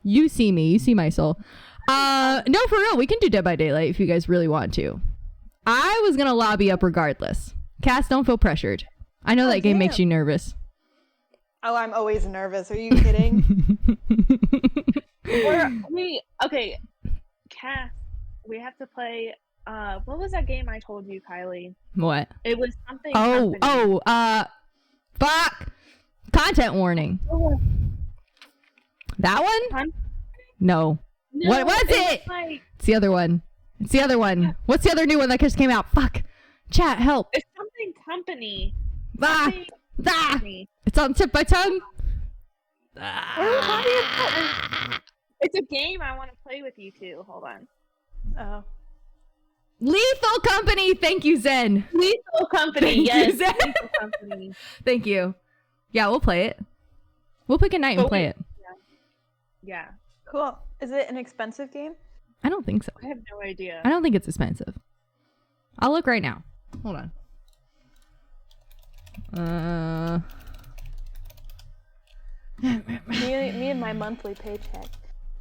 You see me. You see my soul. No, for real. We can do Dead by Daylight if you guys really want to. I was going to lobby up regardless. Cass, don't feel pressured. I know that game makes you nervous. Oh, I'm always nervous. Are you kidding? Okay, Cass, we have to play, what was that game I told you, Kylie? What? It was something. Fuck. Content warning. That one? No. What was it? Like, It's the other one. It's the other one. What's the other new one that just came out? Fuck. Chat, help. it's something company. Ah, Something ah. company. It's on the tip of my tongue. What are we talking about? It's a game I want to play with you two. Hold on. Oh. Lethal Company. Thank you, Zen. Lethal Company. Thank you, Yes. Zen. Lethal Company. Thank you. Yeah, we'll play it. We'll pick a night and But play it. Yeah. Cool. Is it an expensive game? I don't think so. I have no idea. I don't think it's expensive. I'll look right now. Hold on. Me and my monthly paycheck.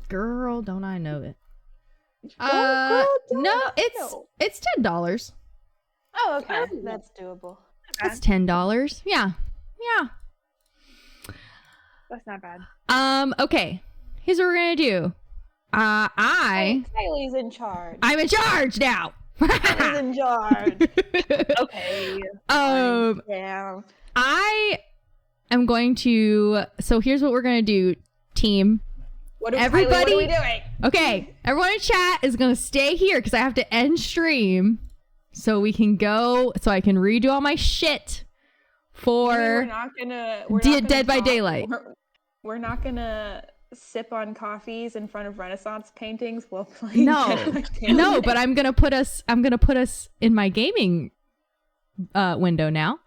Girl, don't I know it? Girl, don't No, I it's know. it's $10. Oh, okay. Oh. That's doable. That's $10. Yeah. Yeah. That's not bad. Okay. Here's what we're gonna do. Kylie's in charge. I'm in charge now. Kylie's in charge. Okay. Yeah. I am going to. So here's what we're gonna do, team. Everybody- Kylie, what are we doing? Okay, everyone in chat is gonna stay here because I have to end stream, so we can go. So I can redo all my shit We're for. not gonna. Dead by Daylight. We're not gonna sip on coffees in front of Renaissance paintings while playing. No, Dead by no, Daylight. but I'm gonna put us in my gaming window now,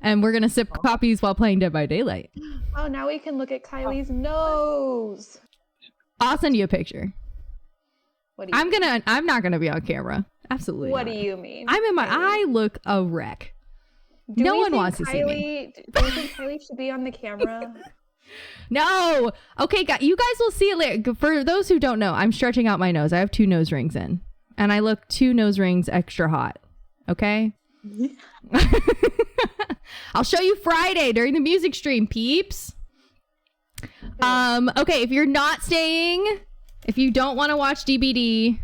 and we're gonna sip coffees while playing Dead by Daylight. Oh, now we can look at Kylie's nose. I'll send you a picture. What do you? I'm not gonna be on camera. Absolutely. What not. do you mean? I'm in my. Kylie? I look a wreck. Do no we one think wants to see me. Do you think Kylie should be on the camera? No. Okay, you guys will see it later. For those who don't know, I'm stretching out my nose. I have 2 nose rings in, and I look 2 nose rings extra hot. Okay. I'll show you Friday during the music stream, peeps. Okay, if you're not staying, if you don't want to watch DBD,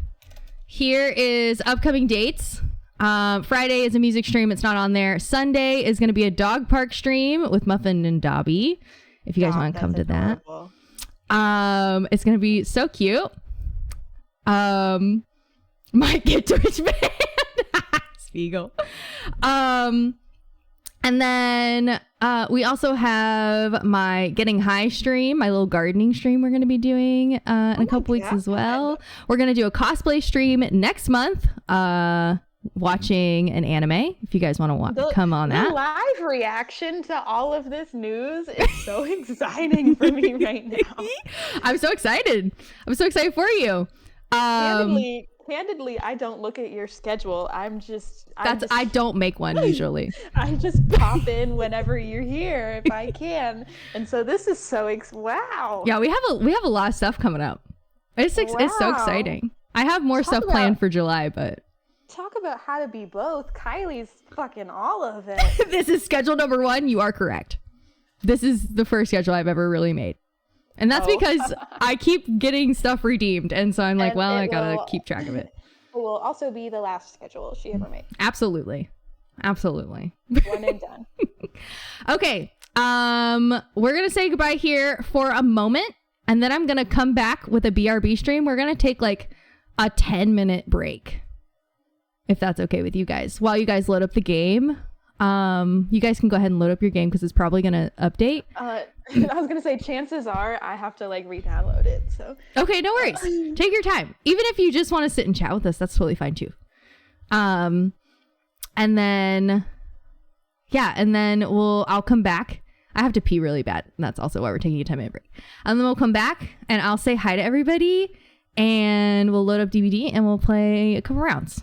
here is upcoming dates. Friday is a music stream. It's not on there. Sunday is going to be a dog park stream with Muffin and Dobby. If you guys want to come to that. It's going to be so cute. Might get Twitch banned. Spiegel. And then we also have my Getting High stream, my little gardening stream we're going to be doing in a couple weeks as well. We're going to do a cosplay stream next month, watching an anime. If you guys want to come on The that. live reaction to all of this news is so exciting for me right now. I'm so excited. I'm so excited for you. Candidly, I don't look at your schedule. I don't make one usually. I just pop in whenever you're here if I can. And so this is so wow. Yeah, we have a lot of stuff coming up. It's so Wow. exciting. I have more Talk stuff planned for July, but Talk about how to be both. Kylie's fucking all of it. this is schedule number 1. You are correct. This is the first schedule I've ever really made. And that's because I keep getting stuff redeemed. And so I'm like, And well, it I gotta will- keep track of it. It will also be the last schedule she ever made. Absolutely. Absolutely. One and done. Okay. We're gonna say goodbye here for a moment, and then I'm gonna come back with a BRB stream. We're gonna take like a 10-minute break, if that's okay with you guys, while you guys load up the game. You guys can go ahead and load up your game because it's probably gonna update. I was gonna say chances are I have to like re-download it. So Okay, no worries. Take your time. Even if you just want to sit and chat with us, that's totally fine too. And then I'll come back. I have to pee really bad, and that's also why we're taking a 10-minute break. And then we'll come back and I'll say hi to everybody, and we'll load up DVD and we'll play a couple rounds.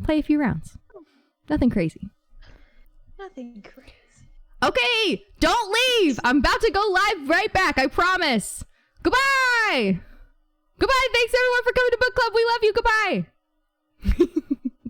Play a few rounds. Nothing crazy. nothing crazy. Okay, don't leave. I'm about to go live right back. I promise. Goodbye. Goodbye. Thanks everyone for coming to book club. We love you. Goodbye.